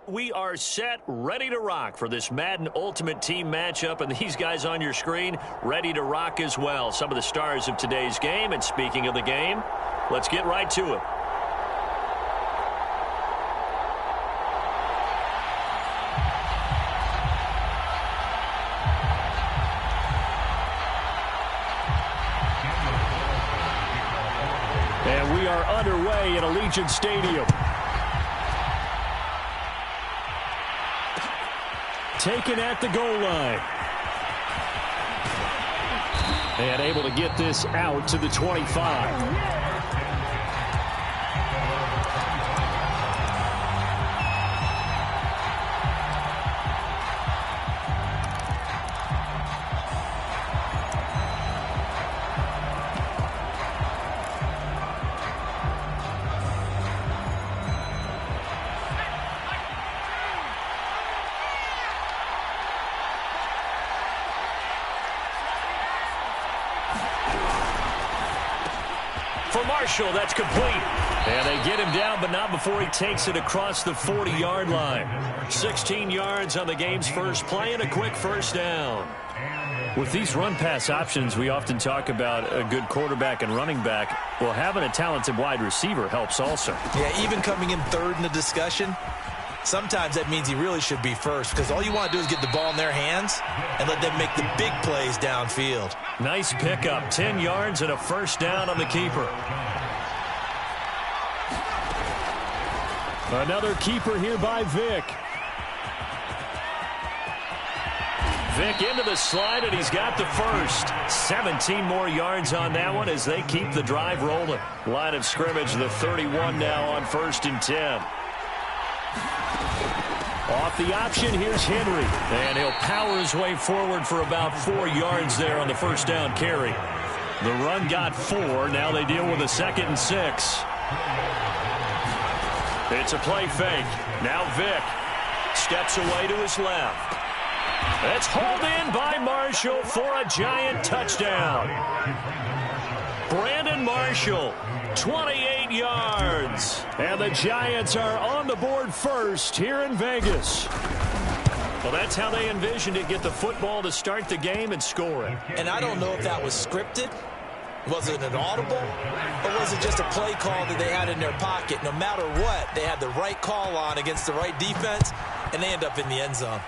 We are set, ready to rock for this Madden Ultimate Team matchup, and these guys on your screen ready to rock as well. Some of the stars of today's game, and speaking of the game, let's get right to it. And we are underway at Allegiant Stadium. Taken at the goal line. And able to get this out to the 25. For Marshall, that's complete. And they get him down, but not before he takes it across the 40-yard line. 16 yards on the game's first play and a quick first down. With these run-pass options, we often talk about a good quarterback and running back. Well, having a talented wide receiver helps also. Yeah, even coming in third in the discussion, sometimes that means he really should be first, because all you want to do is get the ball in their hands and let them make the big plays downfield. Nice pickup, 10 yards and a first down on the keeper. Another keeper here by Vick. Vick into the slide, and he's got the first. 17 more yards on that one as they keep the drive rolling. Line of scrimmage, the 31 now on 1st and 10. Off the option, here's Henry. And he'll power his way forward for about 4 yards there on the first down carry. The run got 4. Now they deal with a 2nd and 6. It's a play fake. Now Vick steps away to his left. It's hauled in by Marshall for a giant touchdown. Brandon Marshall, 28 yards. And the Giants are on the board first here in Vegas. Well, that's how they envisioned it. Get the football to start the game and score it. And I don't know if that was scripted. Was it an audible? Or was it just a play call that they had in their pocket? No matter what, they had the right call on against the right defense, and they end up in the end zone.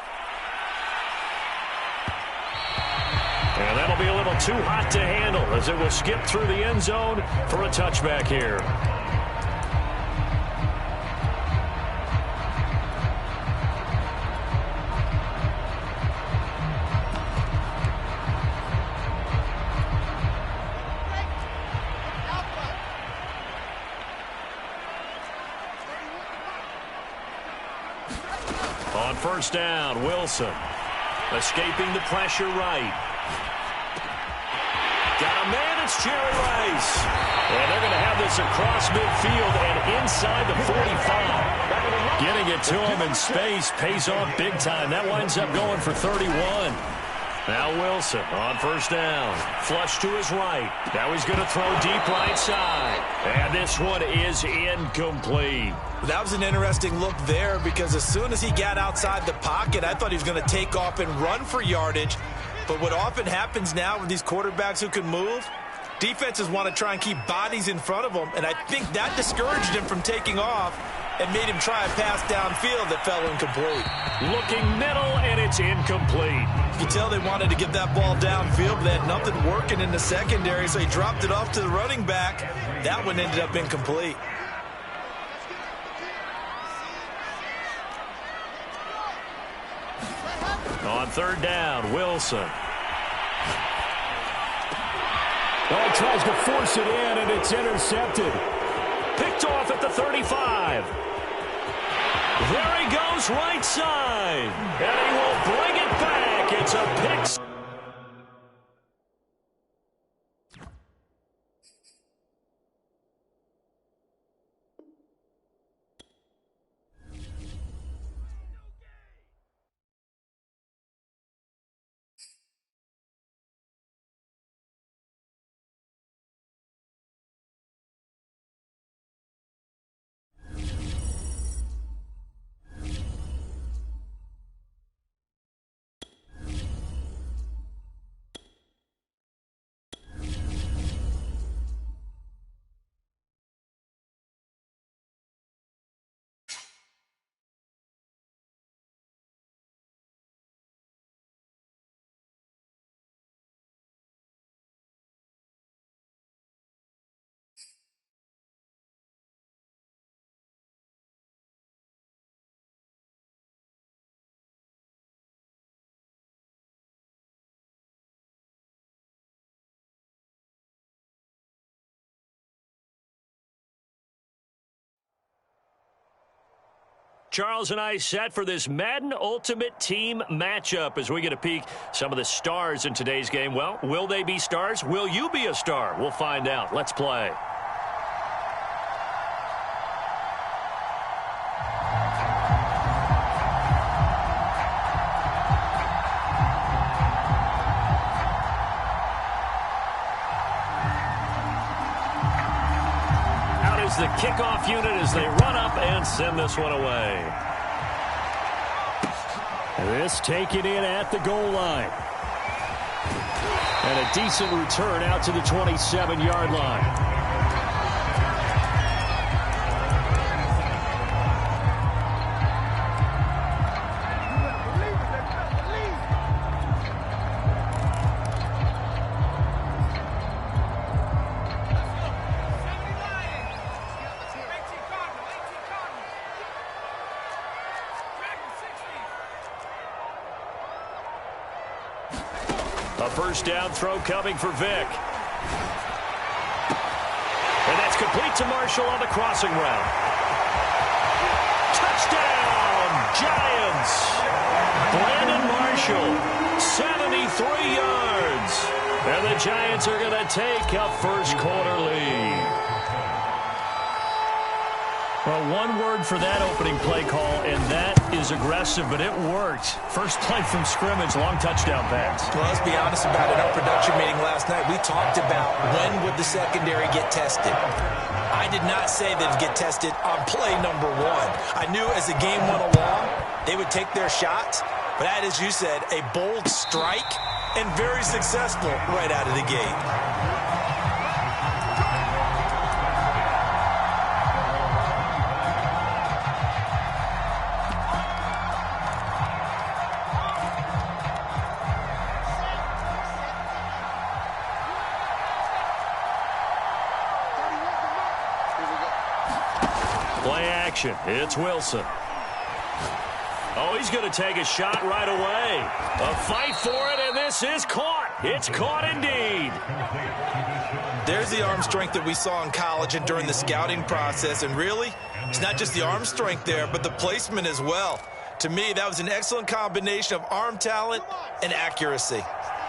And that'll be a little too hot to handle as it will skip through the end zone for a touchback here. On first down, Wilson escaping the pressure right. Got a man, it's Jerry Rice. And they're going to have this across midfield and inside the 45. Getting it to him in space pays off big time. That winds up going for 31. Now Wilson on first down. Flush to his right. Now he's going to throw deep right side. And this one is incomplete. That was an interesting look there, because as soon as he got outside the pocket, I thought he was going to take off and run for yardage. But what often happens now with these quarterbacks who can move, defenses want to try and keep bodies in front of them, and I think that discouraged him from taking off and made him try a pass downfield that fell incomplete. Looking middle, and it's incomplete. You can tell they wanted to get that ball downfield, but they had nothing working in the secondary, so he dropped it off to the running back. That one ended up incomplete. On third down, Wilson. Oh, he tries to force it in, and it's intercepted. Picked off at the 35. There he goes, right side. And he will bring it back. It's a pick. Charles and I set for this Madden Ultimate Team matchup as we get a peek some of the stars in today's game. Well, will they be stars? Will you be a star? We'll find out. Let's play. The kickoff unit as they run up and send this one away. This taken in at the goal line. And a decent return out to the 27-yard line. A first down throw coming for Vick. And that's complete to Marshall on the crossing route. Touchdown, Giants! Brandon Marshall, 73 yards. And the Giants are going to take a first quarter lead. Well, one word for that opening play call, and that is aggressive, but it worked. First play from scrimmage, long touchdown pass. Well, let's be honest about it. Our production meeting last night, we talked about when would the secondary get tested. I did not say they'd get tested on play number one. I knew as the game went along, they would take their shots, but that, as you said, a bold strike and very successful right out of the gate. Play action. It's Wilson. Oh, he's going to take a shot right away. A fight for it, and this is caught. It's caught indeed. There's the arm strength that we saw in college and during the scouting process. And really, it's not just the arm strength there, but the placement as well. To me, that was an excellent combination of arm talent and accuracy.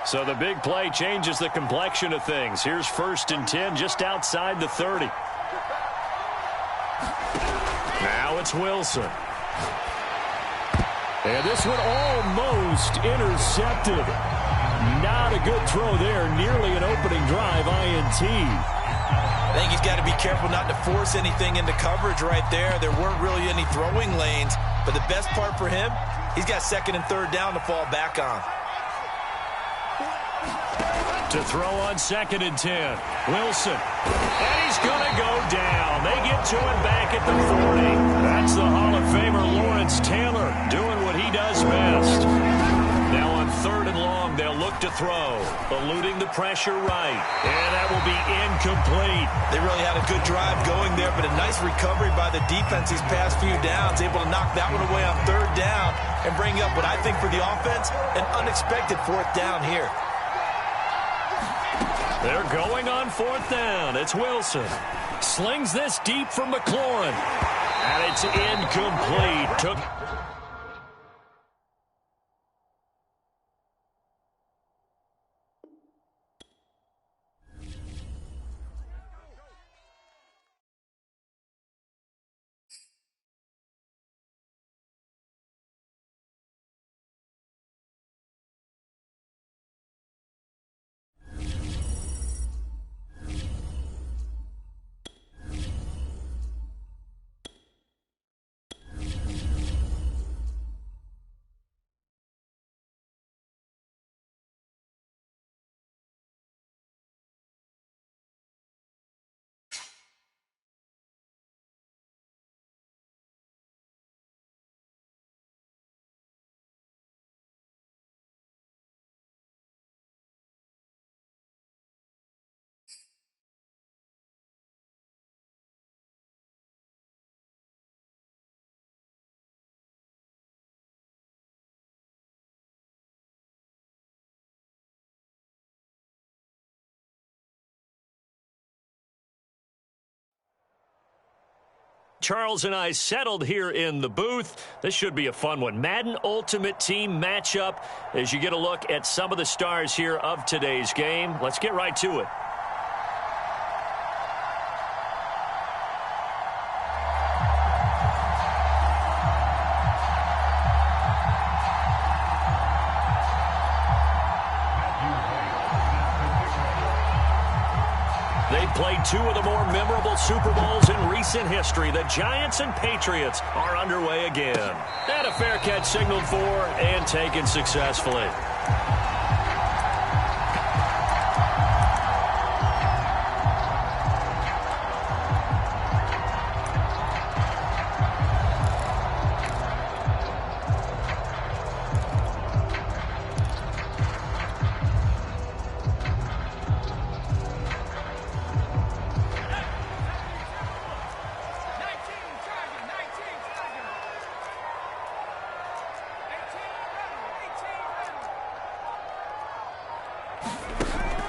So the big play changes the complexion of things. Here's 1st and 10 just outside the 30. Now it's Wilson. And this one almost intercepted. Not a good throw there. Nearly an opening drive INT. I think he's got to be careful not to force anything into coverage right there. There weren't really any throwing lanes. But the best part for him, he's got 2nd and 3rd down to fall back on. To throw on 2nd and 10. Wilson. And he's going to go down. They get to him back at the 40. That's the Hall of Famer Lawrence Taylor doing what he does best. Now on 3rd and long, they'll look to throw. Eluding the pressure right. And that will be incomplete. They really had a good drive going there, but a nice recovery by the defense these past few downs. Able to knock that one away on 3rd down and bring up what I think for the offense, an unexpected 4th down here. They're going on 4th down. It's Wilson. Slings this deep for McLaurin. And it's incomplete. Charles and I settled here in the booth. This should be a fun one. Madden Ultimate Team matchup as you get a look at some of the stars here of today's game. Let's get right to it. They've played two of the more memorable Super Bowls in recent history. The Giants and Patriots are underway again. And a fair catch signaled for and taken successfully.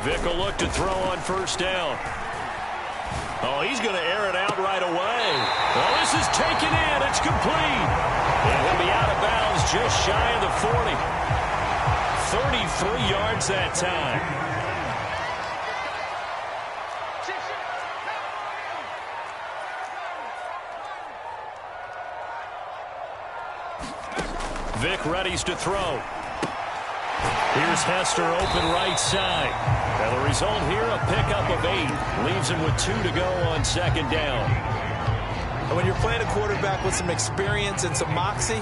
Vic will look to throw on first down. Oh, he's going to air it out right away. Well, this is taken in. It's complete. And he'll be out of bounds just shy of the 40. 33 yards that time. Vic readies to throw. Here's Hester open right side. Now the result here, a pickup of 8. Leaves him with 2 to go on second down. And when you're playing a quarterback with some experience and some moxie,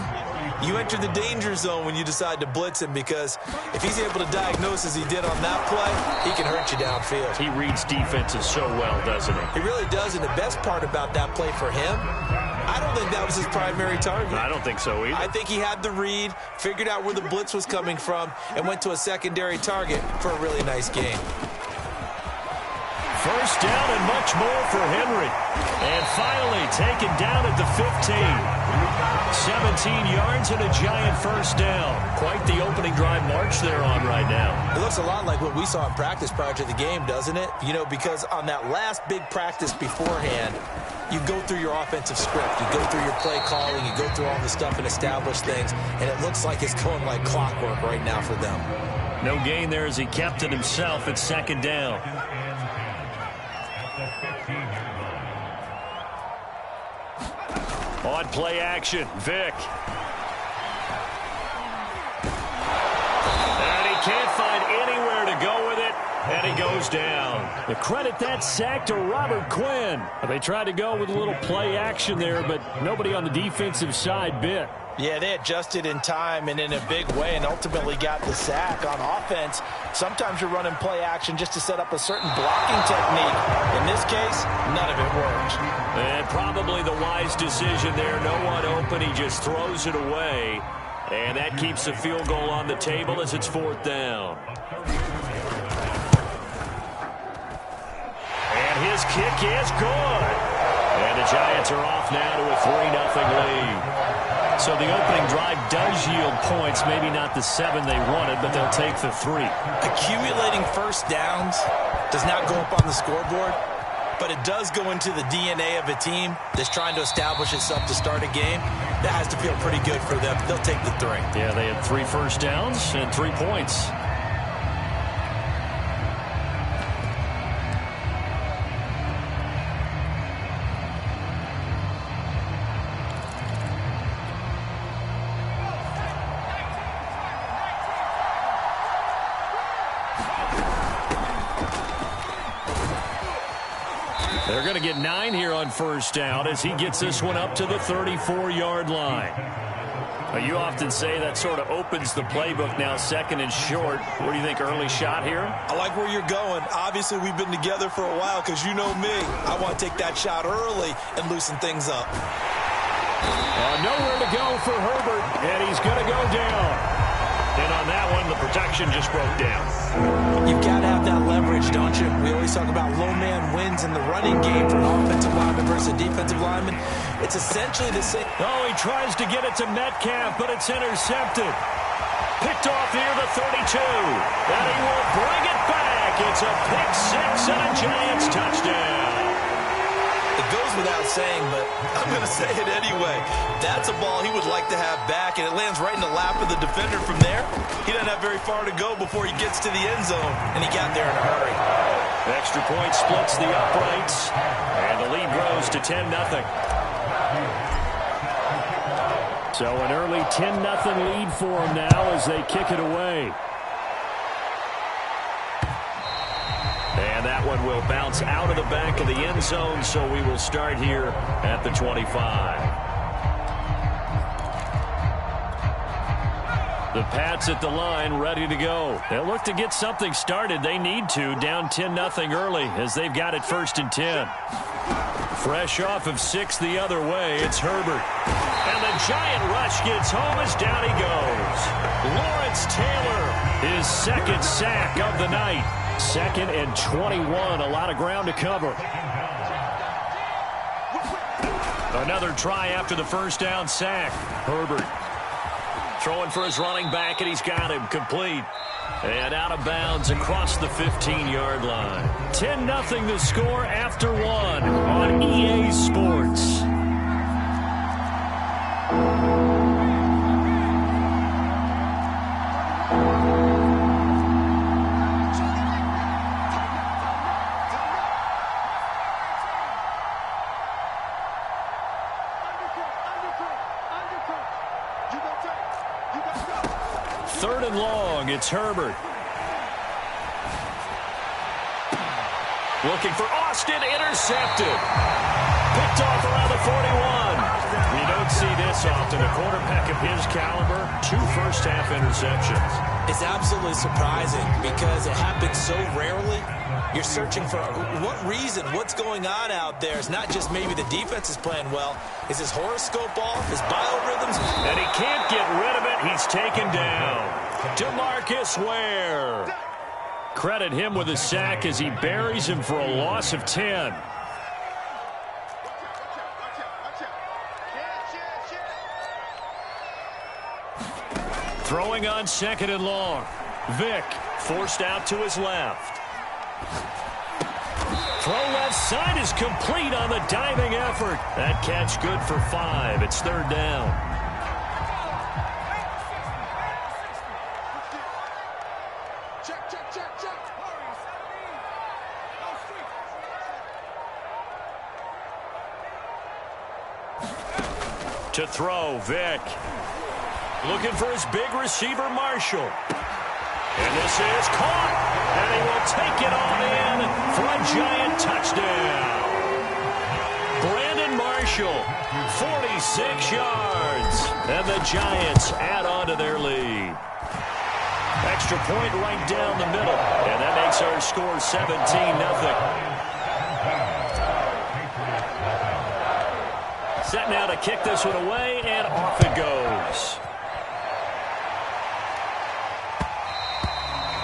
you enter the danger zone when you decide to blitz him, because if he's able to diagnose as he did on that play, he can hurt you downfield. He reads defenses so well, doesn't he? He really does, and the best part about that play for him, I don't think that was his primary target. I don't think so either. I think he had the read, figured out where the blitz was coming from, and went to a secondary target for a really nice game. First down and much more for Henry. And finally taken down at the 15. 17 yards and a giant first down. Quite the opening drive march they're on right now. It looks a lot like what we saw in practice prior to the game, doesn't it? You know, because on that last big practice beforehand, you go through your offensive script, you go through your play calling, you go through all the stuff and establish things, and it looks like it's going like clockwork right now for them. No gain there as he kept it himself at second down. On play action, Vic. And he can't find anywhere to go with it, and he goes down. The credit that sack to Robert Quinn. They tried to go with a little play action there, but nobody on the defensive side bit. Yeah, they adjusted in time and in a big way and ultimately got the sack. On offense, sometimes you're running play action just to set up a certain blocking technique. In this case, none of it worked. And probably the wise decision there. No one open. He just throws it away. And that keeps the field goal on the table as it's fourth down. And his kick is good. And the Giants are off now to a 3-0 lead. So the opening drive does yield points, maybe not the 7 they wanted, but they'll take the 3. Accumulating first downs does not go up on the scoreboard, but it does go into the DNA of a team that's trying to establish itself to start a game. That has to feel pretty good for them. They'll take the 3. Yeah, they had 3 first downs and 3 points. They're going to get 9 here on first down as he gets this one up to the 34-yard line. You often say that sort of opens the playbook now, second and short. What do you think, early shot here? I like where you're going. Obviously, we've been together for a while because you know me. I want to take that shot early and loosen things up. Nowhere to go for Herbert, and he's going to go down. And on that one, the protection just broke down. You've got to have that leverage, don't you? We always talk about low man wins in the running game for an offensive lineman versus a defensive lineman. It's essentially the same. Oh, he tries to get it to Metcalf, but it's intercepted. Picked off near the 32. And he will bring it back. It's a pick 6 and a Giants touchdown. It goes without saying, but I'm going to say it anyway. That's a ball he would like to have back, and it lands right in the lap of the defender from there. He doesn't have very far to go before he gets to the end zone, and he got there in a hurry. Extra point splits the uprights, and the lead grows to 10-0. So an early 10-0 lead for them now as they kick it away. And that one will bounce out of the back of the end zone, so we will start here at the 25. The Pats at the line, ready to go. They'll look to get something started. They need to, down 10-0 early as they've got it 1st and 10. Fresh off of 6 the other way, it's Herbert. And the giant rush gets home as down he goes. Lawrence Taylor, his 2nd sack of the night. 2nd and 21, a lot of ground to cover. Another try after the first down sack. Herbert throwing for his running back, and he's got him complete. And out of bounds across the 15-yard line. 10-0 the score after 1 on EA Sports. Third and long, it's Herbert. Looking for Austin, intercepted. Picked off around the 41. You don't see this often. A quarterback of his caliber, 2 first-half interceptions. It's absolutely surprising because it happens so rarely. You're searching for what reason, what's going on out there. It's not just maybe the defense is playing well. Is his horoscope off? His biorhythms? And he can't get rid of it. He's taken down. DeMarcus Ware. Credit him with a sack as he buries him for a loss of 10. Throwing on 2nd and long. Vick forced out to his left. Throw left side is complete on the diving effort. That catch good for 5. It's 3rd down. To throw, Vick. Looking for his big receiver, Marshall. And this is caught. And he will take it on in for a giant touchdown. Brandon Marshall, 46 yards. And the Giants add on to their lead. Extra point right down the middle. And that makes our score 17-0. Set now to kick this one away, and off it goes.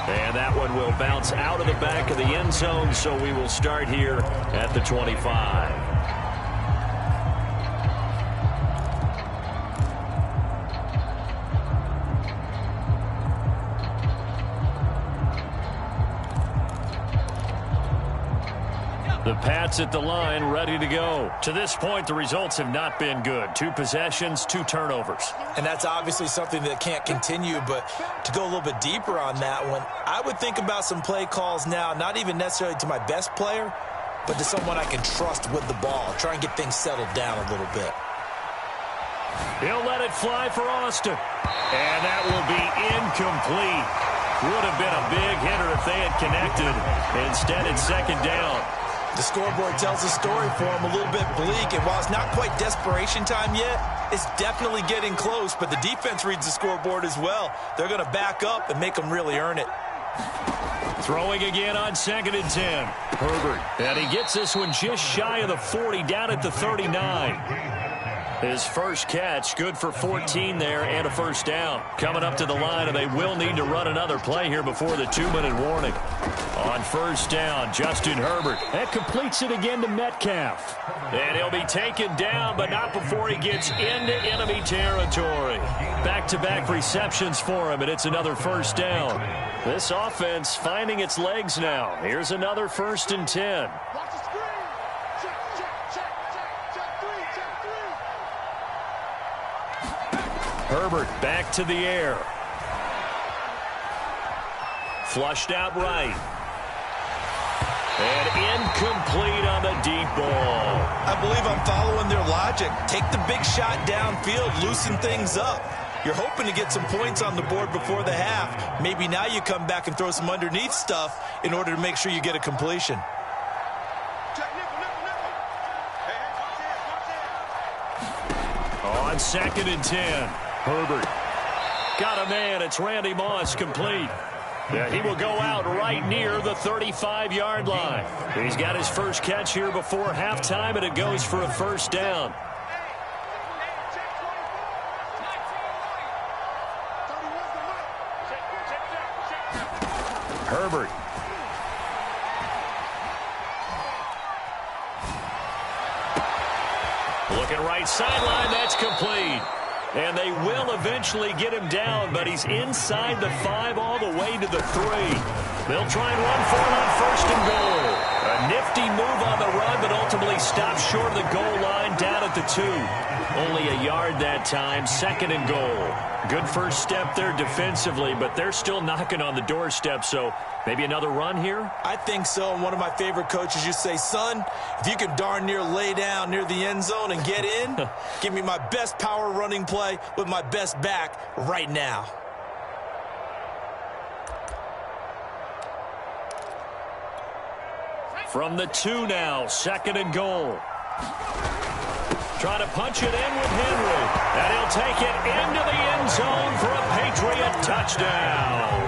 And that one will bounce out of the back of the end zone, so we will start here at the 25. The Pats at the line, ready to go. To this point, the results have not been good. 2 possessions, 2 turnovers. And that's obviously something that can't continue, but to go a little bit deeper on that one, I would think about some play calls now, not even necessarily to my best player, but to someone I can trust with the ball. Try and get things settled down a little bit. He'll let it fly for Austin. And that will be incomplete. Would have been a big hitter if they had connected. Instead, it's 2nd down. The scoreboard tells a story for him, a little bit bleak, and while it's not quite desperation time yet, it's definitely getting close, but the defense reads the scoreboard as well. They're going to back up and make them really earn it. Throwing again on 2nd and 10. Herbert, and he gets this one just shy of the 40, down at the 39. His first catch, good for 14 there and a first down. Coming up to the line, and they will need to run another play here before the 2-minute warning. On first down, Justin Herbert. That completes it again to Metcalf. And he'll be taken down, but not before he gets into enemy territory. Back-to-back receptions for him, and it's another first down. This offense finding its legs now. Here's another 1st and 10. Watch the screen. Check, check, check. Herbert back to the air. Flushed out right. And incomplete on the deep ball. I believe I'm following their logic. Take the big shot downfield, loosen things up. You're hoping to get some points on the board before the half. Maybe now you come back and throw some underneath stuff in order to make sure you get a completion. On 2nd and 10, Herbert. Got a man. It's Randy Moss, complete. Yeah, he will go out right near the 35-yard line. He's got his first catch here before halftime, and it goes for a first down. Herbert. Looking right sideline, that's complete. And they will eventually get him down, but he's inside the 5 all the way to the 3. They'll try and run for it on 1st and goal. A nifty move on the run, but ultimately stopped short of the goal line down at the 2. Only a yard that time, 2nd and goal. Good first step there defensively, but they're still knocking on the doorstep, so maybe another run here? I think so. And one of my favorite coaches used to say, son, if you can darn near lay down near the end zone and get in, give me my best power running play with my best back right now. From the 2 now, 2nd and goal. Trying to punch it in with Henry. And he'll take it into the end zone for a Patriot touchdown.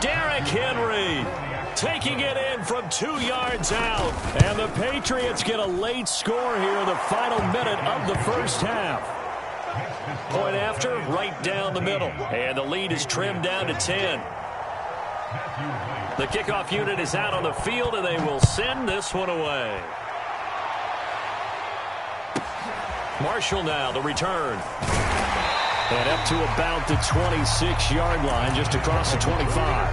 Derrick Henry taking it in from 2 yards out. And the Patriots get a late score here in the final minute of the first half. Point after, right down the middle. And the lead is trimmed down to 10. The kickoff unit is out on the field, and they will send this one away. Marshall now, the return. And up to about the 26-yard line, just across the 25.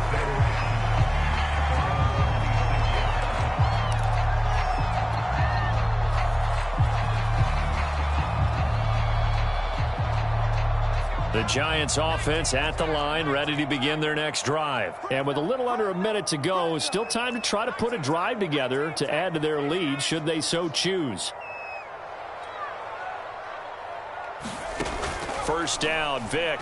The Giants offense at the line, ready to begin their next drive. And with a little under a minute to go, still time to try to put a drive together to add to their lead should they so choose. First down, Vick.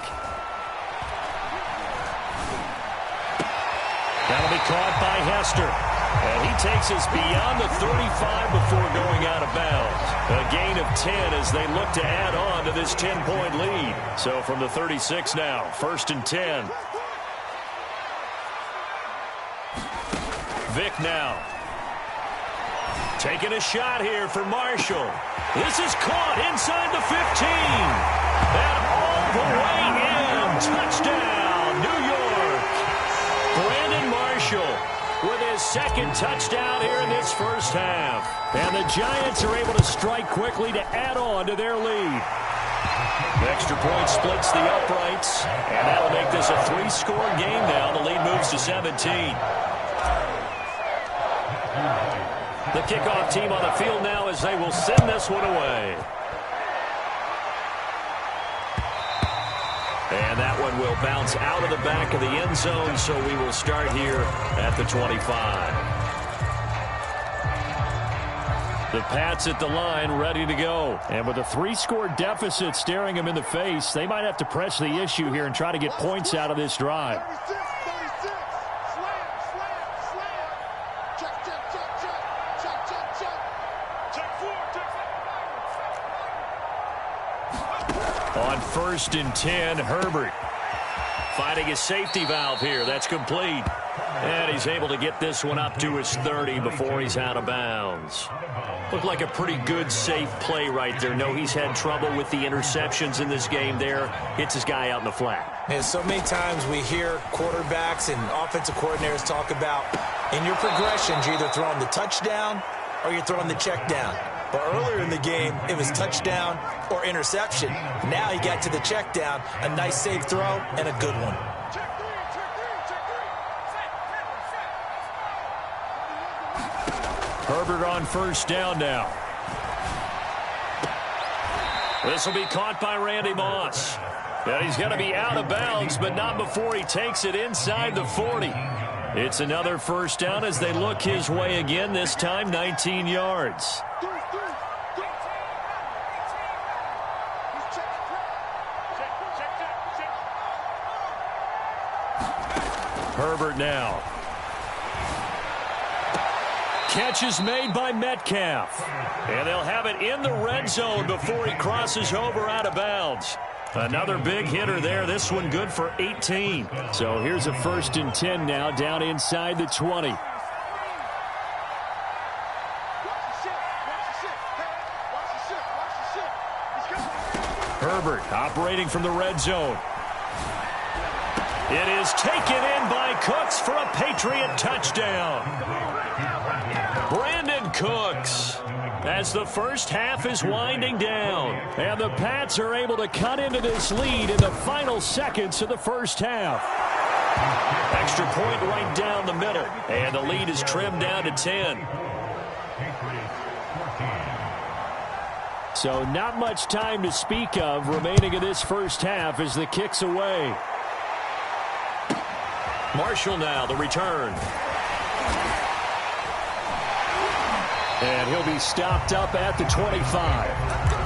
That'll be caught by Hester. And he takes us beyond the 35 before going out of bounds. A gain of 10 as they look to add on to this 10-point lead. So from the 36 now, 1st and 10. Vick now. Taking a shot here for Marshall. This is caught inside the 15. And all the way in. Touchdown, New York. Brandon Marshall with his 2nd touchdown here in this first half. And the Giants are able to strike quickly to add on to their lead. The extra point splits the uprights. And that'll make this a 3-score game now. The lead moves to 17. The kickoff team on the field now as they will send this one away. And that one will bounce out of the back of the end zone, so we will start here at the 25. The Pats at the line, ready to go. And with a 3-score deficit staring them in the face, they might have to press the issue here and try to get points out of this drive. On 1st and 10, Herbert finding his safety valve here. That's complete. And he's able to get this one up to his 30 before he's out of bounds. Looked like a pretty good, safe play right there. No, he's had trouble with the interceptions in this game there. Hits his guy out in the flat. And so many times we hear quarterbacks and offensive coordinators talk about in your progressions, you're either throwing the touchdown or you're throwing the check down. But earlier in the game, it was touchdown or interception. Now he got to the check down, a nice safe throw, and a good one. Herbert on 1st down now. This will be caught by Randy Moss. And he's going to be out of bounds, but not before he takes it inside the 40. It's another first down as they look his way again, this time 19 yards. Herbert now. Catch is made by Metcalf. And they'll have it in the red zone before he crosses over out of bounds. Another big hitter there. This one good for 18. So here's a 1st and 10 now down inside the 20. Herbert operating from the red zone. It is taken in by Cooks for a Patriot touchdown. Brandon Cooks, as the first half is winding down. And the Pats are able to cut into this lead in the final seconds of the first half. Extra point right down the middle. And the lead is trimmed down to 10. So not much time to speak of remaining in this first half as the kick's away. Marshall now, the return. And he'll be stopped up at the 25.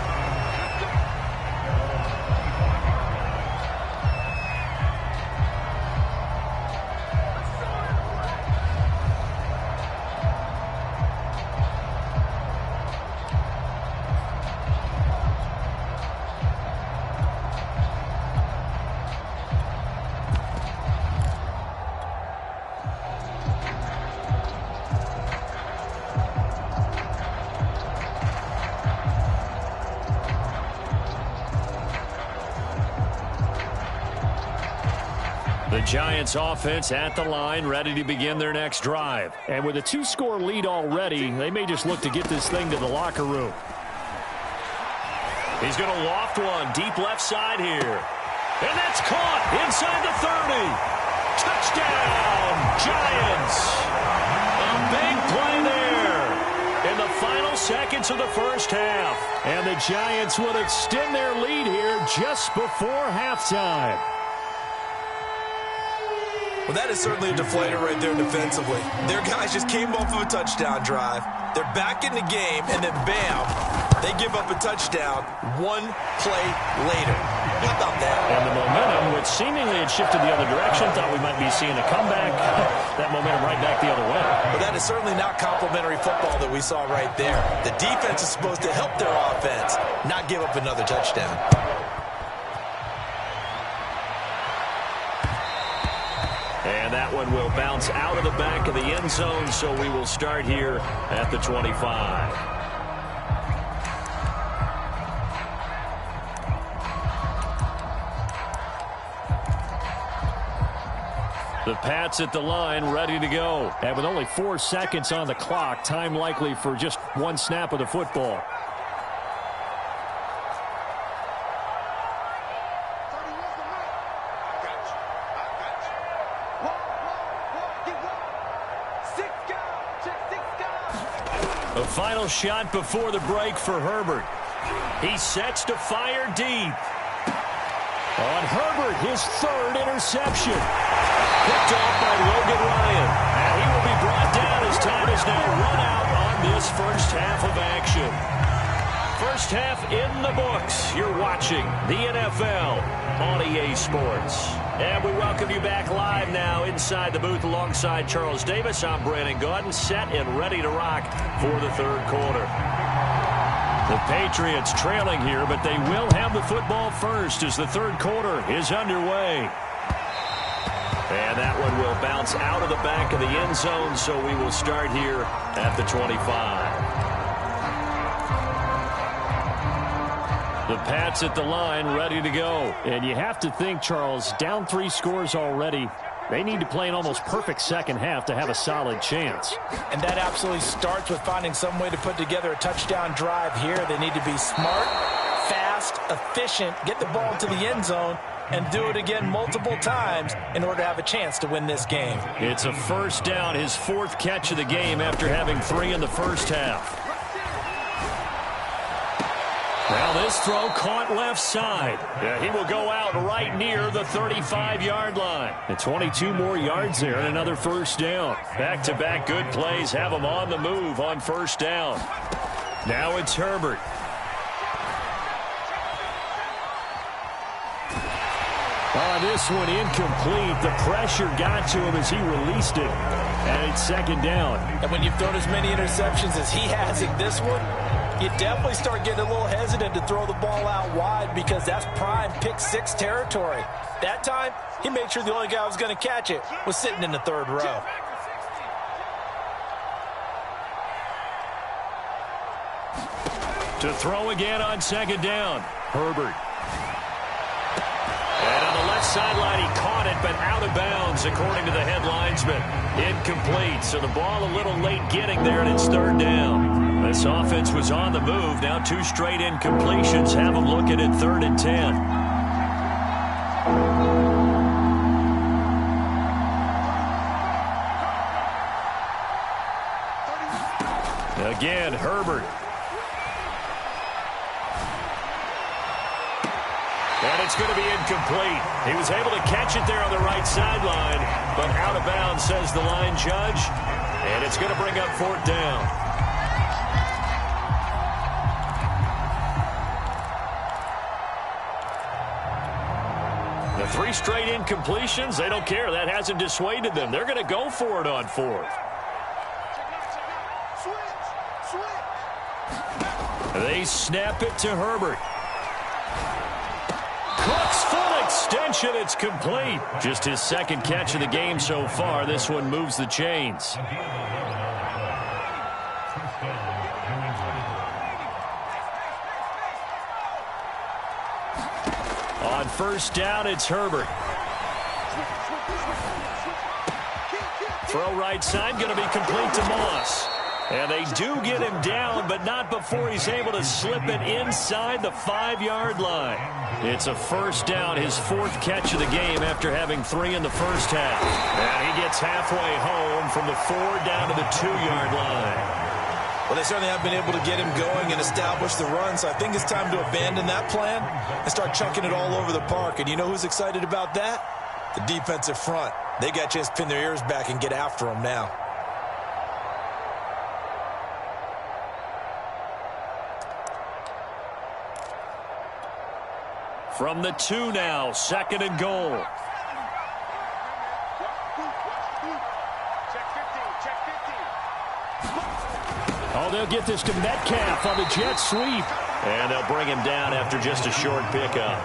The Giants offense at the line, ready to begin their next drive. And with a 2-score lead already, they may just look to get this thing to the locker room. He's going to loft one deep left side here. And that's caught inside the 30. Touchdown, Giants. A big play there in the final seconds of the first half. And the Giants will extend their lead here just before halftime. Well, that is certainly a deflator right there defensively. Their guys just came off of a touchdown drive. They're back in the game, and then bam, they give up a touchdown one play later. How about that? And the momentum, which seemingly had shifted the other direction, thought we might be seeing a comeback. That momentum right back the other way. But that is certainly not complimentary football that we saw right there. The defense is supposed to help their offense, not give up another touchdown. And that one will bounce out of the back of the end zone, so we will start here at the 25. The Pats at the line, ready to go. And with only 4 seconds on the clock, time likely for just one snap of the football. A final shot before the break for Herbert. He sets to fire deep. On Herbert, his 3rd interception. Picked off by Logan Ryan. And he will be brought down as time is now run out on this first half of action. First half in the books. You're watching the NFL on EA Sports. And we welcome you back live now inside the booth alongside Charles Davis. I'm Brandon Gaudin, set and ready to rock for the third quarter. The Patriots trailing here, but they will have the football first as the third quarter is underway. And that one will bounce out of the back of the end zone, so we will start here at the 25. The Pats at the line, ready to go. And you have to think, Charles, down 3 scores already. They need to play an almost perfect second half to have a solid chance. And that absolutely starts with finding some way to put together a touchdown drive here. They need to be smart, fast, efficient, get the ball to the end zone, and do it again multiple times in order to have a chance to win this game. It's a first down, his 4th catch of the game after having 3 in the first half. Well, this throw caught left side. Yeah, he will go out right near the 35-yard line. And 22 more yards there and another first down. Back-to-back good plays have him on the move on first down. Now it's Herbert. This one incomplete. The pressure got to him as he released it. And it's second down. And when you've thrown as many interceptions as he has in this one, you definitely start getting a little hesitant to throw the ball out wide because that's prime pick-6 territory. That time, he made sure the only guy who was going to catch it was sitting in the third row. To throw again on second down. Herbert. And on the left sideline, he caught it, but out of bounds, according to the head linesman. Incomplete, so the ball a little late getting there, and it's third down. This offense was on the move. Now 2 straight incompletions have them looking at 3rd and 10. Again, Herbert. And it's going to be incomplete. He was able to catch it there on the right sideline, but out of bounds, says the line judge. And it's going to bring up 4th down. The 3 straight incompletions, they don't care. That hasn't dissuaded them. They're going to go for it on 4th. They snap it to Herbert. Cook's full extension. It's complete. Just his second catch of the game so far. This one moves the chains. On first down, it's Herbert. Throw right side, going to be complete to Moss. And they do get him down, but not before he's able to slip it inside the 5-yard line. It's a first down, his 4th catch of the game after having 3 in the first half. And he gets halfway home from the 4 down to the 2-yard line. Well, they certainly have been able to get him going and establish the run, so I think it's time to abandon that plan and start chucking it all over the park. And you know who's excited about that? The defensive front. They got a chance to pin their ears back and get after him now. From the 2 now, 2nd and goal. Oh, they'll get this to Metcalf on the jet sweep. And they'll bring him down after just a short pickup.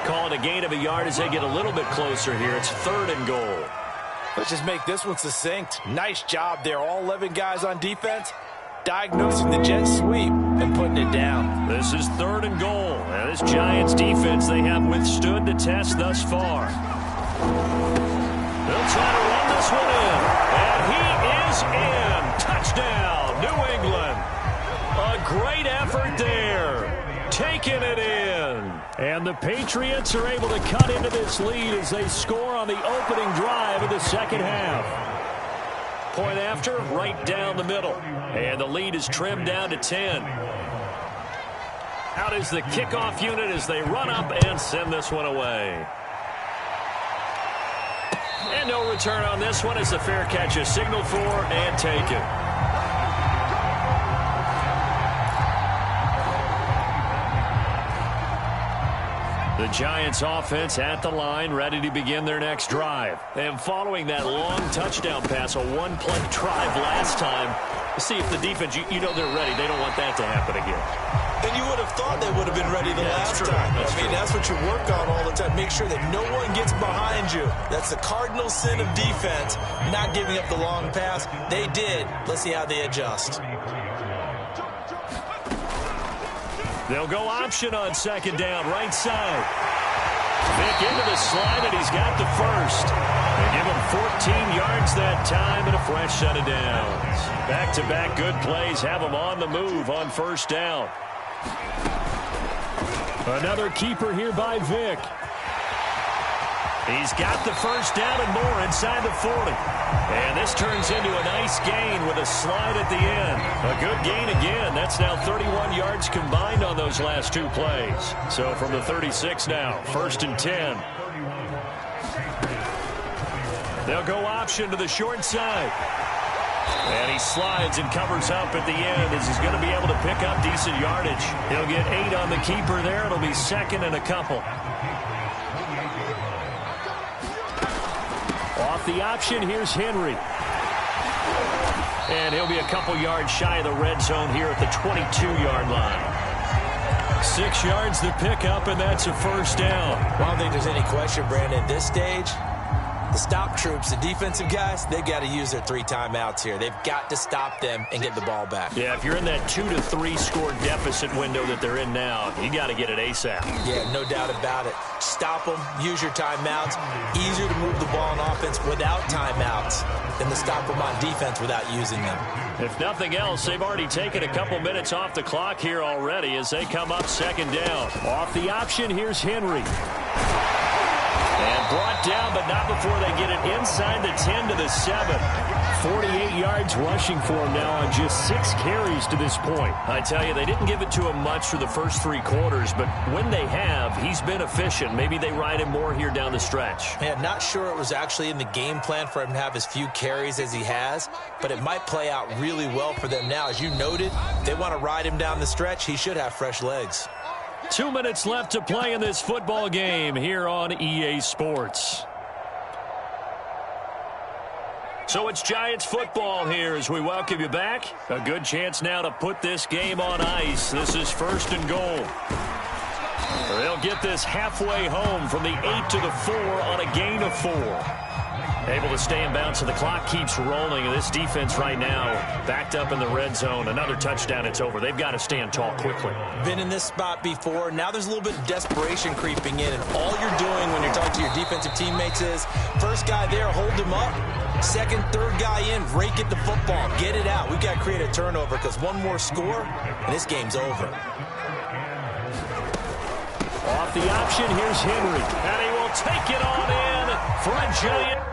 Call it a gain of a yard as they get a little bit closer here. It's 3rd and goal. Let's just make this one succinct. Nice job there. All 11 guys on defense diagnosing the jet sweep and putting it down. This is 3rd and goal. And this Giants defense, they have withstood the test thus far. They'll try to run this one in. And he is in. Touchdown, New England. A great effort there. Taking it in. And the Patriots are able to cut into this lead as they score on the opening drive of the second half. Point after, right down the middle. And the lead is trimmed down to 10. Out is the kickoff unit as they run up and send this one away. And no return on this one as the fair catch is signaled for and taken. The Giants offense at the line, ready to begin their next drive. And following that long touchdown pass, a one-play drive last time, to see if the defense, you know they're ready. They don't want that to happen again. And you would have thought they would have been ready the last time. That's what you work on all the time. Make sure that no one gets behind you. That's the cardinal sin of defense, not giving up the long pass. They did. Let's see how they adjust. They'll go option on second down, right side. Vick into the slide, and he's got the first. They give him 14 yards that time and a fresh set of downs. Back-to-back good plays have him on the move on first down. Another keeper here by Vick. He's got the first down and more inside the 40. And this turns into a nice gain with a slide at the end. A good gain again. That's now 31 yards combined on those last two plays. So from the 36 now, 1st and 10. They'll go option to the short side. And he slides and covers up at the end as he's going to be able to pick up decent yardage. He'll get 8 on the keeper there. It'll be 2nd and a couple. Off the option, here's Henry. And he'll be a couple yards shy of the red zone here at the 22-yard line. 6 yards to pick up, and that's a first down. I don't think there's any question, Brandon, at this stage. The stop troops, the defensive guys, they've got to use their 3 timeouts here. They've got to stop them and get the ball back. Yeah, if you're in that 2 to 3 score deficit window that they're in now, you got to get it ASAP. Yeah, no doubt about it. Stop them, use your timeouts. Easier to move the ball on offense without timeouts than to stop them on defense without using them. If nothing else, they've already taken a couple minutes off the clock here already as they come up 2nd down. Off the option, here's Henry. And brought down, but not before they get it inside the 10 to the 7. 48 yards rushing for him now on just 6 carries to this point. I tell you, they didn't give it to him much for the first 3 quarters, but when they have, he's been efficient. Maybe they ride him more here down the stretch. Yeah, not sure it was actually in the game plan for him to have as few carries as he has, but it might play out really well for them now. As you noted, they want to ride him down the stretch. He should have fresh legs. 2 minutes left to play in this football game here on EA Sports. So it's Giants football here as we welcome you back. A good chance now to put this game on ice. This is 1st and goal. They'll get this halfway home from the 8 to the 4 on a gain of 4. Able to stay in bounds, so the clock keeps rolling. This defense right now backed up in the red zone. Another touchdown, it's over. They've got to stand tall quickly. Been in this spot before. Now there's a little bit of desperation creeping in, and all you're doing when you're talking to your defensive teammates is, first guy there, hold him up. 2nd, 3rd guy in, rake at the football. Get it out. We've got to create a turnover because one more score, and this game's over. Off the option, here's Henry. And he will take it on in for a Giant.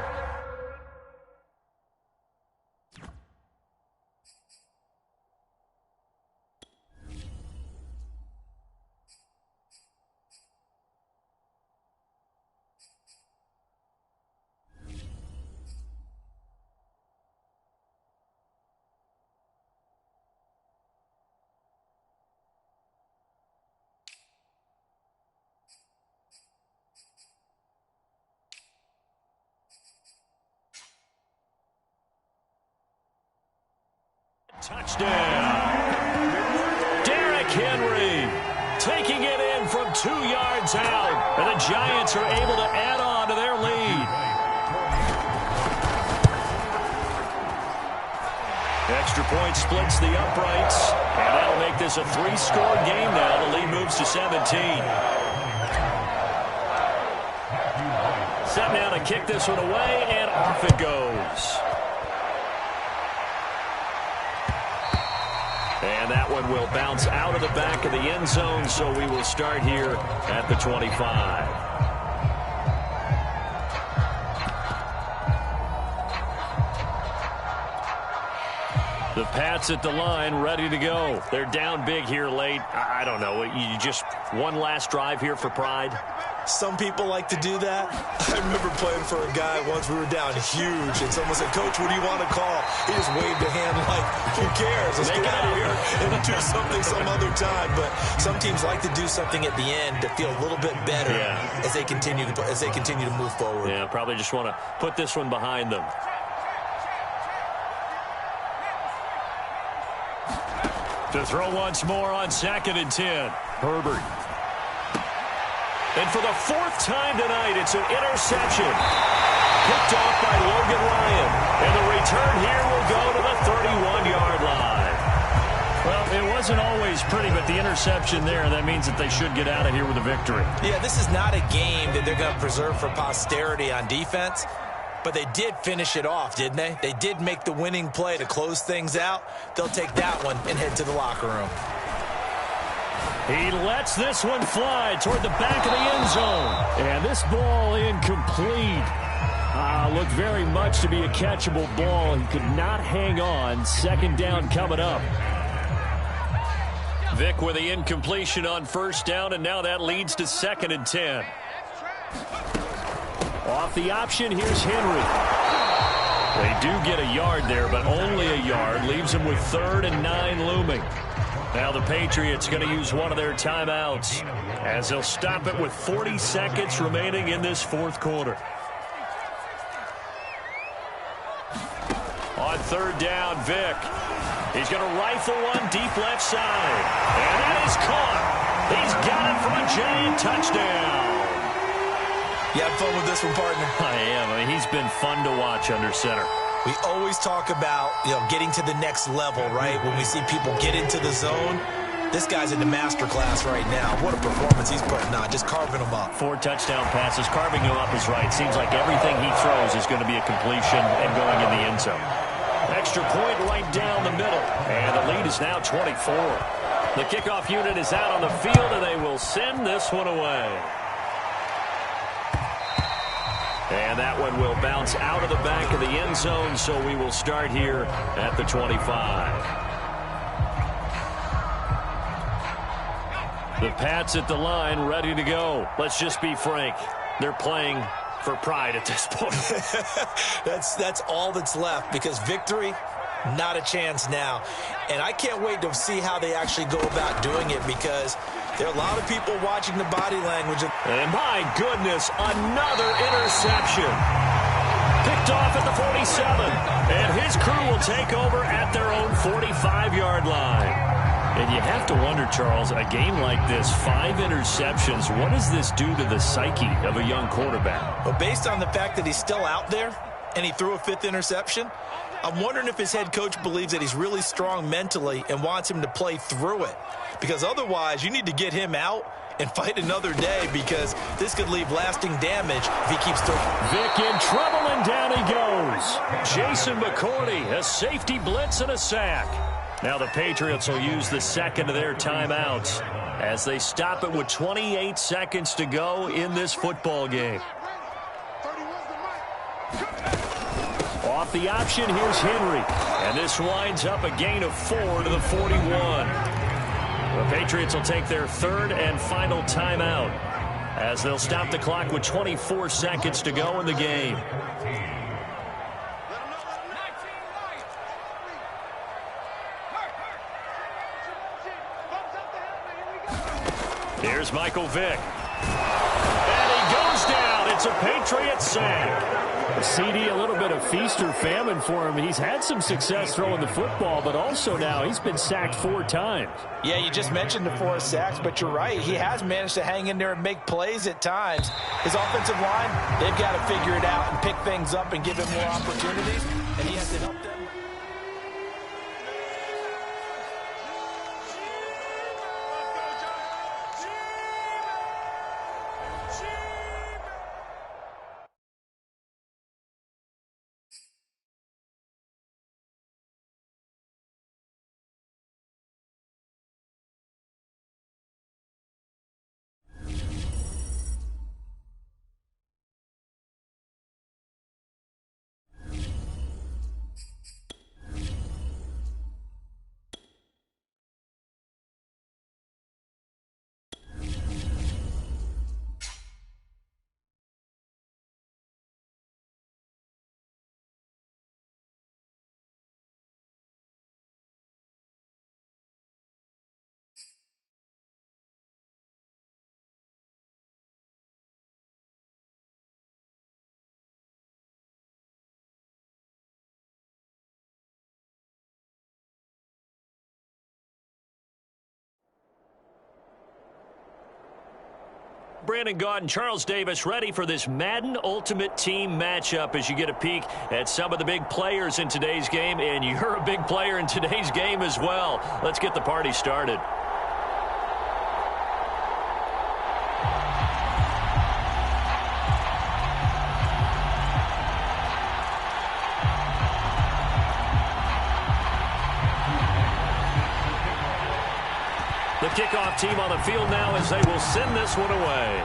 Touchdown. Derrick Henry taking it in from 2 yards out. And the Giants are able to add on to their lead. Extra point splits the uprights. And that'll make this a 3-score game now. The lead moves to 17. Set now to kick this one away, and off it goes. And that one will bounce out of the back of the end zone, so we will start here at the 25. The Pats at the line, ready to go. They're down big here late. I don't know. You just one last drive here for pride? Some people like to do that. I remember playing for a guy once. We were down huge, and someone said, "Coach, what do you want to call?" He just waved a hand like, "Who cares? Let's get out of here and do something some other time." But some teams like to do something at the end to feel a little bit better as they continue to move forward. Yeah, probably just want to put this one behind them. To throw once more on 2nd and 10. Herbert. And for the 4th time tonight, it's an interception. Picked off by Logan Ryan. And the return here will go to the 31-yard line. Well, it wasn't always pretty, but the interception there, that means that they should get out of here with a victory. Yeah, this is not a game that they're going to preserve for posterity on defense. But they did finish it off, didn't they? They did make the winning play to close things out. They'll take that one and head to the locker room. He lets this one fly toward the back of the end zone. And this ball incomplete. Looked very much to be a catchable ball. He could not hang on. Second down coming up. Vic with the incompletion on first down, and now that leads to 2nd and 10. Off the option, here's Henry. They do get a yard there, but only a yard. Leaves them with 3rd and 9 looming. Now the Patriots going to use one of their timeouts as they'll stop it with 40 seconds remaining in this 4th quarter. On 3rd down, Vic. He's going to rifle one deep left side. And that is caught. He's got it for a giant touchdown. You have fun with this one, partner? I am. I mean, he's been fun to watch under center. We always talk about, getting to the next level, right? When we see people get into the zone, this guy's in the master class right now. What a performance he's putting on, just carving them up. 4 touchdown passes. Carving them up is right. Seems like everything he throws is going to be a completion and going in the end zone. Extra point right down the middle. And the lead is now 24. The kickoff unit is out on the field, and they will send this one away. And that one will bounce out of the back of the end zone, so we will start here at the 25. The Pats at the line, ready to go. Let's just be frank. They're playing for pride at this point. That's all that's left, because victory, not a chance now. And I can't wait to see how they actually go about doing it, because there are a lot of people watching the body language. And my goodness, another interception. Picked off at the 47. And his crew will take over at their own 45-yard line. And you have to wonder, Charles, a game like this, 5 interceptions, what does this do to the psyche of a young quarterback? Well, based on the fact that he's still out there and he threw a 5th interception, I'm wondering if his head coach believes that he's really strong mentally and wants him to play through it. Because otherwise, you need to get him out and fight another day, because this could leave lasting damage if he keeps throwing. Vic in trouble, and down he goes. Jason McCourty, a safety blitz and a sack. Now the Patriots will use the 2nd of their timeouts as they stop it with 28 seconds to go in this football game. Off the option, here's Henry. And this winds up a gain of 4 to the 41. The Patriots will take their 3rd and final timeout as they'll stop the clock with 24 seconds to go in the game. Here's Michael Vick. And he goes down. It's a Patriot sack. CD, a little bit of feast or famine for him. He's had some success throwing the football, but also now he's been sacked 4 times. Yeah, you just mentioned the 4 sacks, but you're right. He has managed to hang in there and make plays at times. His offensive line, they've got to figure it out and pick things up and give him more opportunities, and he has to help them. Brandon Gaud and Charles Davis ready for this Madden Ultimate Team matchup as you get a peek at some of the big players in today's game, and you're a big player in today's game as well. Let's get the party started. The kickoff team on the field now as they will send this one away.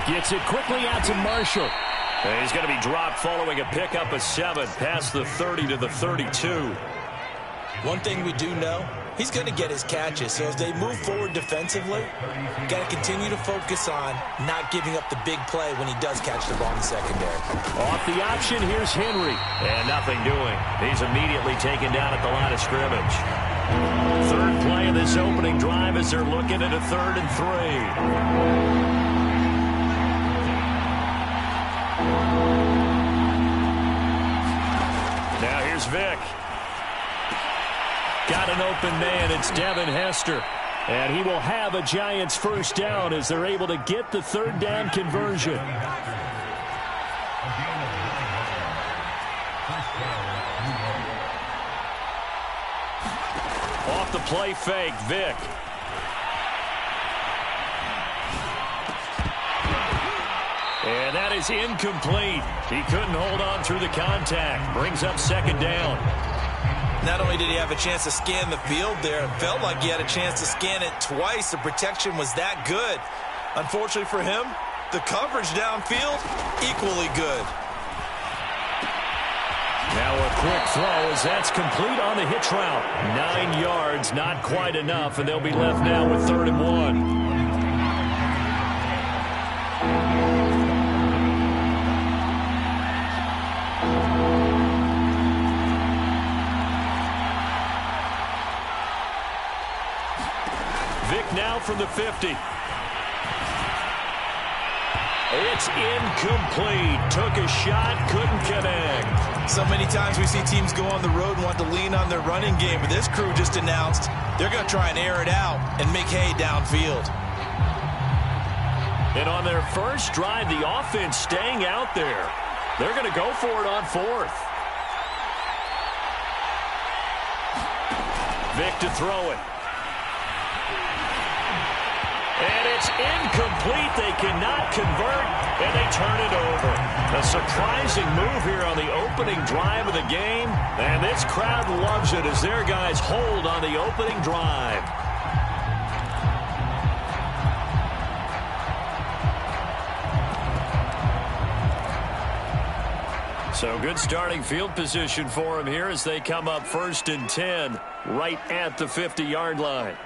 Gets it quickly out to Marshall. And he's going to be dropped following a pickup of 7 past the 30 to the 32. One thing we do know, he's going to get his catches. So as they move forward defensively, got to continue to focus on not giving up the big play when he does catch the ball in the secondary. Off the option, here's Henry. And nothing doing. He's immediately taken down at the line of scrimmage. Third play of this opening drive as they're looking at a 3rd and 3. Now here's Vick. Got an open man. It's Devin Hester. And he will have a Giants first down as they're able to get the 3rd down conversion. Off the play fake, Vick. And that is incomplete. He couldn't hold on through the contact. Brings up 2nd down. Not only did he have a chance to scan the field there, it felt like he had a chance to scan it twice. The protection was that good. Unfortunately for him, the coverage downfield, equally good. Now a quick throw as that's complete on the hitch route. 9 yards, not quite enough, and they'll be left now with 3rd and 1. Now from the 50. It's incomplete. Took a shot, couldn't connect. So many times we see teams go on the road and want to lean on their running game, but this crew just announced they're going to try and air it out and make hay downfield. And on their first drive, the offense staying out there. They're going to go for it on 4th. Vick to throw it. And it's incomplete. They cannot convert, and they turn it over. A surprising move here on the opening drive of the game, and this crowd loves it as their guys hold on the opening drive. So good starting field position for them here as they come up 1st and 10 right at the 50-yard line.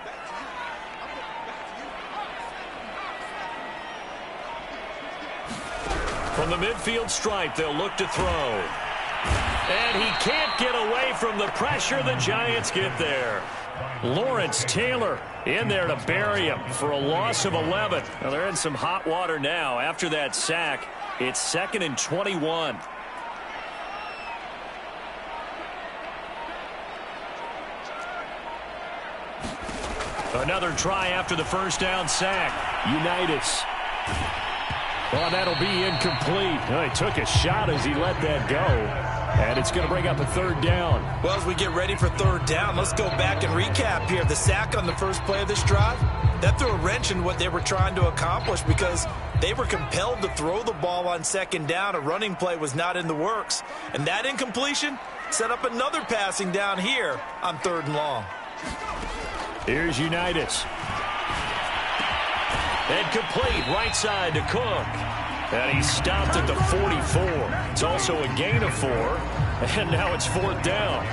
From the midfield stripe, they'll look to throw. And he can't get away from the pressure. The Giants get there. Lawrence Taylor in there to bury him for a loss of 11. Well, they're in some hot water now. After that sack, it's 2nd and 21. Another try after the first down sack. Unitas. Well, that'll be incomplete. Well, he took a shot as he let that go. And it's going to bring up a 3rd down. Well, as we get ready for 3rd down, let's go back and recap here. The sack on the first play of this drive, that threw a wrench in what they were trying to accomplish because they were compelled to throw the ball on 2nd down. A running play was not in the works. And that incompletion set up another passing down here on 3rd and long. Here's Unitas. And complete right side to Cook. And he's stopped at the 44. It's also a gain of 4. And now it's 4th down.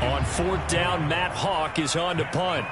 On 4th down, Matt Hawk is on to punt.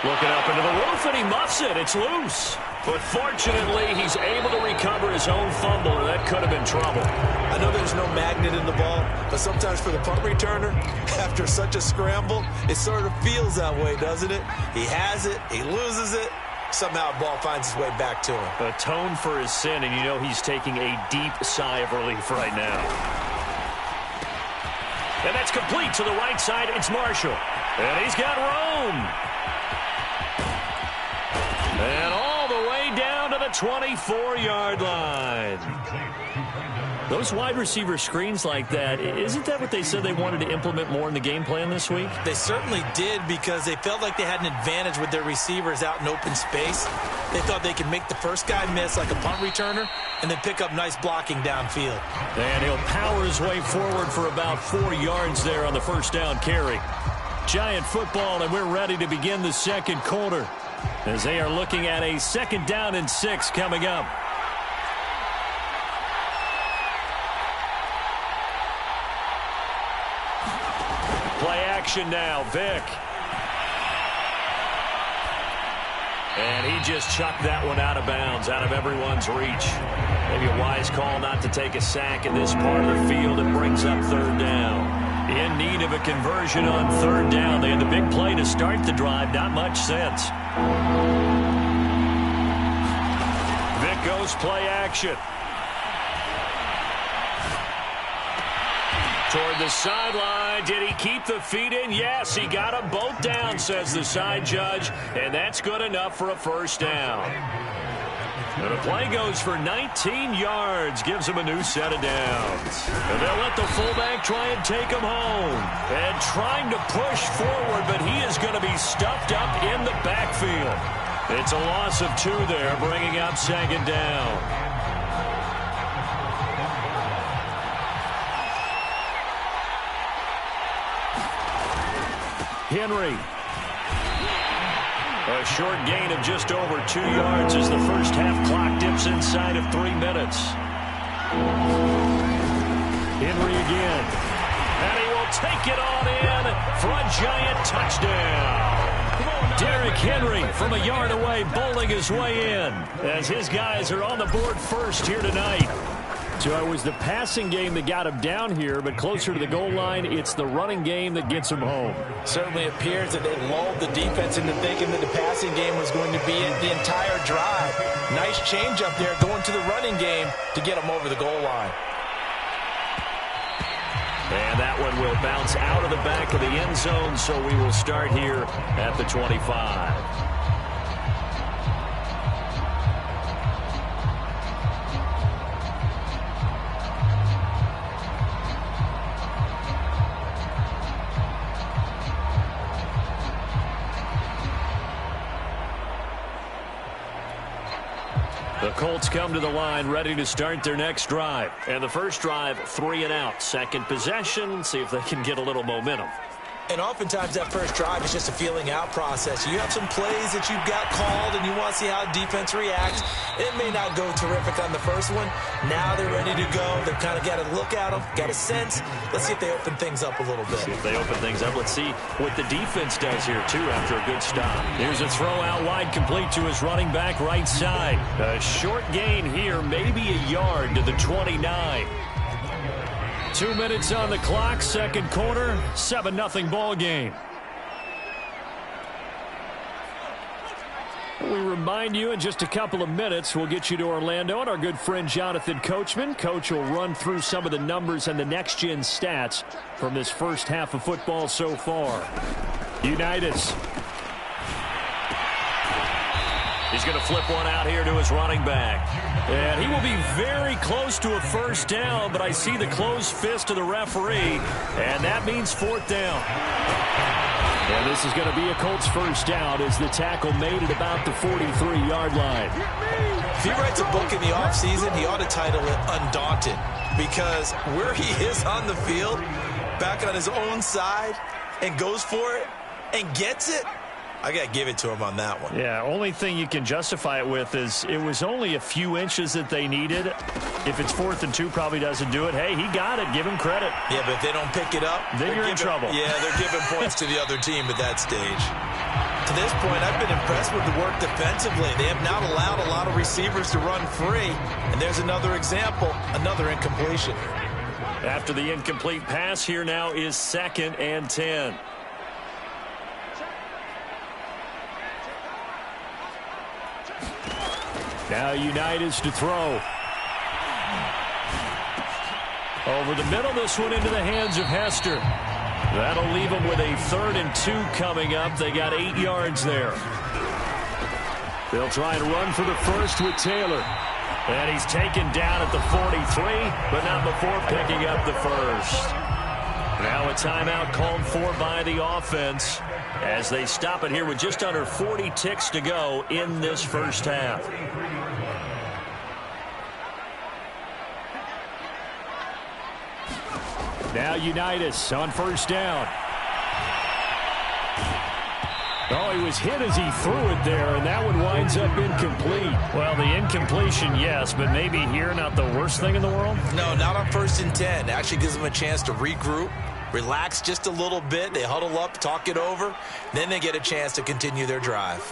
Looking up into the roof. off, and he muffs it. It's loose. But fortunately, he's able to recover his own fumble, or that could have been trouble. I know there's no magnet in the ball, but sometimes for the punt returner, after such a scramble, it sort of feels that way, doesn't it? He has it, he loses it, somehow the ball finds its way back to him. Atone for his sin, and you know he's taking a deep sigh of relief right now. And that's complete to the right side. It's Marshall. And he's got room. And all the way down to the 24-yard line. Those wide receiver screens like that, isn't that what they said they wanted to implement more in the game plan this week? They certainly did, because they felt like they had an advantage with their receivers out in open space. They thought they could make the first guy miss like a punt returner and then pick up nice blocking downfield. And he'll power his way forward for about 4 yards there on the first down carry. Giant football, and we're ready to begin the second quarter as they are looking at a 2nd down and 6 coming up. Play action now, Vick. And he just chucked that one out of bounds, out of everyone's reach. Maybe a wise call not to take a sack in this part of the field. It brings up 3rd down. In need of a conversion on 3rd down. They had the big play to start the drive. Not much sense. Vick goes play action. Toward the sideline. Did he keep the feet in? Yes, he got them both down, says the side judge. And that's good enough for a 1st down. And the play goes for 19 yards. Gives him a new set of downs. And they'll let the fullback try and take him home. And trying to push forward, but he is going to be stuffed up in the backfield. It's a loss of 2 there, bringing up 2nd down. Henry. A short gain of just over 2 yards as the first half clock dips inside of 3 minutes. Henry again. And he will take it on in for a giant touchdown. Derrick Henry from a yard away bowling his way in as his guys are on the board first here tonight. So it was the passing game that got him down here, but closer to the goal line, it's the running game that gets him home. Certainly appears that they lulled the defense into thinking that the passing game was going to be it the entire drive. Nice change up there going to the running game to get him over the goal line. And that one will bounce out of the back of the end zone, so we will start here at the 25. The Colts come to the line ready to start their next drive. And the first drive, 3 and out. Second possession, see if they can get a little momentum. And oftentimes that first drive is just a feeling out process. You have some plays that you've got called and you want to see how defense reacts. It may not go terrific on the first one. Now they're ready to go. They've kind of got to look at them, got a sense. Let's see if they open things up a little bit. See if they open things up. Let's see what the defense does here, too, after a good stop. Here's a throw out wide, complete to his running back right side. A short gain here, maybe a yard to the 29. 2 minutes on the clock, second quarter, 7-0 ball game. We remind you in just a couple of minutes, we'll get you to Orlando and our good friend Jonathan Coachman. Coach will run through some of the numbers and the next-gen stats from this first half of football so far. Unitas. He's going to flip one out here to his running back. And he will be very close to a first down, but I see the closed fist of the referee, and that means 4th down. And this is going to be a Colts first down as the tackle made at about the 43-yard line. If he writes a book in the offseason, he ought to title it Undaunted, because where he is on the field, back on his own side, and goes for it and gets it, I got to give it to him on that one. Yeah, only thing you can justify it with is it was only a few inches that they needed. If it's 4th and 2, probably doesn't do it. Hey, he got it. Give him credit. Yeah, but if they don't pick it up, then you're in trouble. Yeah, they're giving points to the other team at that stage. To this point, I've been impressed with the work defensively. They have not allowed a lot of receivers to run free. And there's another example, another incompletion. After the incomplete pass, here now is 2nd and 10. Now Unitas to throw. Over the middle, this one into the hands of Hester. That'll leave them with a 3rd and 2 coming up. They got 8 yards there. They'll try and run for the first with Taylor. And he's taken down at the 43, but not before picking up the first. Now a timeout called for by the offense as they stop it here with just under 40 ticks to go in this first half. Now Unitas on first down. Oh, he was hit as he threw it there, and that one winds up incomplete. Well, the incompletion, yes, but maybe here not the worst thing in the world? No, not on 1st and 10. Actually gives them a chance to regroup, relax just a little bit. They huddle up, talk it over. Then they get a chance to continue their drive.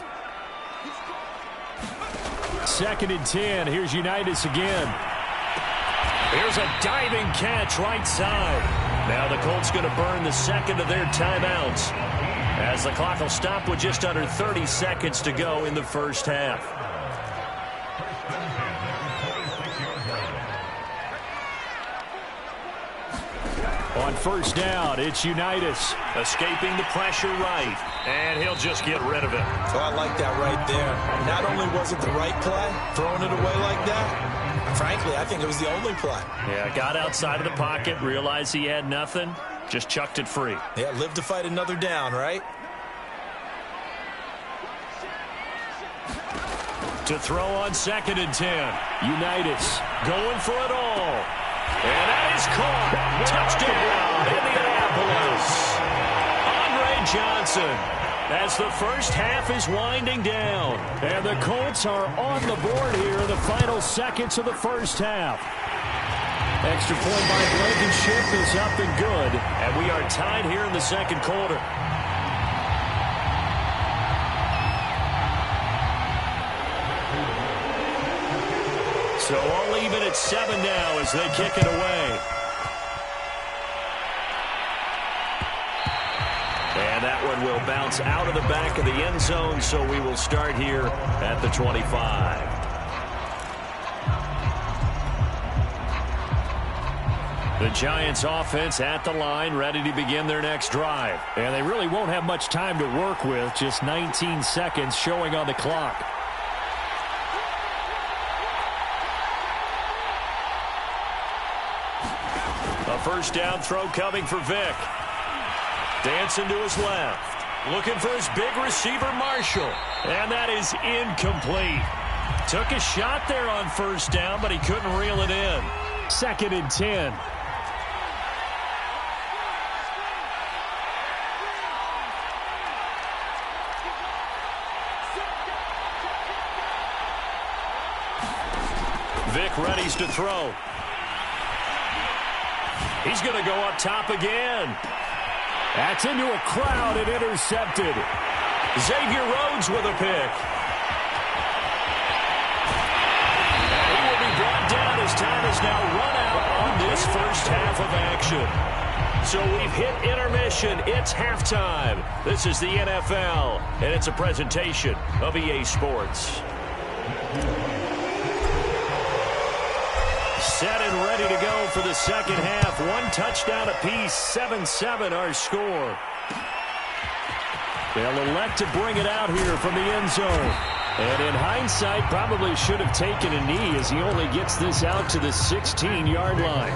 2nd and 10. Here's Unitas again. Here's a diving catch right side. Now the Colts going to burn the 2nd of their timeouts as the clock will stop with just under 30 seconds to go in the first half. On first down, it's Unitas. Escaping the pressure right, and he'll just get rid of it. Oh, I like that right there. Not only was it the right play, throwing it away like that, frankly, I think it was the only play. Yeah, got outside of the pocket, realized he had nothing, just chucked it free. Yeah, live to fight another down, right? To throw on 2nd and 10. Unitas going for it all. And that is caught. Touchdown, Indianapolis. Andre Johnson, as the first half is winding down. And the Colts are on the board here in the final seconds of the first half. Extra point by Blankenship is up and good. And we are tied here in the second quarter. So all even at 7 now as they kick it away. And that one will bounce out of the back of the end zone, so we will start here at the 25. The Giants offense at the line, ready to begin their next drive. And they really won't have much time to work with, just 19 seconds showing on the clock. A first down throw coming for Vick. Dancing to his left. Looking for his big receiver, Marshall. And that is incomplete. Took a shot there on first down, but he couldn't reel it in. 2nd and 10. Vick readies to throw. He's going to go up top again. That's into a crowd and intercepted. Xavier Rhodes with a pick. And he will be brought down as time has now run out on this first half of action. So we've hit intermission. It's halftime. This is the NFL, and it's a presentation of EA Sports. Set and ready to go for the second half. One touchdown apiece, 7-7 our score. They'll elect to bring it out here from the end zone. And in hindsight, probably should have taken a knee as he only gets this out to the 16-yard line.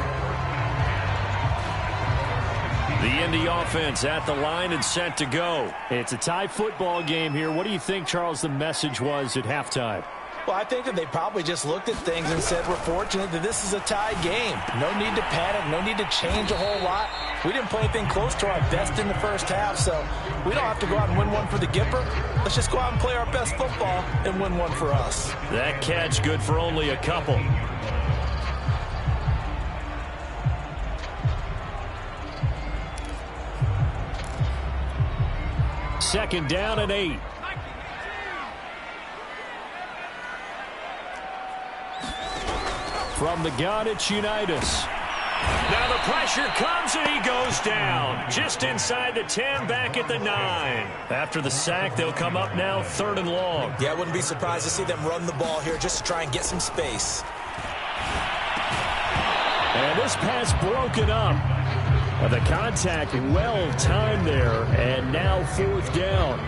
The Indy offense at the line and set to go. It's a tie football game here. What do you think, Charles, the message was at halftime? Well, I think that they probably just looked at things and said, we're fortunate that this is a tie game. No need to panic, no need to change a whole lot. We didn't play anything close to our best in the first half, so we don't have to go out and win one for the Gipper. Let's just go out and play our best football and win one for us. That catch good for only a couple. 2nd down and 8. From the gun, it's Unitas. Now the pressure comes, and he goes down. Just inside the 10, back at the 9. After the sack, they'll come up now 3rd and long. Yeah, I wouldn't be surprised to see them run the ball here just to try and get some space. And this pass broken up. The contact well timed there, and now 4th down.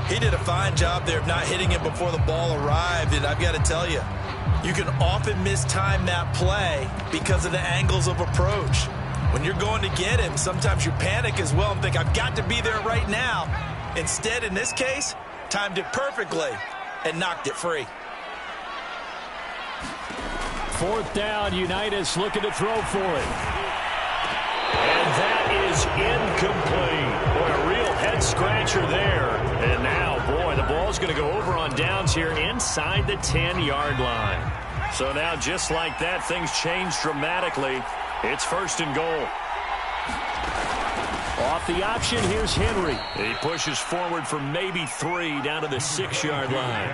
He did a fine job there of not hitting him before the ball arrived, and I've got to tell you, you can often mistime that play because of the angles of approach. When you're going to get him, sometimes you panic as well and think, I've got to be there right now. Instead, in this case, timed it perfectly and knocked it free. 4th down, Unitas looking to throw for it. And that is incomplete. Boy, a real head-scratcher there. And now, boy, the ball's going to go over on downs here inside the 10-yard line. So now, just like that, things change dramatically. It's 1st and goal. Off the option, here's Henry. He pushes forward for maybe 3 down to the 6-yard line.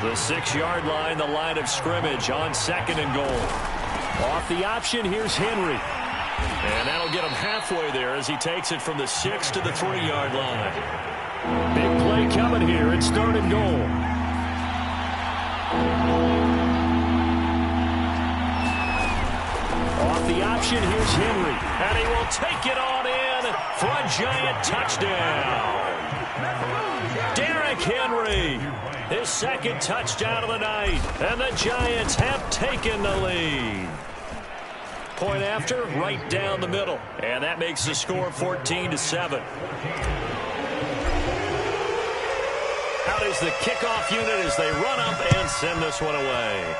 The 6-yard line, the line of scrimmage on 2nd and goal. Off the option, here's Henry. And that'll get him halfway there as he takes it from the 6 to the 3-yard line. Big play coming here. It's 3rd and goal. Off the option, here's Henry. And he will take it on in for a giant touchdown. Derrick Henry, his 2nd touchdown of the night. And the Giants have taken the lead. Point after, right down the middle. And that makes the score 14-7. Out is the kickoff unit as they run up and send this one away.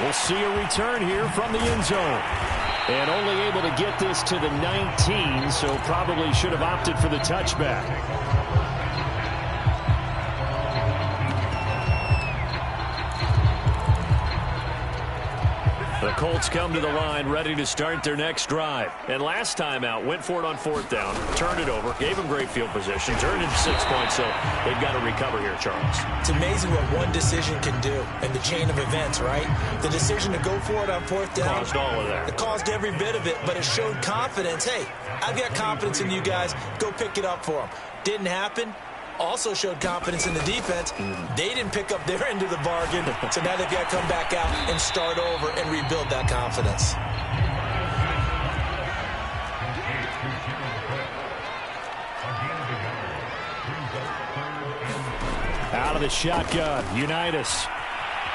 We'll see a return here from the end zone. And only able to get this to the 19, so probably should have opted for the touchback. The Colts come to the line ready to start their next drive. And last time out, went for it on 4th down, turned it over, gave them great field position, turned it 6 points, so they've got to recover here, Charles. It's amazing what one decision can do in the chain of events, right? The decision to go for it on 4th down. Caused all of that. It caused every bit of it, but it showed confidence. Hey, I've got confidence in you guys. Go pick it up for them. Didn't happen. Also showed confidence in the defense. They didn't pick up their end of the bargain, so now they've got to come back out and start over and rebuild that confidence. Out of the shotgun, Unitas.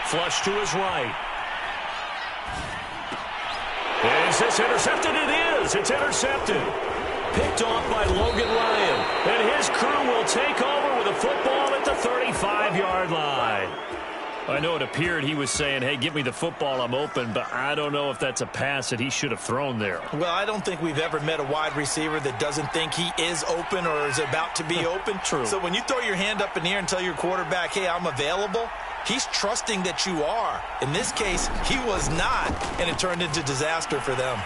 Flush to his right. Is this intercepted? It is. It's intercepted. Picked off by Logan Ryan. And his crew will take over with a football at the 35-yard line. I know it appeared he was saying, hey, give me the football, I'm open, but I don't know if that's a pass that he should have thrown there. Well, I don't think we've ever met a wide receiver that doesn't think he is open or is about to be open. True. So when you throw your hand up in the air and tell your quarterback, hey, I'm available, he's trusting that you are. In this case, he was not, and it turned into disaster for them.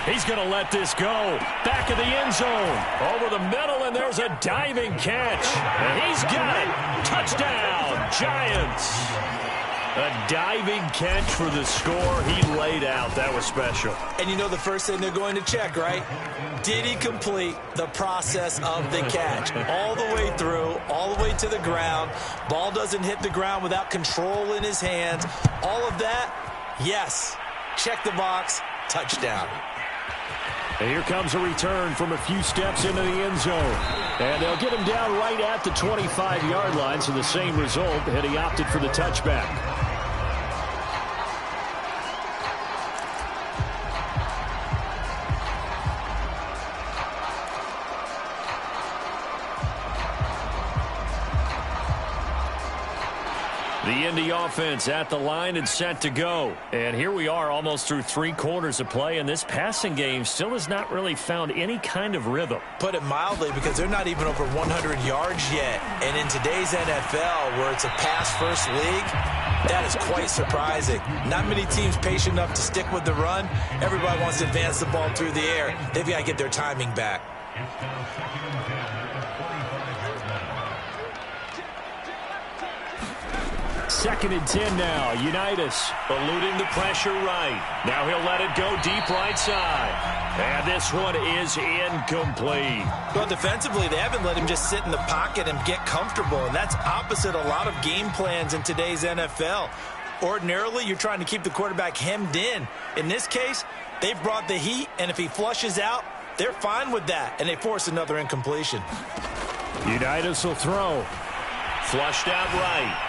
He's going to let this go. Back of the end zone. Over the middle, and there's a diving catch. And he's got it. Touchdown, Giants. A diving catch for the score. He laid out. That was special. And you know the first thing they're going to check, right? Did he complete the process of the catch? All the way through, all the way to the ground. Ball doesn't hit the ground without control in his hands. All of that, yes. Check the box. Touchdown. And here comes a return from a few steps into the end zone. And they'll get him down right at the 25-yard line, so the same result, and he opted for the touchback. The Indy offense at the line and set to go. And here we are almost through 3 quarters of play, and this passing game still has not really found any kind of rhythm. Put it mildly, because they're not even over 100 yards yet. And in today's NFL, where it's a pass-first league, That is quite surprising. Not many teams patient enough to stick with the run. Everybody wants to advance the ball through the air. They've got to get their timing back. Second and 10 now. Unitas eluding the pressure right. Now he'll let it go deep right side. And this one is incomplete. Well, defensively, they haven't let him just sit in the pocket and get comfortable. And that's opposite a lot of game plans in today's NFL. Ordinarily, you're trying to keep the quarterback hemmed in. In this case, they've brought the heat. And if he flushes out, they're fine with that. And they force another incompletion. Unitas will throw. Flushed out right.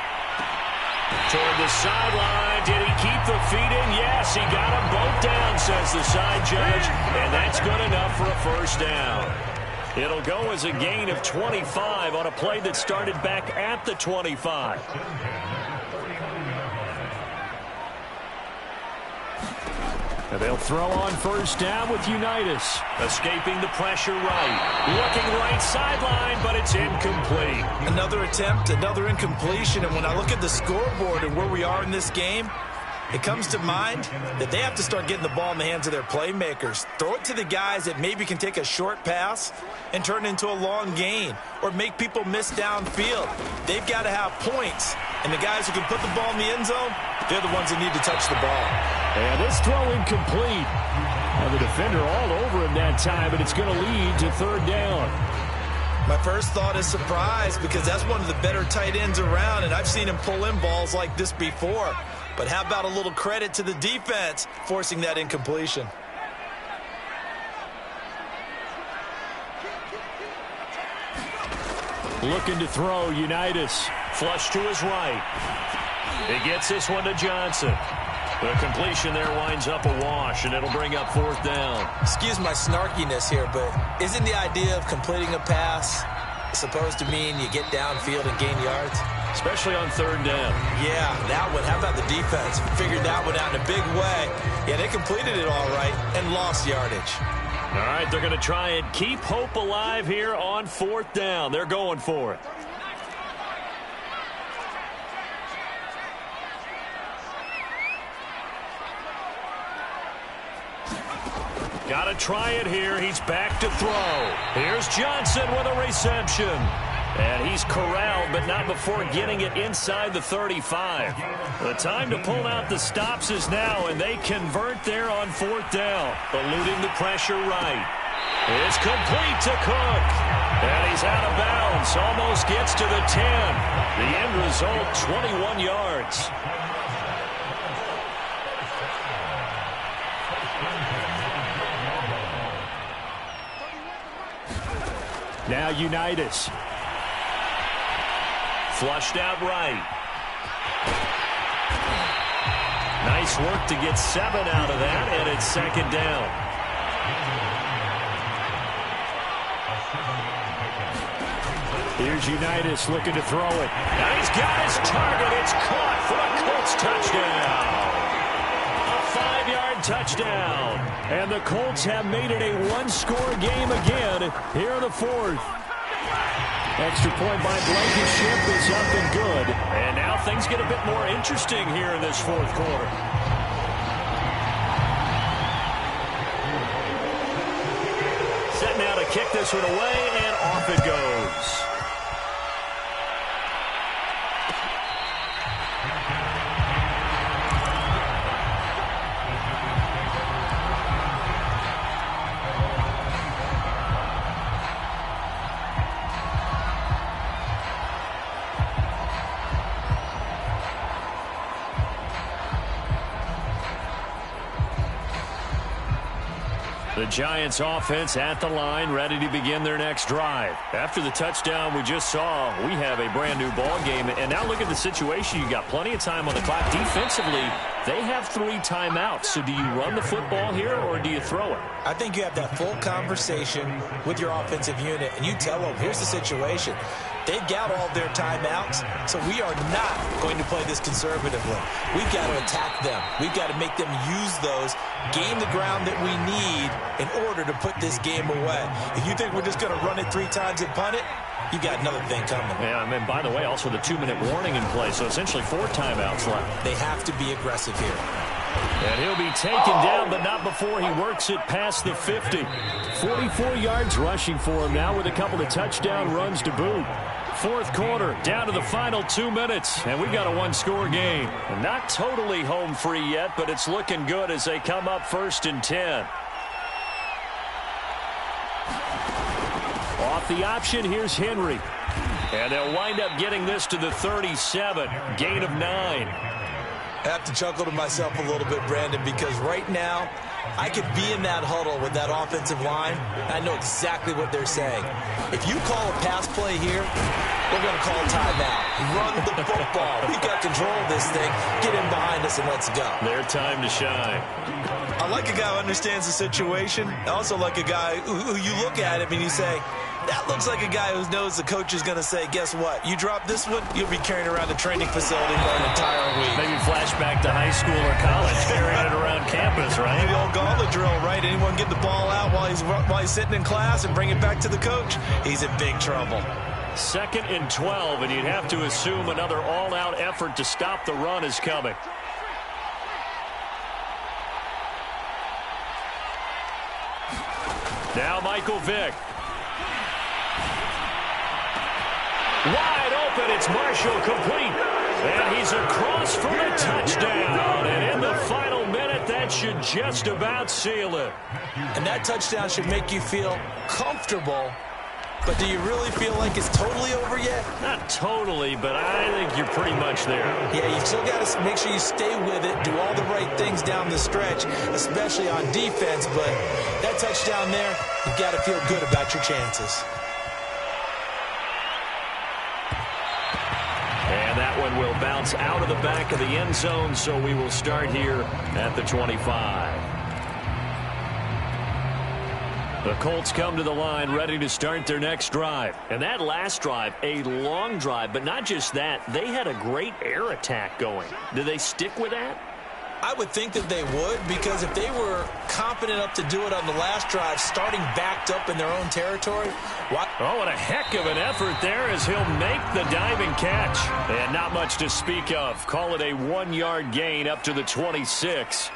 Toward the sideline. Did he keep the feet in? Yes, he got them both down, says the side judge. And that's good enough for a first down. It'll go as a gain of 25 on a play that started back at the 25. And they'll throw on first down with Unitas. Escaping the pressure right. Looking right sideline, but it's incomplete. Another attempt, another incompletion. And when I look at the scoreboard and where we are in this game, it comes to mind that they have to start getting the ball in the hands of their playmakers. Throw it to the guys that maybe can take a short pass and turn it into a long gain or make people miss downfield. They've got to have points. And the guys who can put the ball in the end zone, they're the ones that need to touch the ball. And this throw incomplete. And the defender all over him that time, but it's going to lead to third down. My first thought is surprise because that's one of the better tight ends around, and I've seen him pull in balls like this before. But how about a little credit to the defense forcing that incompletion? Looking to throw, Unitas. Flush to his right. He gets this one to Johnson. The completion there winds up a wash, and it'll bring up fourth down. Excuse my snarkiness here, but isn't the idea of completing a pass supposed to mean you get downfield and gain yards? Especially on third down. Yeah, that one. How about the defense? Figured that one out in a big way. Yeah, they completed it all right and lost yardage. All right, they're going to try and keep hope alive here on fourth down. They're going for it. Got to try it here. He's back to throw. Here's Johnson with a reception. And he's corralled, but not before getting it inside the 35. The time to pull out the stops is now, and they convert there on fourth down. Eluding the pressure right. It's complete to Cook. And he's out of bounds. Almost gets to the 10. The end result, 21 yards. Now Unitas. Flushed out right. Nice work to get 7 out of that, and it's second down. Here's Unitas looking to throw it. Now he's got his target. It's caught for a Colts touchdown. A 5-yard touchdown. And the Colts have made it a one-score game again here in the fourth. Extra point by Blankenship is up and good. And now things get a bit more interesting here in this fourth quarter. Set now to kick this one away, and off it goes. The Giants offense at the line, ready to begin their next drive. After the touchdown we just saw, we have a brand new ball game. And now look at the situation. You got plenty of time on the clock. Defensively, they have 3 timeouts. So do you run the football here or do you throw it? I think you have that full conversation with your offensive unit, and you tell them, here's the situation. They've got all their timeouts, so we are not going to play this conservatively. We've got to attack them. We've got to make them use those, gain the ground that we need in order to put this game away. If you think we're just going to run it 3 times and punt it, you got another thing coming. Yeah, and by the way, also the 2-minute warning in play, so essentially 4 timeouts left. They have to be aggressive here. And he'll be taken down, but not before he works it past the 50. 44 yards rushing for him now with a couple of touchdown runs to boot. Fourth quarter, down to the final 2 minutes, and we've got a one-score game. And not totally home free yet, but it's looking good as they come up 1st and 10. Off the option, here's Henry. And they'll wind up getting this to the 37, gain of 9. I have to chuckle to myself a little bit, Brandon, because right now I could be in that huddle with that offensive line, and I know exactly what they're saying. If you call a pass play here, we're going to call a timeout. Run the football. We've got control of this thing. Get in behind us and let's go. Their time to shine. I like a guy who understands the situation. I also like a guy who you look at him and you say, that looks like a guy who knows the coach is going to say, guess what? You drop this one, you'll be carrying around the training facility for an entire week. Maybe flashback to high school or college, carrying it around campus, right? The old gauntlet drill, right? Anyone get the ball out while he's sitting in class and bring it back to the coach? He's in big trouble. 2nd and 12, and you'd have to assume another all-out effort to stop the run is coming. Now Michael Vick. Wide open, it's Marshall complete. And he's across for a touchdown. And in the final minute, that should just about seal it. And that touchdown should make you feel comfortable. But do you really feel like it's totally over yet? Not totally, but I think you're pretty much there. Yeah, you still got to make sure you stay with it, do all the right things down the stretch, especially on defense. But that touchdown there, you've got to feel good about your chances. And that one will bounce out of the back of the end zone, so we will start here at the 25. The Colts come to the line ready to start their next drive. And that last drive, a long drive, but not just that. They had a great air attack going. Do they stick with that? I would think that they would, because if they were confident enough to do it on the last drive, starting backed up in their own territory. Oh, and a heck of an effort there as he'll make the diving catch. And not much to speak of. Call it a 1-yard gain up to the 26.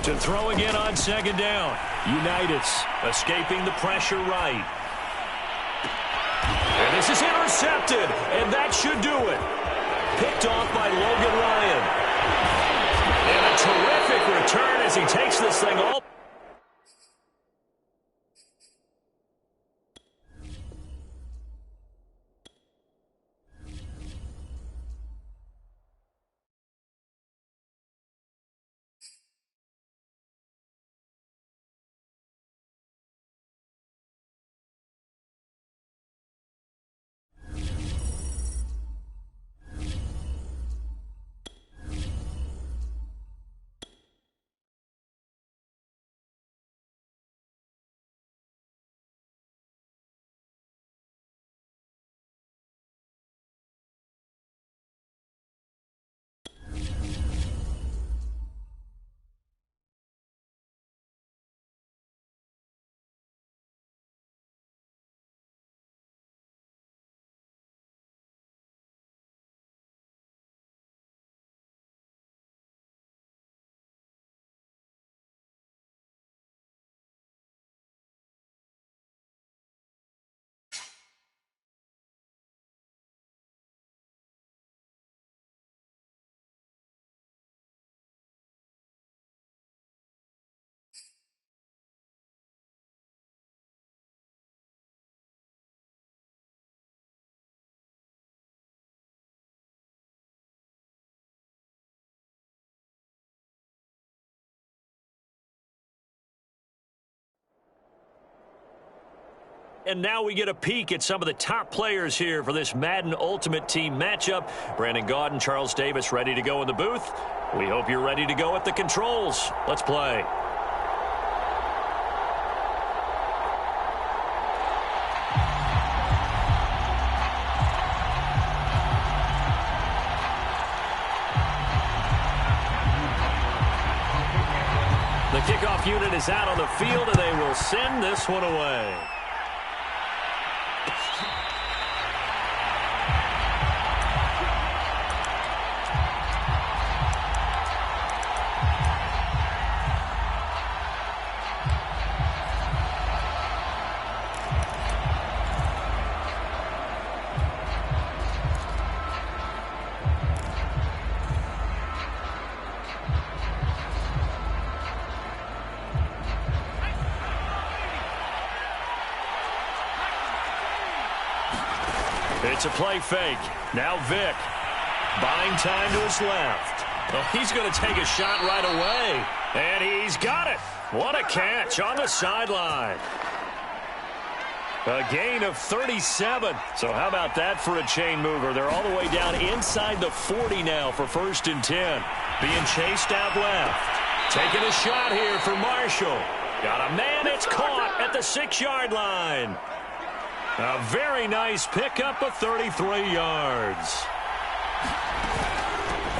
To throw again on 2nd down. Unitas escaping the pressure right. And this is intercepted, and that should do it. Picked off by Logan Ryan. And a terrific return as he takes this thing all. And now we get a peek at some of the top players here for this Madden Ultimate Team matchup. Brandon Gaudin, Charles Davis ready to go in the booth. We hope you're ready to go at the controls. Let's play. The kickoff unit is out on the field, and they will send this one away. It's a play fake. Now Vic. Buying time to his left. Well, he's going to take a shot right away. And he's got it. What a catch on the sideline. A gain of 37. So how about that for a chain mover? They're all the way down inside the 40 now for 1st and 10. Being chased out left. Taking a shot here for Marshall. Got a man. It's caught at the 6-yard line. A very nice pickup of 33 yards.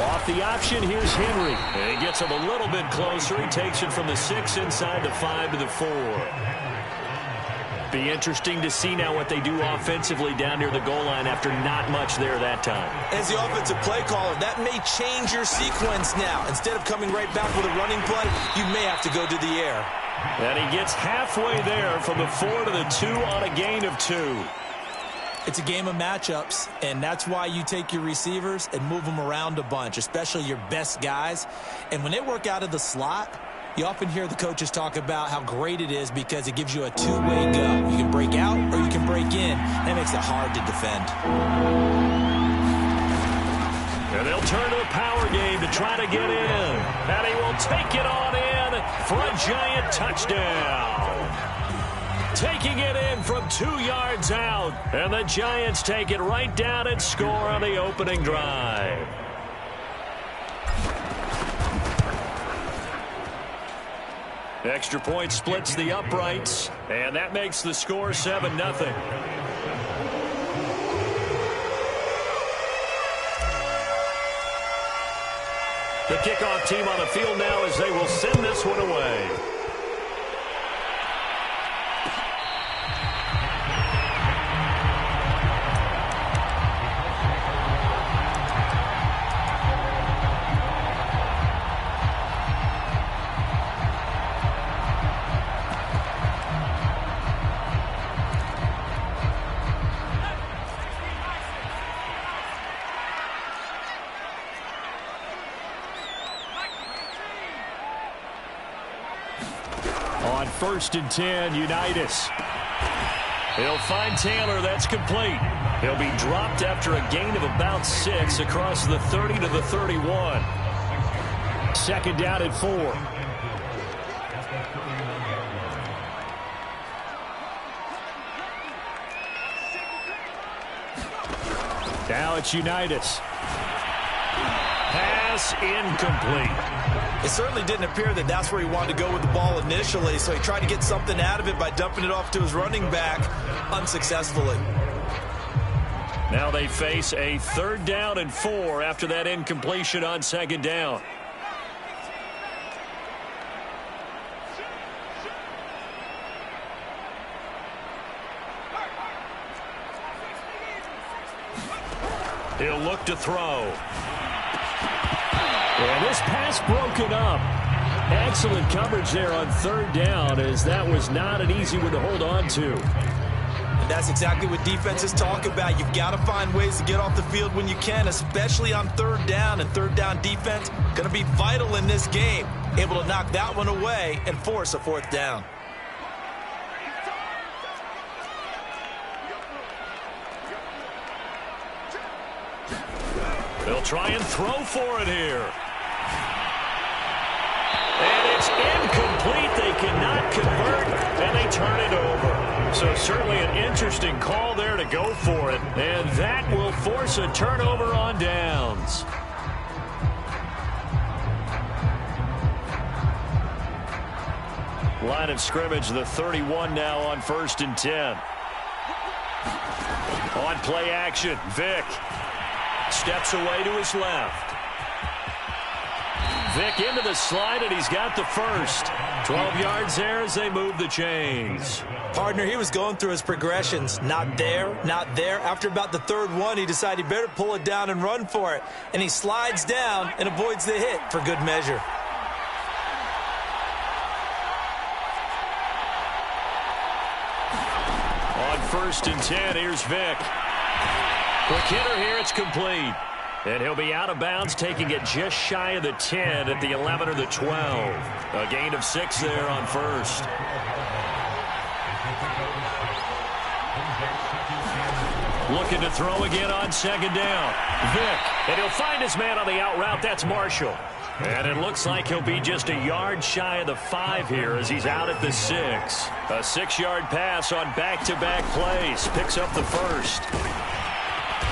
Off the option, here's Henry. And he gets him a little bit closer. He takes it from the 6 inside the 5 to the 4. Be interesting to see now what they do offensively down near the goal line after not much there that time. As the offensive play caller, that may change your sequence now. Instead of coming right back with a running play, you may have to go to the air. And he gets halfway there from the 4 to the 2 on a gain of 2. It's a game of matchups, and that's why you take your receivers and move them around a bunch, especially your best guys. And when they work out of the slot, you often hear the coaches talk about how great it is because it gives you a two-way go. You can break out or you can break in. That makes it hard to defend. And they'll turn to the power game to try to get in. And he will take it on in for a giant touchdown. Taking it in from 2 yards out. And the Giants take it right down and score on the opening drive. Extra point splits the uprights. And that makes the score 7-0. The kickoff team on the field now as they will send this one away. On 1st and 10, Unitas. He'll find Taylor. That's complete. He'll be dropped after a gain of about 6 across the 30 to the 31. 2nd down and 4. Now it's Unitas. Pass incomplete. It certainly didn't appear that that's where he wanted to go with the ball initially, so he tried to get something out of it by dumping it off to his running back unsuccessfully. Now they face a 3rd down and 4 after that incompletion on 2nd down. He'll look to throw. And this pass broken up. Excellent coverage there on 3rd down, as that was not an easy one to hold on to. And that's exactly what defenses talk about. You've got to find ways to get off the field when you can, especially on 3rd down. And 3rd down defense going to be vital in this game. Able to knock that one away and force a 4th down. They'll try and throw for it here. And it's incomplete. They cannot convert, and they turn it over. So certainly an interesting call there to go for it. And that will force a turnover on downs. Line of scrimmage, the 31 now on 1st and 10. On play action, Vic. Steps away to his left. Vic into the slide, and he's got the 1st. 12 yards there as they move the chains. Partner, he was going through his progressions. Not there, not there. After about the third one, he decided he better pull it down and run for it. And he slides down and avoids the hit for good measure. On 1st and 10, here's Vick. Quick hitter here, it's complete. And he'll be out of bounds, taking it just shy of the 10 at the 11 or the 12. A gain of 6 there on 1st. Looking to throw again on 2nd down. Vick, and he'll find his man on the out route. That's Marshall. And it looks like he'll be just a yard shy of the 5 here as he's out at the 6. A 6-yard pass on back-to-back plays. Picks up the 1st.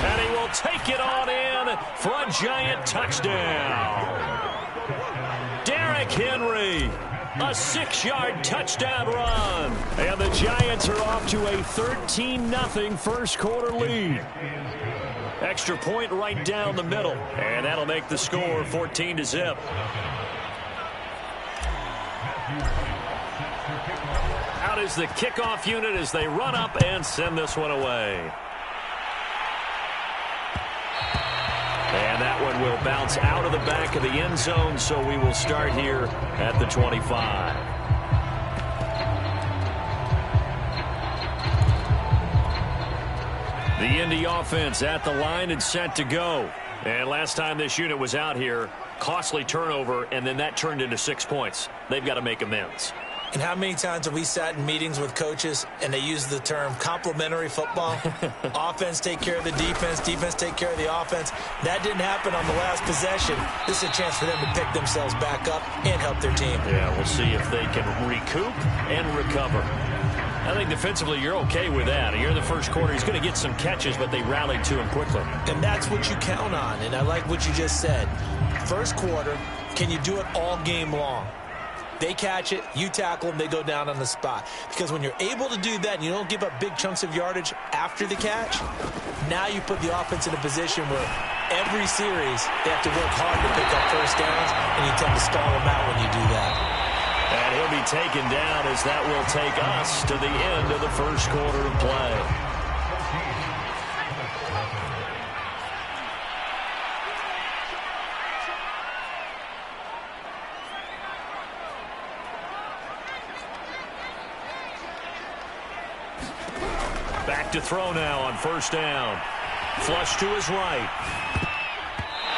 And he will take it on in for a giant touchdown. Derrick Henry, a 6-yard touchdown run. And the Giants are off to a 13-0 first quarter lead. Extra point right down the middle. And that'll make the score 14-0. Out is the kickoff unit as they run up and send this one away. And that one will bounce out of the back of the end zone, so we will start here at the 25. The Indy offense at the line and set to go. And last time this unit was out here, costly turnover, and then that turned into 6 points. They've got to make amends. And how many times have we sat in meetings with coaches and they use the term complementary football? Offense take care of the defense, defense take care of the offense. That didn't happen on the last possession. This is a chance for them to pick themselves back up and help their team. Yeah, we'll see if they can recoup and recover. I think defensively you're okay with that. You're in the first quarter. He's going to get some catches, but they rallied to him quickly. And that's what you count on, and I like what you just said. First quarter, can you do it all game long? They catch it, you tackle them, they go down on the spot. Because when you're able to do that and you don't give up big chunks of yardage after the catch, now you put the offense in a position where every series they have to work hard to pick up first downs, and you tend to stall them out when you do that. And he'll be taken down as that will take us to the end of the first quarter of play. Back to throw now on 1st down. Flush to his right.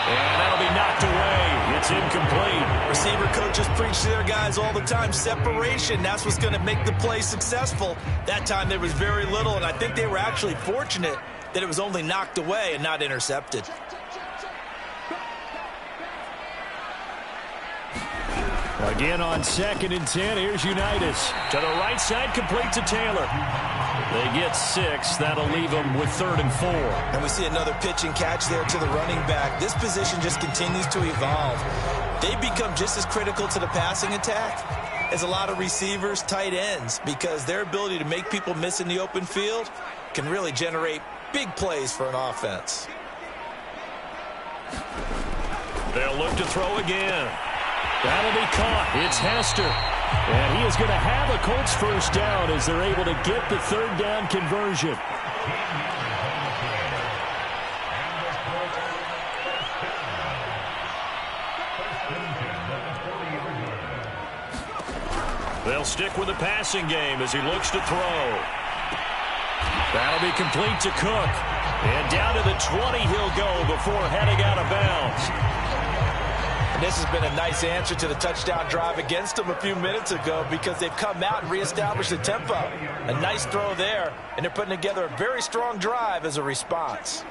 And that'll be knocked away. It's incomplete. Receiver coaches preach to their guys all the time. Separation, that's what's going to make the play successful. That time there was very little, and I think they were actually fortunate that it was only knocked away and not intercepted. Again on 2nd and 10, here's Unitas. To the right side, complete to Taylor. They get 6. That'll leave them with 3rd and 4. And we see another pitch and catch there to the running back. This position just continues to evolve. They become just as critical to the passing attack as a lot of receivers, tight ends, because their ability to make people miss in the open field can really generate big plays for an offense. They'll look to throw again. That'll be caught. It's Hester. And he is going to have a Colts first down as they're able to get the 3rd down conversion. They'll stick with the passing game as he looks to throw. That'll be complete to Cook. And down to the 20 he'll go before heading out of bounds. This has been a nice answer to the touchdown drive against them a few minutes ago because they've come out and reestablished the tempo. A nice throw there, and they're putting together a very strong drive as a response.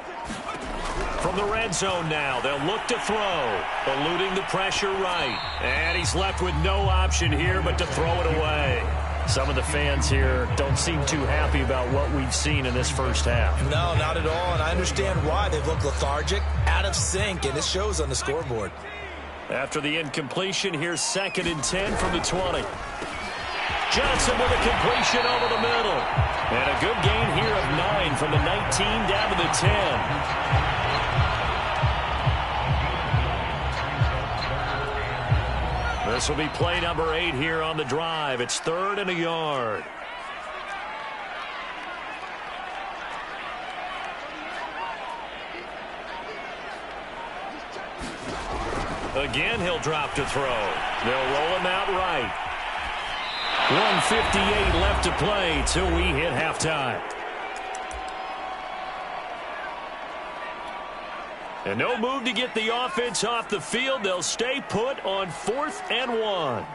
From the red zone now, they'll look to throw, eluding the pressure right. And he's left with no option here but to throw it away. Some of the fans here don't seem too happy about what we've seen in this first half. No, not at all, and I understand why. They've looked lethargic, out of sync, and it shows on the scoreboard. After the incompletion, here's 2nd and 10 from the 20. Johnson with a completion over the middle. And a good gain here of 9 from the 19 down to the 10. This will be play number 8 here on the drive. It's 3rd and a yard. Again, he'll drop to throw. They'll roll him out right. 1:58 left to play till we hit halftime. And no move to get the offense off the field. They'll stay put on 4th and 1.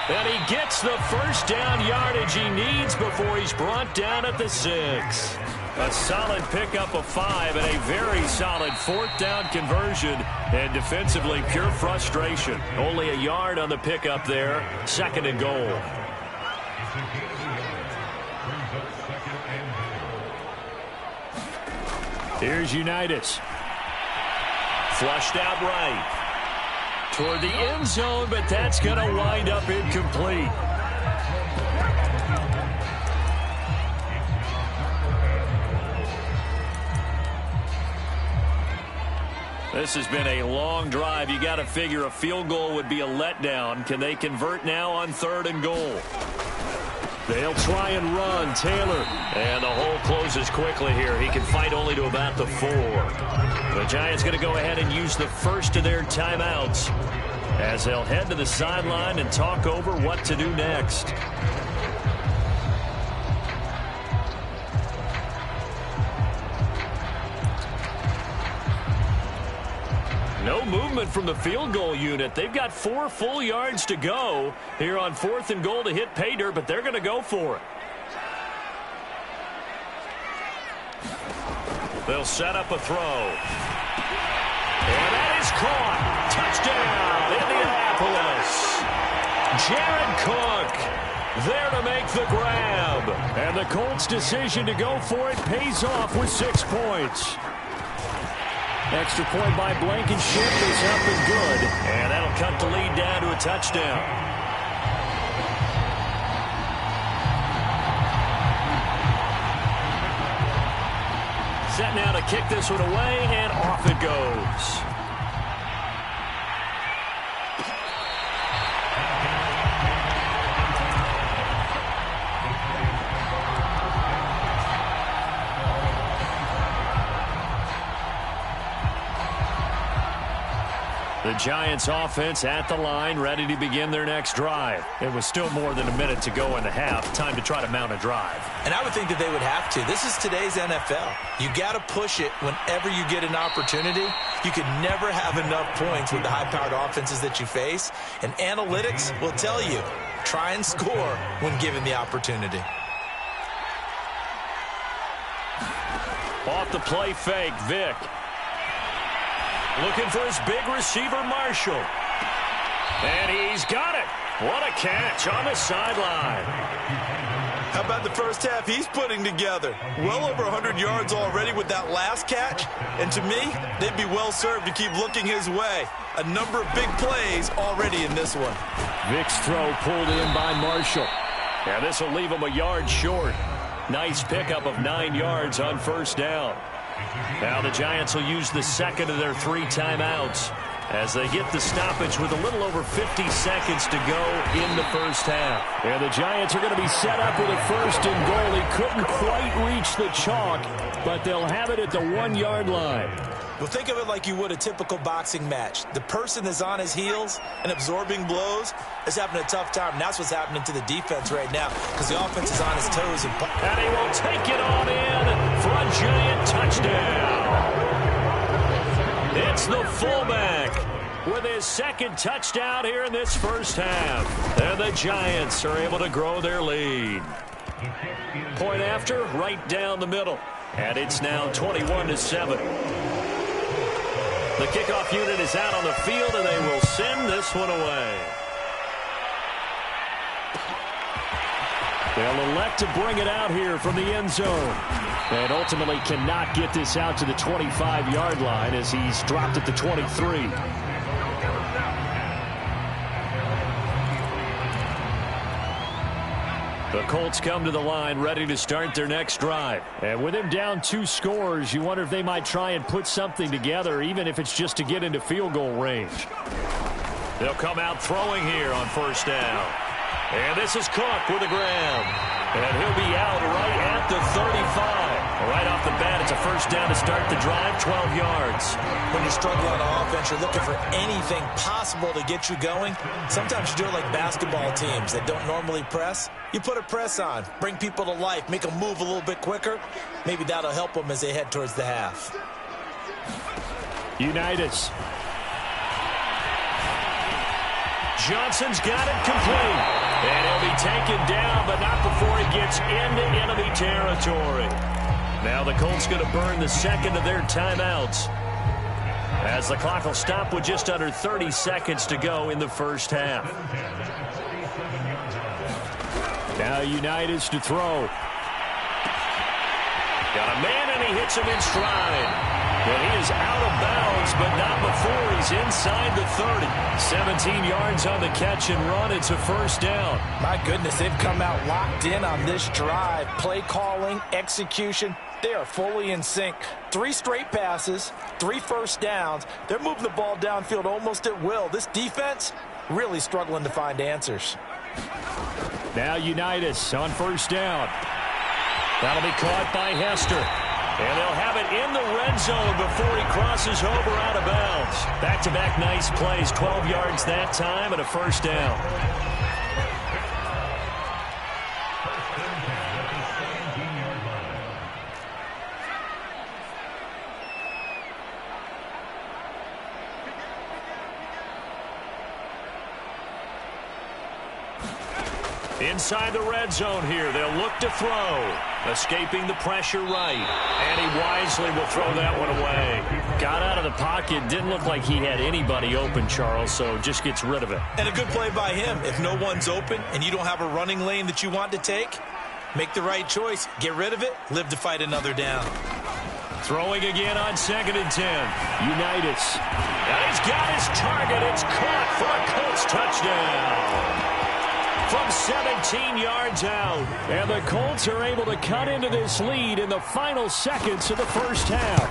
And he gets the first down yardage he needs before he's brought down at the 6. A solid pickup of 5 and a very solid 4th down conversion. And defensively, pure frustration. Only a yard on the pickup there. 2nd and goal. Here's Unitas. Flushed out right. Toward the end zone, but that's going to wind up incomplete. This has been a long drive. You got to figure a field goal would be a letdown. Can they convert now on 3rd and goal? They'll try and run. Taylor. And the hole closes quickly here. He can fight only to about the 4. The Giants going to go ahead and use the first of their timeouts as they'll head to the sideline and talk over what to do next. No movement from the field goal unit. They've got 4 full yards to go here on 4th and goal to hit pay dirt, but they're going to go for it. They'll set up a throw. And that is caught. Touchdown, Indianapolis. Jared Cook there to make the grab. And the Colts' decision to go for it pays off with 6 points. Extra point by Blankenship is up and good. And that'll cut the lead down to a touchdown. Set now to kick this one away, and off it goes. The Giants offense at the line, ready to begin their next drive. It was still more than a minute to go in the half. Time to try to mount a drive. And I would think that they would have to. This is today's NFL. You got to push it whenever you get an opportunity. You could never have enough points with the high-powered offenses that you face. And analytics will tell you, try and score when given the opportunity. Off the play fake, Vick. Looking for his big receiver, Marshall. And he's got it. What a catch on the sideline. How about the first half he's putting together? Well over 100 yards already with that last catch. And to me, they'd be well served to keep looking his way. A number of big plays already in this one. Vick's throw pulled in by Marshall. Yeah, this will leave him a yard short. Nice pickup of 9 yards on first down. Now the Giants will use the second of their 3 timeouts as they get the stoppage with a little over 50 seconds to go in the first half. And the Giants are going to be set up with a 1st and goal. He couldn't quite reach the chalk, but they'll have it at the 1-yard line. Well, think of it like you would a typical boxing match. The person that's on his heels and absorbing blows is having a tough time. And that's what's happening to the defense right now because the offense is on his toes. And he will take it on in for a giant touchdown. It's the fullback with his 2nd touchdown here in this first half. And the Giants are able to grow their lead. Point after, right down the middle. And it's now 21-7. The kickoff unit is out on the field, and they will send this one away. They'll elect to bring it out here from the end zone. And ultimately cannot get this out to the 25-yard line as he's dropped at the 23. The Colts come to the line ready to start their next drive. And with him down 2 scores, you wonder if they might try and put something together, even if it's just to get into field goal range. They'll come out throwing here on first down. And this is Cook with the grab. And he'll be out right at the 35. Right off the bat, it's a first down to start the drive, 12 yards. When you're struggling on offense, you're looking for anything possible to get you going. Sometimes you do it like basketball teams that don't normally press. You put a press on, bring people to life, make them move a little bit quicker. Maybe that'll help them as they head towards the half. Unitas. Johnson's got it complete. And he'll be taken down, but not before he gets into enemy territory. Now the Colts going to burn the second of their timeouts, as the clock will stop with just under 30 seconds to go in the first half. Now Unitas to throw. Got a man, and he hits him in stride. But he is out of bounds, but not before he's inside the 30. 17 yards on the catch and run. It's a first down. My goodness, they've come out locked in on this drive. Play calling, execution, they are fully in sync. 3 straight passes, 3 first downs. They're moving the ball downfield almost at will. This defense really struggling to find answers. Now Unitas on first down. That'll be caught by Hester. And they'll have it in the red zone before he crosses over out of bounds. Back-to-back nice plays, 12 yards that time and a first down. Inside the red zone here, they'll look to throw. Escaping the pressure right. And he wisely will throw that one away. Got out of the pocket, didn't look like he had anybody open, Charles, so just gets rid of it. And a good play by him. If no one's open and you don't have a running lane that you want to take, make the right choice. Get rid of it, live to fight another down. Throwing again on 2nd and 10. Unitas. And he's got his target. It's caught for a Colts touchdown. From 17 yards out. And the Colts are able to cut into this lead in the final seconds of the first half.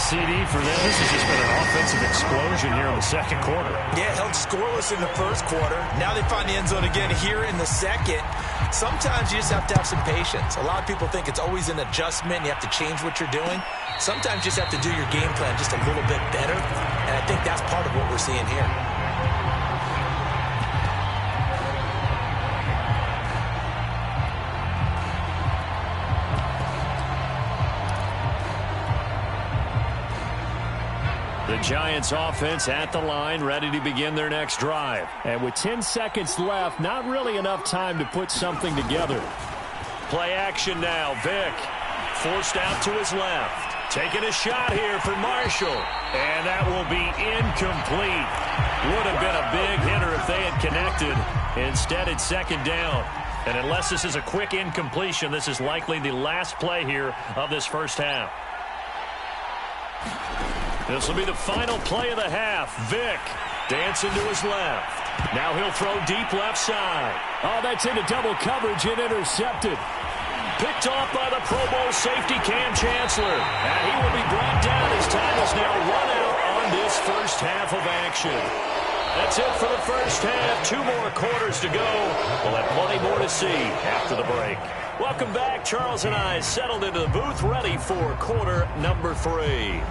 CD for them. This has just been an offensive explosion here in the second quarter. Yeah, held scoreless in the first quarter. Now they find the end zone again here in the second. Sometimes you just have to have some patience. A lot of people think it's always an adjustment. You have to change what you're doing. Sometimes you just have to do your game plan just a little bit better. And I think that's part of what we're seeing here. The Giants offense at the line, ready to begin their next drive. And with 10 seconds left, not really enough time to put something together. Play action now. Vick forced out to his left. Taking a shot here for Marshall. And that will be incomplete. Would have been a big hitter if they had connected. Instead, it's second down. And unless this is a quick incompletion, this is likely the last play here of this first half. This will be the final play of the half. Vick dancing to his left. Now he'll throw deep left side. Oh, that's into double coverage and intercepted. Picked off by the Pro Bowl safety Cam Chancellor. And he will be brought down as time is now run out on this first half of action. That's it for the first half. 2 more quarters to go. We'll have plenty more to see after the break. Welcome back. Charles and I settled into the booth, ready for quarter number 3.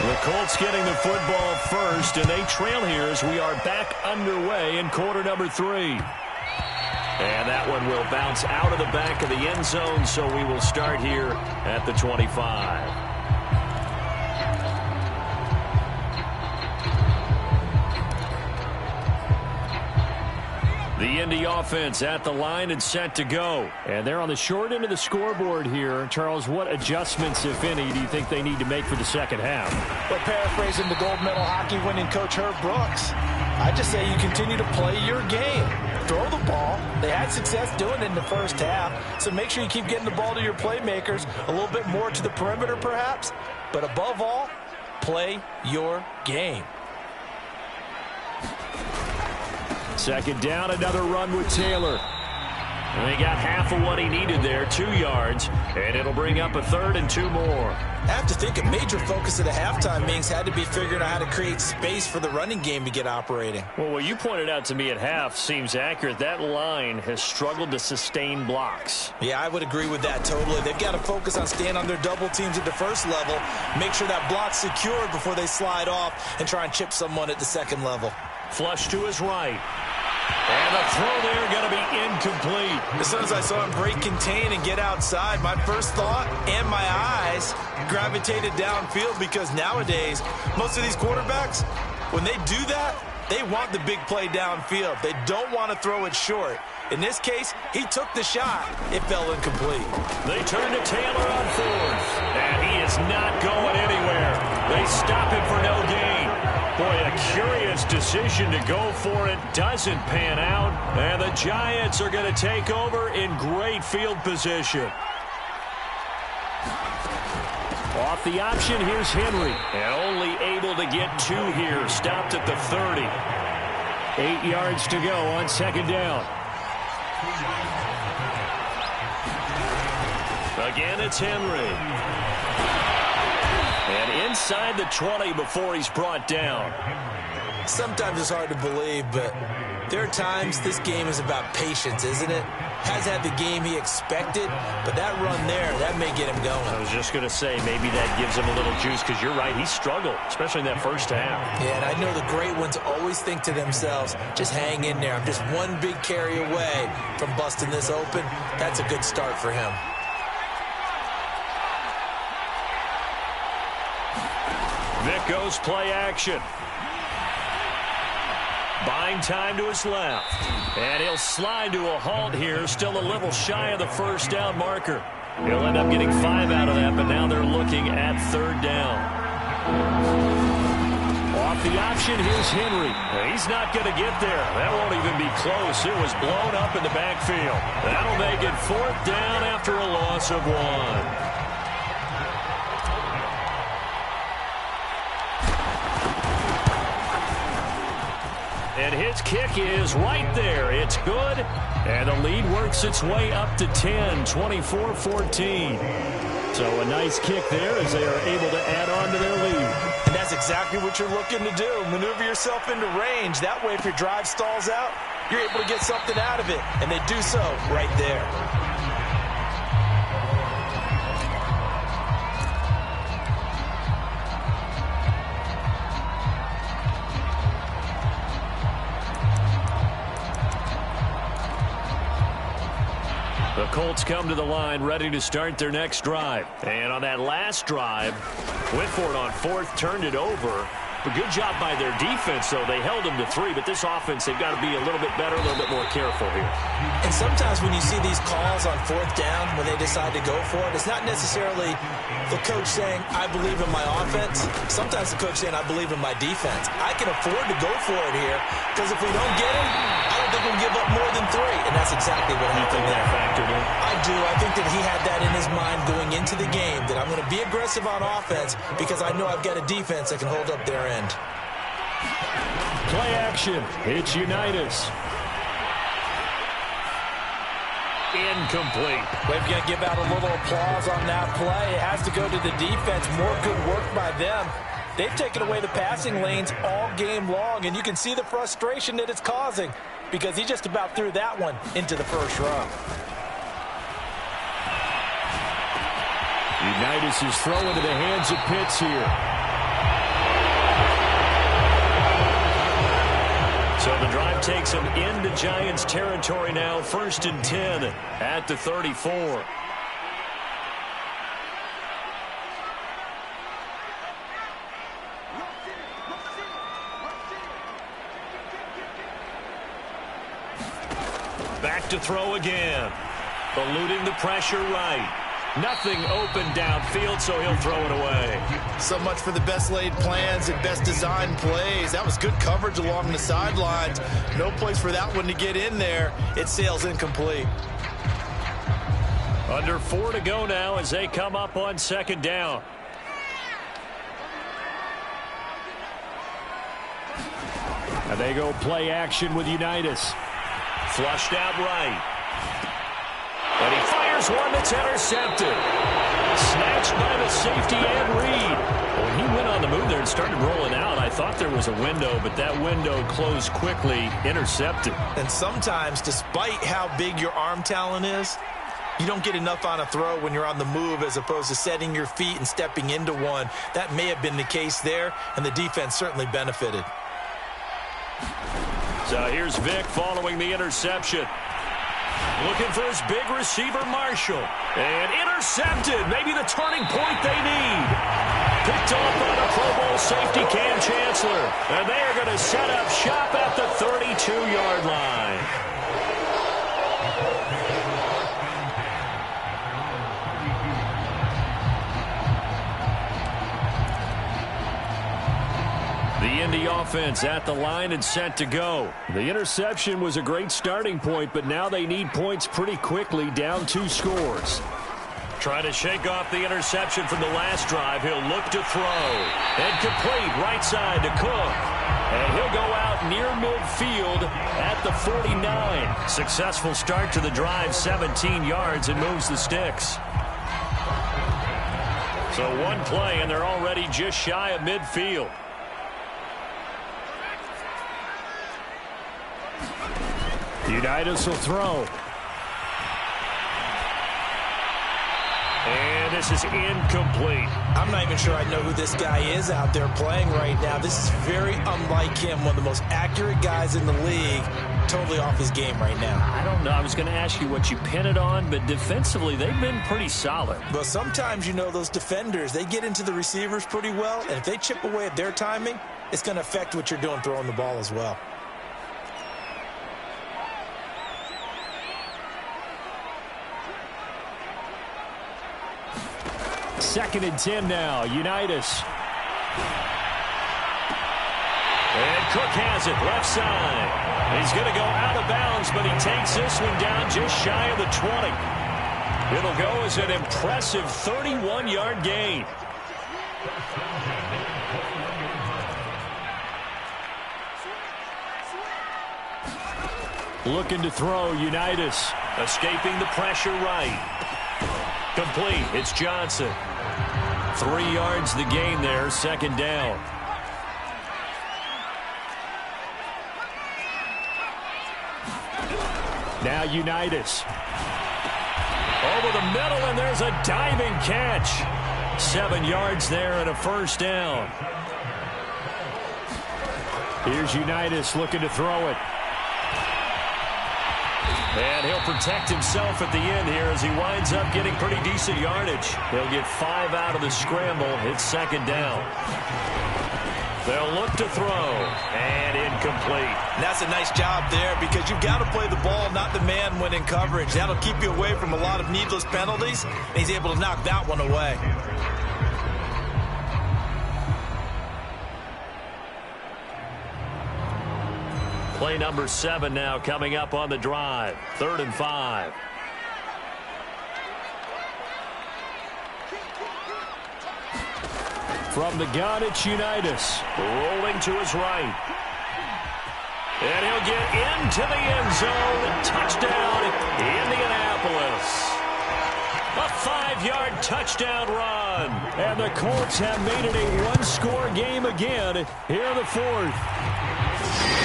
The Colts getting the football first, and they trail here as we are back underway in quarter number 3. And that one will bounce out of the back of the end zone, so we will start here at the 25. The Indy offense at the line and set to go. And they're on the short end of the scoreboard here. Charles, what adjustments, if any, do you think they need to make for the second half? Well, paraphrasing the gold medal hockey winning coach Herb Brooks, I just say you continue to play your game. Throw the ball. They had success doing it in the first half, so make sure you keep getting the ball to your playmakers, a little bit more to the perimeter perhaps, but above all, play your game. Second down, another run with Taylor. And he got half of what he needed there, 2 yards, and it'll bring up a 3rd and 2 more. I have to think a major focus of the halftime meetings had to be figuring out how to create space for the running game to get operating. Well, what you pointed out to me at half seems accurate. That line has struggled to sustain blocks. Yeah, I would agree with that totally. They've got to focus on staying on their double teams at the first level, make sure that block's secured before they slide off and try and chip someone at the second level. Flush to his right. And the throw there going to be incomplete. As soon as I saw him break contain and get outside, my first thought and my eyes gravitated downfield, because nowadays, most of these quarterbacks, when they do that, they want the big play downfield. They don't want to throw it short. In this case, he took the shot. It fell incomplete. They turn to Taylor on 4th. And he is not going anywhere. They stop him for no gain. Boy, a curious decision to go for it. Doesn't pan out. And the Giants are going to take over in great field position. Off the option, here's Henry. And only able to get 2 here. Stopped at the 30. 8 yards to go on second down. Again, it's Henry. And inside the 20 before he's brought down. Sometimes it's hard to believe, but there are times this game is about patience, isn't it? Has had the game he expected, but that run there, that may get him going. I was just going to say, maybe that gives him a little juice, because you're right, he struggled, especially in that first half. Yeah, and I know the great ones always think to themselves, just hang in there. I'm just one big carry away from busting this open. That's a good start for him. Vic goes play action. Buying time to his left. And he'll slide to a halt here, still a little shy of the first down marker. He'll end up getting 5 out of that, but now they're looking at 3rd down. Off the option, here's Henry. He's not going to get there. That won't even be close. It was blown up in the backfield. That'll make it 4th down after a loss of 1. And his kick is right there. It's good. And the lead works its way up to 10, 24-14. So a nice kick there as they are able to add on to their lead. And that's exactly what you're looking to do. Maneuver yourself into range. That way, if your drive stalls out, you're able to get something out of it. And they do so right there. The Colts come to the line ready to start their next drive. And on that last drive, went for it on 4th, turned it over. But good job by their defense, though. They held them to 3, but this offense, they've got to be a little bit better, a little bit more careful here. And sometimes when you see these calls on 4th down, when they decide to go for it, it's not necessarily the coach saying, I believe in my offense. Sometimes the coach saying, I believe in my defense. I can afford to go for it here, because if we don't get him, I don't think we'll give up more than 3. And that's exactly what happened there. Factored in? I do. I think that he had that in his mind going into the game, that I'm going to be aggressive on offense because I know I've got a defense that can hold up their end. Play action. It's Unitas. Incomplete. We're going to give out a little applause on that play. It has to go to the defense. More good work by them. They've taken away the passing lanes all game long, and you can see the frustration that it's causing because he just about threw that one into the first row. Unitas is thrown into the hands of Pitts here. So the drive takes them into Giants territory now. 1st and 10 at the 34. Back to throw again. Eluding the pressure right. Nothing open downfield, so he'll throw it away. So much for the best laid plans and best designed plays. That was good coverage along the sidelines. No place for that one to get in there. It sails incomplete. Under 4 to go now as they come up on 2nd down. And They go play action with Unitas. Flushed out right. And he fires one that's intercepted. Snatched by the safety and Reed. When he went on the move there and started rolling out, I thought there was a window, but that window closed quickly, intercepted. And sometimes, despite how big your arm talent is, you don't get enough on a throw when you're on the move as opposed to setting your feet and stepping into one. That may have been the case there, and the defense certainly benefited. So here's Vic following the interception. Looking for his big receiver, Marshall. And intercepted. Maybe the turning point they need. Picked off by the Pro Bowl safety, Cam Chancellor. And they are going to set up shop at the 32-yard line. The Indy offense at the line and set to go. The interception was a great starting point, but now they need points pretty quickly, down 2 scores. Trying to shake off the interception from the last drive. He'll look to throw. And complete right side to Cook. And he'll go out near midfield at the 49. Successful start to the drive, 17 yards, and moves the sticks. So one play, and they're already just shy of midfield. Unitas will throw. And this is incomplete. I'm not even sure I know who this guy is out there playing right now. This is very unlike him, one of the most accurate guys in the league, totally off his game right now. I don't know. I was going to ask you what you pin it on, but defensively, they've been pretty solid. But sometimes, you know, those defenders, they get into the receivers pretty well, and if they chip away at their timing, it's going to affect what you're doing throwing the ball as well. Second and 10 now, Unitas. And Cook has it, left side. He's going to go out of bounds, but he takes this one down just shy of the 20. It'll go as an impressive 31-yard gain. Looking to throw, Unitas. Escaping the pressure right. Complete. It's Johnson. 3 yards the gain there, second down. Now Unitas. Over the middle, and there's a diving catch. 7 yards there and a first down. Here's Unitas looking to throw it. And he'll protect himself at the end here as he winds up getting pretty decent yardage. He'll get 5 out of the scramble. It's second down. They'll look to throw. And incomplete. And that's a nice job there because you've got to play the ball, not the man when in coverage. That'll keep you away from a lot of needless penalties. And he's able to knock that one away. Play number 7 now coming up on the drive. 3rd and 5. From the gun, it's Unitas. Rolling to his right. And he'll get into the end zone. Touchdown, Indianapolis. A 5-yard touchdown run. And the Colts have made it a one-score game again. Here the 4th.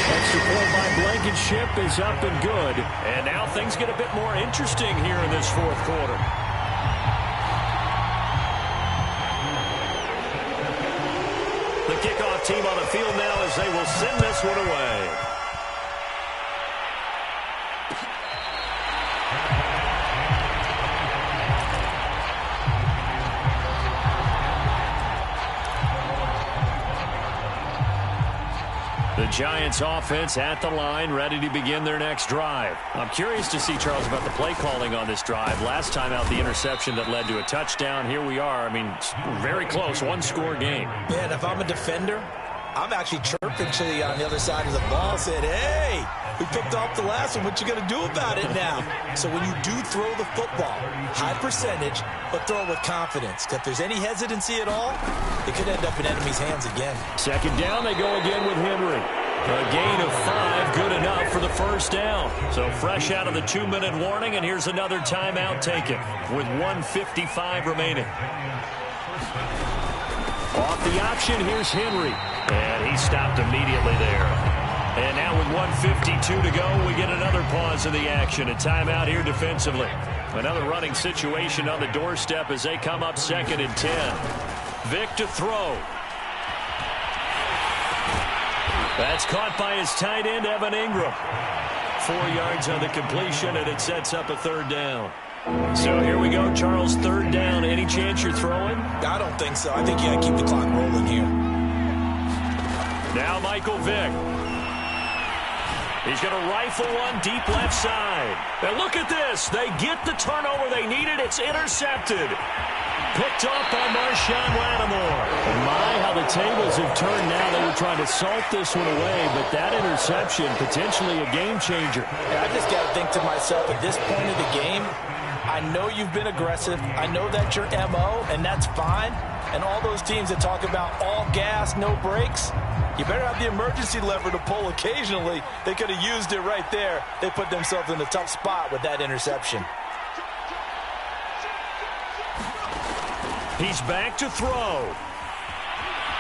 Extra point by Blankenship is up and good. And now things get a bit more interesting here in this 4th quarter. The kickoff team on the field now as they will send this one away. The Giants offense at the line, ready to begin their next drive. I'm curious to see, Charles, about the play calling on this drive. Last time out, the interception that led to a touchdown. Here we are. I mean, very close, one-score game. Yeah, and if I'm a defender, I'm actually chirping to the on the other side of the ball, said, hey, we picked off the last one. What you going to do about it now? So when you do throw the football, high percentage, but throw it with confidence. If there's any hesitancy at all, it could end up in enemy's hands again. Second down, they go again with Henry. A gain of 5, good enough for the first down. So fresh out of the 2-minute warning, and here's another timeout taken with 1:55 remaining. Off the option, here's Henry. And he stopped immediately there. And now with 1:52 to go, we get another pause in the action. A timeout here defensively. Another running situation on the doorstep as they come up 2nd and 10. Vic to throw. That's caught by his tight end, Evan Ingram. 4 yards on the completion, and it sets up a 3rd down. So here we go, Charles, 3rd down. Any chance you're throwing? I don't think so. I think you got to keep the clock rolling here. Now Michael Vick. He's going to rifle one deep left side. And look at this. They get the turnover they needed. It's intercepted. Picked off by Marshawn Lattimore. And my, how the tables have turned now. They were trying to salt this one away, but that interception, potentially a game changer. Yeah, I just got to think to myself, at this point of the game, I know you've been aggressive. I know that's your MO, and that's fine. And all those teams that talk about all gas, no brakes, you better have the emergency lever to pull occasionally. They could have used it right there. They put themselves in a tough spot with that interception. He's back to throw.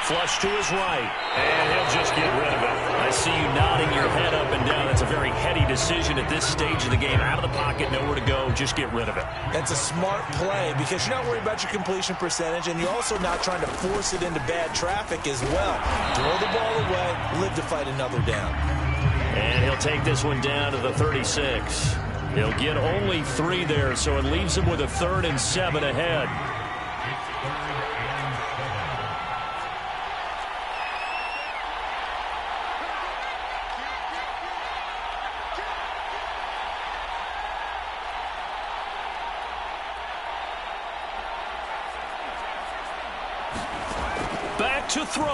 Flush to his right. And he'll just get rid of it. I see you nodding your head up and down. That's a very heady decision at this stage of the game. Out of the pocket, nowhere to go. Just get rid of it. That's a smart play because you're not worried about your completion percentage, and you're also not trying to force it into bad traffic as well. Throw the ball away, live to fight another down. And he'll take this one down to the 36. He'll get only 3 there, so it leaves him with a 3rd and 7 ahead. Back to throw.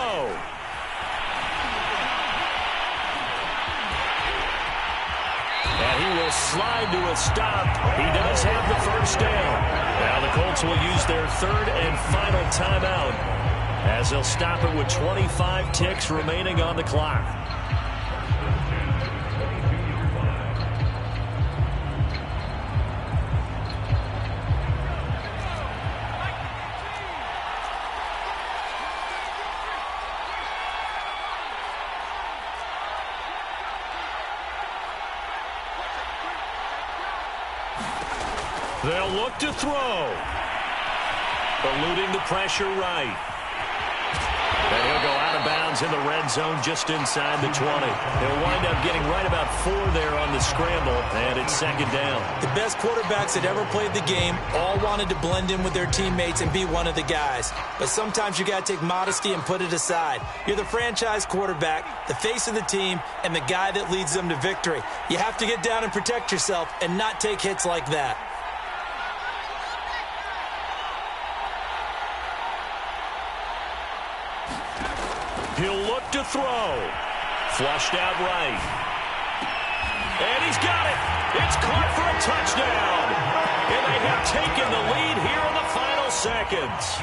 And he will slide to a stop. He does have the first down. Now the Colts will use their 3rd and final timeout as they'll stop it with 25 ticks remaining on the clock. They'll look to throw. Eluding the pressure right. And he'll go out of bounds in the red zone just inside the 20. He'll wind up getting right about 4 there on the scramble, and it's 2nd down. The best quarterbacks that ever played the game all wanted to blend in with their teammates and be one of the guys. But sometimes you got to take modesty and put it aside. You're the franchise quarterback, the face of the team, and the guy that leads them to victory. You have to get down and protect yourself and not take hits like that. He'll look to throw. Flushed out right. And he's got it. It's caught for a touchdown. And they have taken the lead here in the final seconds.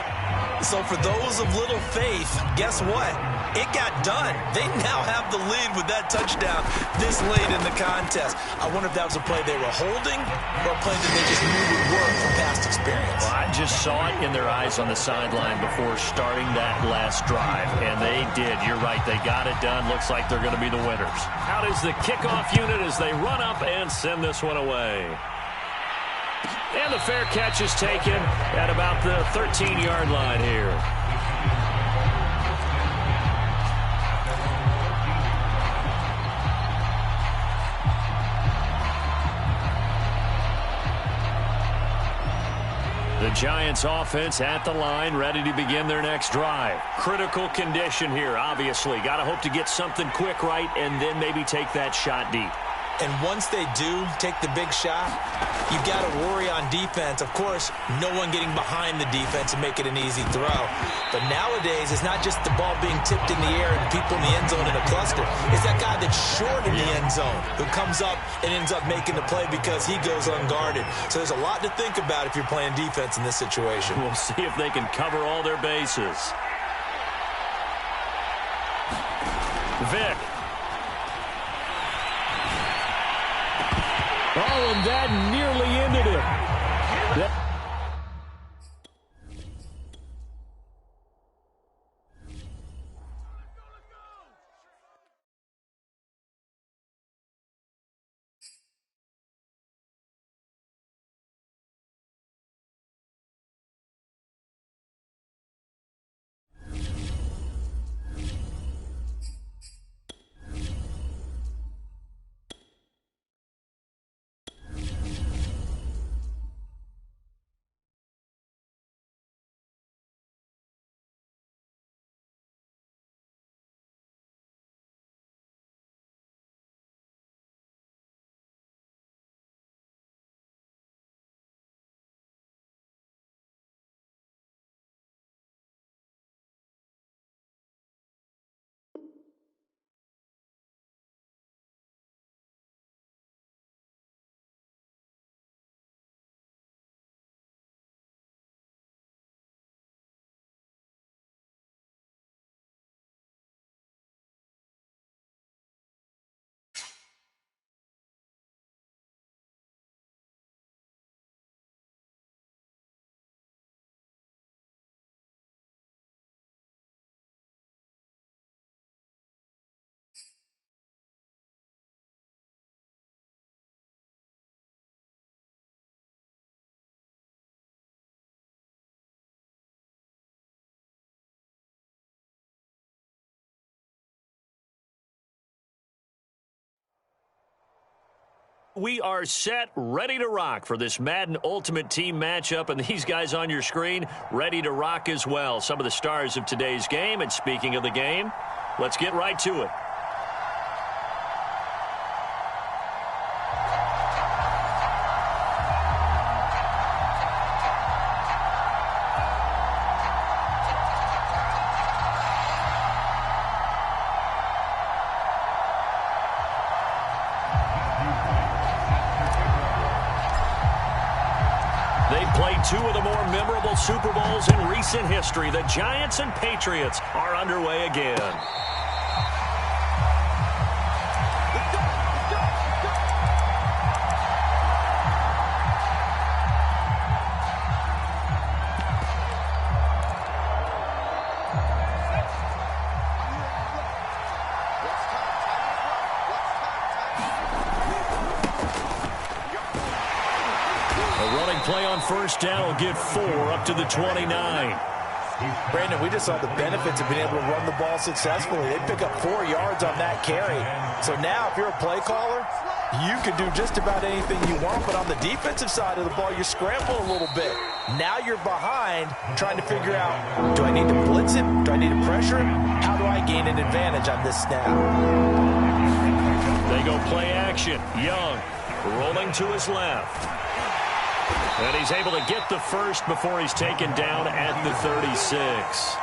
So for those of little faith, guess what? It got done. They now have the lead with that touchdown this late in the contest. I wonder if that was a play they were holding or a play that they just knew would work from past experience. Well, I just saw it in their eyes on the sideline before starting that last drive, and they did. You're right. They got it done. Looks like they're going to be the winners. Out is the kickoff unit as they run up and send this one away. And the fair catch is taken at about the 13-yard line here. The Giants offense at the line, ready to begin their next drive. Critical condition here, obviously. Got to hope to get something quick right and then maybe take that shot deep. And once they do take the big shot, you've got to worry on defense. Of course, no one getting behind the defense and make it an easy throw. But nowadays, it's not just the ball being tipped in the air and people in the end zone in a cluster. It's that guy that's short in the end zone who comes up and ends up making the play because he goes unguarded. So there's a lot to think about if you're playing defense in this situation. We'll see if they can cover all their bases. Vic. And that nearly ended it. We are set, ready to rock for this Madden Ultimate Team matchup, and these guys on your screen ready to rock as well. Some of the stars of today's game, and speaking of the game, let's get right to it. Two of the more memorable Super Bowls in recent history. The Giants and Patriots are underway again. Play on first down will get 4 up to the 29. Brandon, we just saw the benefits of being able to run the ball successfully. They pick up 4 yards on that carry. So now if you're a play caller, you can do just about anything you want, but on the defensive side of the ball, you scramble a little bit. Now you're behind trying to figure out, do I need to blitz him? Do I need to pressure him? How do I gain an advantage on this snap? They go play action. Young rolling to his left. And he's able to get the first before he's taken down at the 36.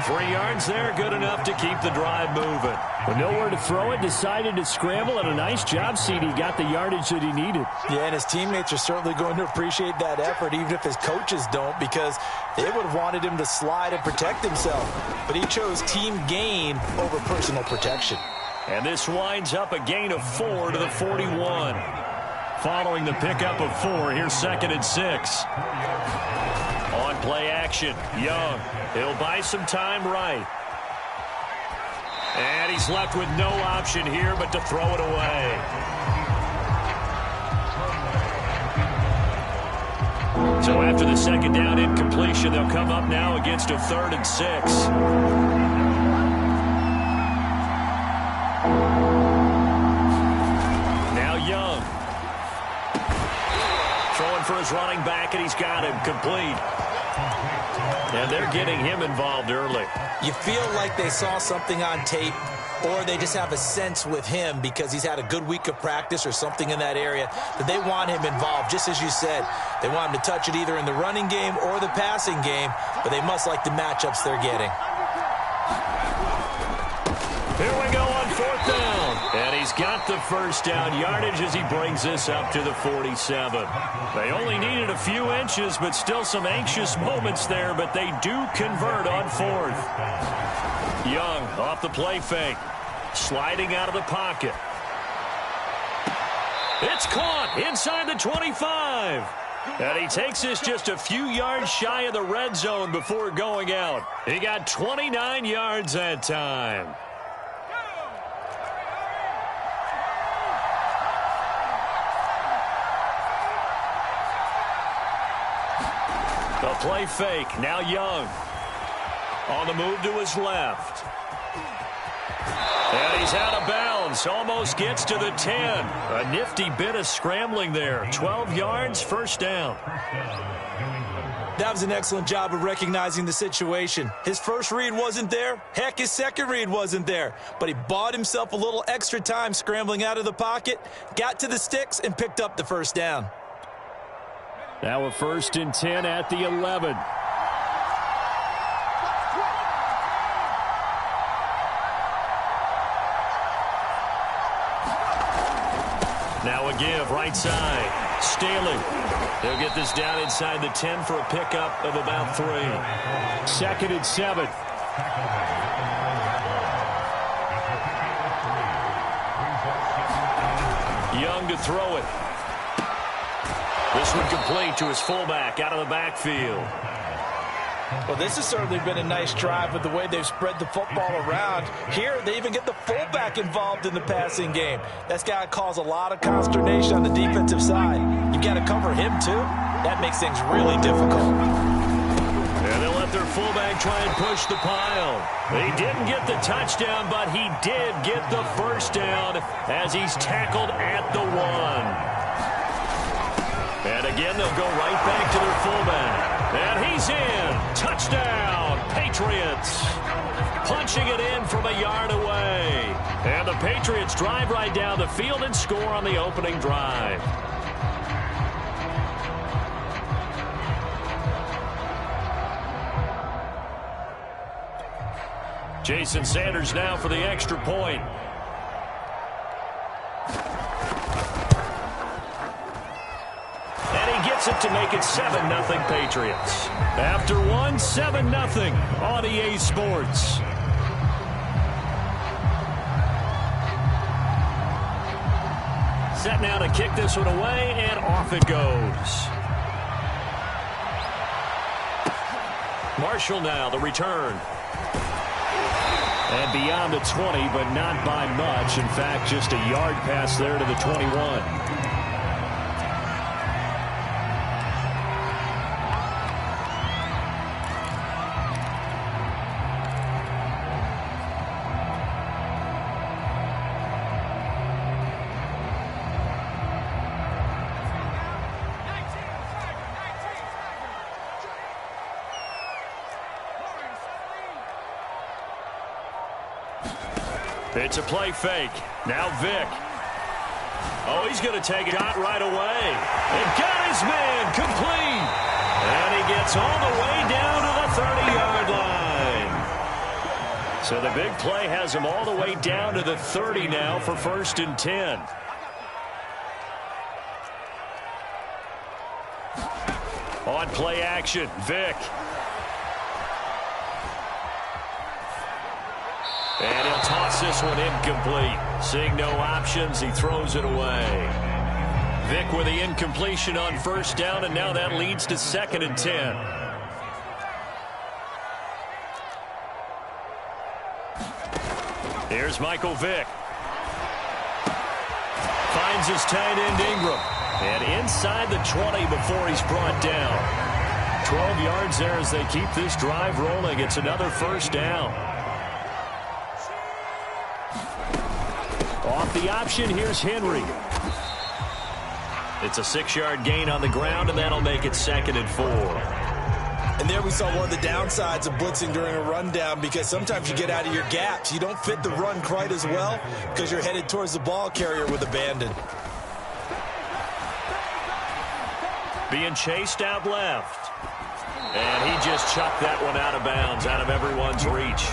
3 yards there, good enough to keep the drive moving. With nowhere to throw it, decided to scramble, and a nice job, CD. Got the yardage that he needed. Yeah, and his teammates are certainly going to appreciate that effort, even if his coaches don't, because they would have wanted him to slide and protect himself. But he chose team gain over personal protection. And this winds up a gain of 4 to the 41. Following the pickup of 4, here's 2nd and 6. On play action, Young. He'll buy some time right. And he's left with no option here but to throw it away. So after the 2nd down incompletion, they'll come up now against a 3rd and 6. For his running back, and he's got him complete. And they're getting him involved early. You feel like they saw something on tape, or they just have a sense with him because he's had a good week of practice or something in that area that they want him involved. Just as you said, they want him to touch it either in the running game or the passing game, but they must like the matchups they're getting. Here we go on 4th down. And he's got the first down yardage as he brings this up to the 47. They only needed a few inches, but still some anxious moments there, but they do convert on 4th. Young off the play fake. Sliding out of the pocket. It's caught inside the 25. And he takes this just a few yards shy of the red zone before going out. He got 29 yards that time. The play fake. Now Young. On the move to his left. And he's out of bounds. Almost gets to the 10. A nifty bit of scrambling there. 12 yards, first down. That was an excellent job of recognizing the situation. His first read wasn't there. Heck, his second read wasn't there. But he bought himself a little extra time scrambling out of the pocket, got to the sticks, and picked up the first down. Now a 1st and 10 at the 11. Now a give, right side. Staley. They'll get this down inside the 10 for a pickup of about 3. 2nd and 7. Young to throw it. This one complete to his fullback out of the backfield. Well, this has certainly been a nice drive with the way they've spread the football around. Here, they even get the fullback involved in the passing game. That's got to cause a lot of consternation on the defensive side. You've got to cover him, too. That makes things really difficult. And they'll let their fullback try and push the pile. He didn't get the touchdown, but he did get the first down as he's tackled at the 1. And again, they'll go right back to their fullback. And he's in. Touchdown, Patriots. Punching it in from a yard away. And the Patriots drive right down the field and score on the opening drive. Jason Sanders now for the extra point. It to make it 7-0 Patriots. After one, 7-0 on EA Sports. Set now to kick this one away, and off it goes. Marshall now, the return. And beyond the 20, but not by much. In fact, just a yard pass there to the 21. It's a play fake. Now Vick. Oh, he's going to take a shot right away. And got his man complete. And he gets all the way down to the 30-yard line. So the big play has him all the way down to the 30 now for 1st and 10. On play action, Vick. And he'll toss this one incomplete. Seeing no options, he throws it away. Vick with the incompletion on 1st down, and now that leads to 2nd and 10. Here's Michael Vick. Finds his tight end Ingram. And inside the 20 before he's brought down. 12 yards there as they keep this drive rolling. It's another 1st down. Off the option, here's Henry. It's a 6-yard gain on the ground, and that'll make it 2nd and 4. And there we saw one of the downsides of blitzing during a rundown, because sometimes you get out of your gaps. You don't fit the run quite as well because you're headed towards the ball carrier with abandon. Being chased out left. And he just chucked that one out of bounds, out of everyone's reach.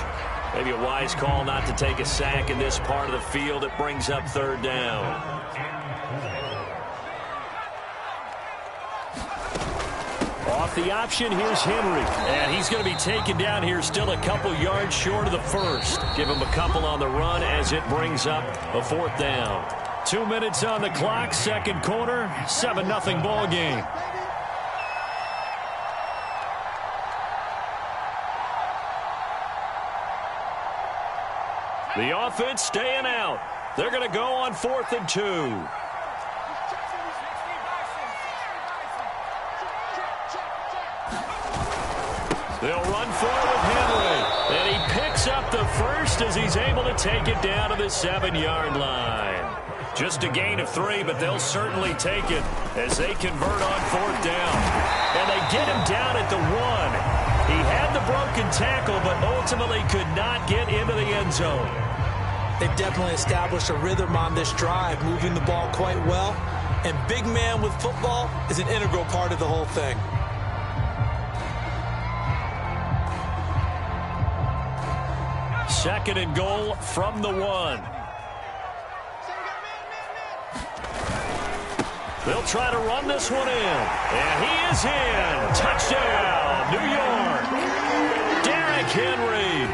Maybe a wise call not to take a sack in this part of the field. It brings up 3rd down. Off the option, here's Henry. And he's going to be taken down here still a couple yards short of the 1st. Give him a couple on the run as it brings up a 4th down. 2 minutes on the clock, second quarter, 7-0 ball game. The offense staying out. They're going to go on 4th and 2. They'll run forward with Henry. And he picks up the first as he's able to take it down to the 7-yard line. Just a gain of 3, but they'll certainly take it as they convert on 4th down. And they get him down at the 1. He had the broken tackle, but ultimately could not get into the end zone. They've definitely established a rhythm on this drive, moving the ball quite well. And big man with football is an integral part of the whole thing. Second and goal from the 1. They'll try to run this one in. And he is in. Touchdown, New York. Derrick Henry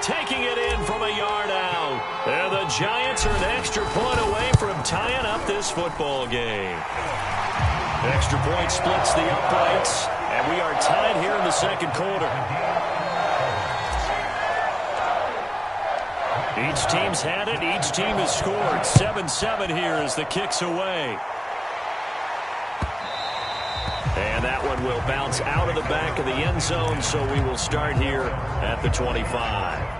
taking it in from a yard out. And the Giants are an extra point away from tying up this football game. Extra point splits the uprights. And we are tied here in the second quarter. Each team's had it. Each team has scored. 7-7 here as the kick's away. And that one will bounce out of the back of the end zone, so we will start here at the 25.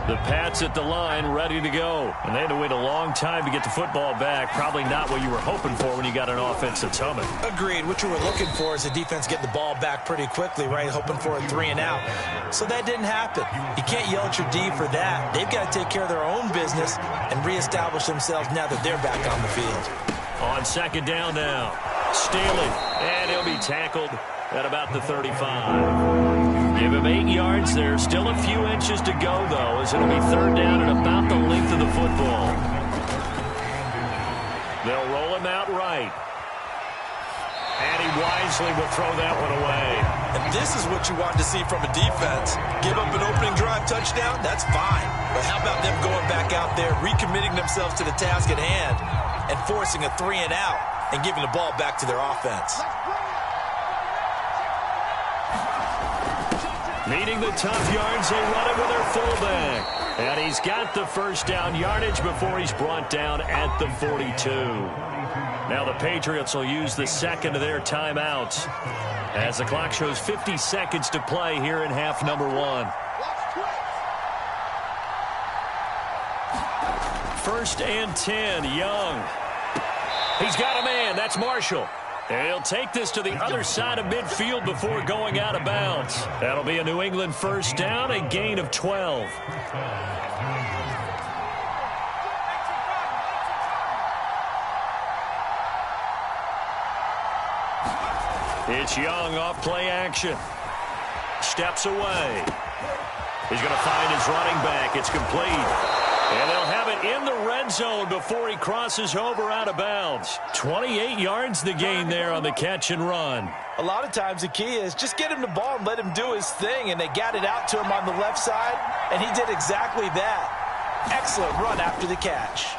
The Pats at the line, ready to go. And they had to wait a long time to get the football back. Probably not what you were hoping for when you got an offense that's humming. Agreed. What you were looking for is the defense getting the ball back pretty quickly, right? Hoping for a 3 and out. So that didn't happen. You can't yell at your D for that. They've got to take care of their own business and reestablish themselves now that they're back on the field. On second down now. Staley. And he'll be tackled at about the 35. Give him 8 yards there. Still a few inches to go, though, as it'll be third down at about the length of the football. They'll roll him out right. And he wisely will throw that one away. And this is what you want to see from a defense. Give up an opening drive touchdown, that's fine. But how about them going back out there, recommitting themselves to the task at hand, and forcing a 3 and out and giving the ball back to their offense. Needing the tough yards, they run it with their fullback. And he's got the first down yardage before he's brought down at the 42. Now the Patriots will use the second of their timeouts as the clock shows 50 seconds to play here in half number 1. First and 10, Young. He's got a man, that's Marshall. And he'll take this to the other side of midfield before going out of bounds. That'll be a New England first down, a gain of 12. It's Young off play action. Steps away. He's going to find his running back. It's complete. And they'll have it in the red zone before he crosses over out of bounds. 28 yards the gain there on the catch and run. A lot of times the key is just get him the ball and let him do his thing, and they got it out to him on the left side, and he did exactly that. Excellent run after the catch.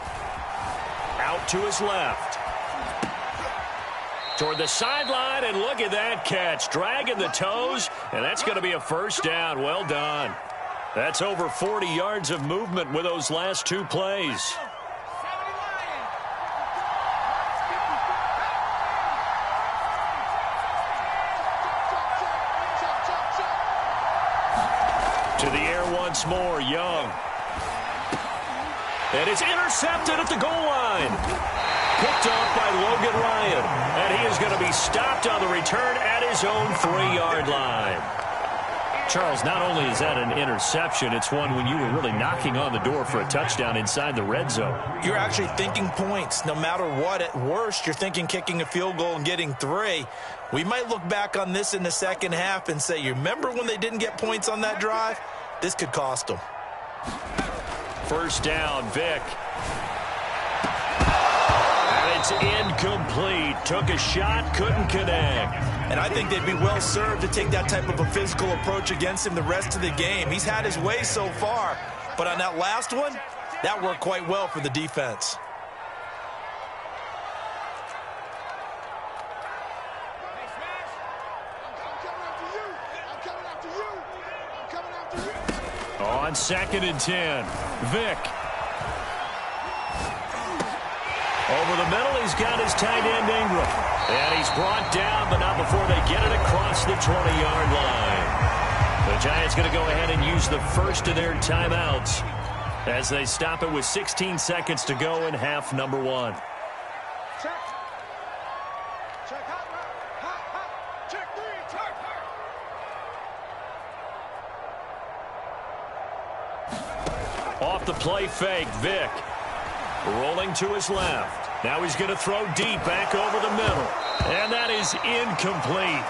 Out to his left. Toward the sideline, and look at that catch. Dragging the toes, and that's going to be a first down. Well done. That's over 40 yards of movement with those last 2 plays. To the air once more, Young. And it's intercepted at the goal line. Picked off by Logan Ryan. And he is going to be stopped on the return at his own 3-yard line. Charles, not only is that an interception, it's one when you were really knocking on the door for a touchdown inside the red zone. You're actually thinking points. No matter what, at worst, you're thinking kicking a field goal and getting 3. We might look back on this in the second half and say, you remember when they didn't get points on that drive? This could cost them. First down, Vick. And they It's incomplete. Took a shot, couldn't connect. And I think they'd be well served to take that type of a physical approach against him the rest of the game. He's had his way so far, but on that last one, that worked quite well for the defense. On 2nd and 10, Vick. Over the middle, he's got his tight end, Ingram. And he's brought down, but not before they get it across the 20-yard line. The Giants going to go ahead and use the first of their timeouts as they stop it with 16 seconds to go in half number 1. Off the play fake, Vick. Rolling to his left. Now he's going to throw deep back over the middle. And that is incomplete.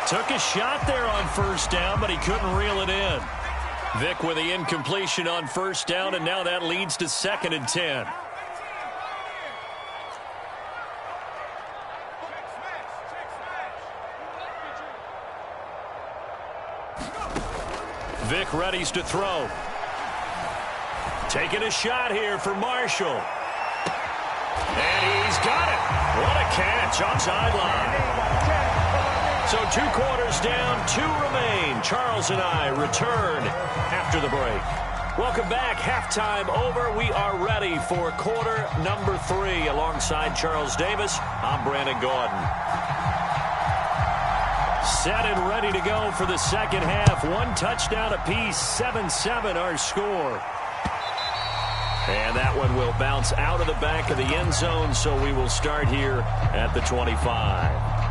Took a shot there on first down, but he couldn't reel it in. Vick with the incompletion on first down, and now that leads to 2nd and 10. Vick readies to throw. Taking a shot here for Marshall. And he's got it. What a catch on sideline. So 2 quarters down, 2 remain. Charles and I return after the break. Welcome back. Halftime over. We are ready for quarter number 3. Alongside Charles Davis, I'm Brandon Gordon. Set and ready to go for the second half. 1 touchdown apiece. 7-7 our score. And that one will bounce out of the back of the end zone, so we will start here at the 25.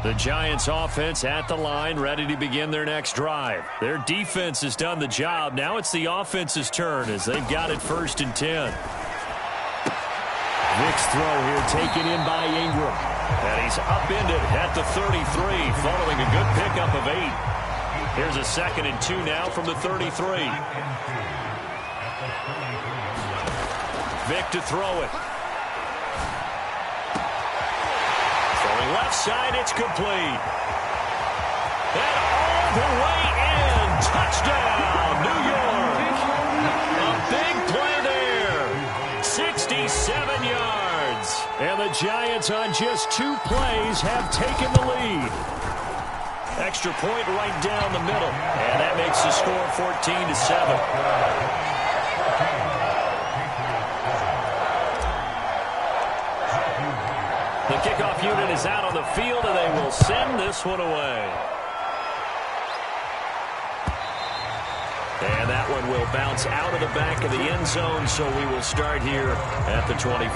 The Giants offense at the line, ready to begin their next drive. Their defense has done the job. Now it's the offense's turn as they've got it 1st and 10. Vick's throw here taken in by Ingram. And he's upended at the 33 following a good pickup of 8. Here's a 2nd and 2 now from the 33. Vick to throw it. Left side, it's complete. And all the way in. Touchdown, New York. A big play there. 67 yards. And the Giants on just 2 plays have taken the lead. Extra point right down the middle. And that makes the score 14-7. The kickoff unit is out on the field, and they will send this one away. And that one will bounce out of the back of the end zone, so we will start here at the 25.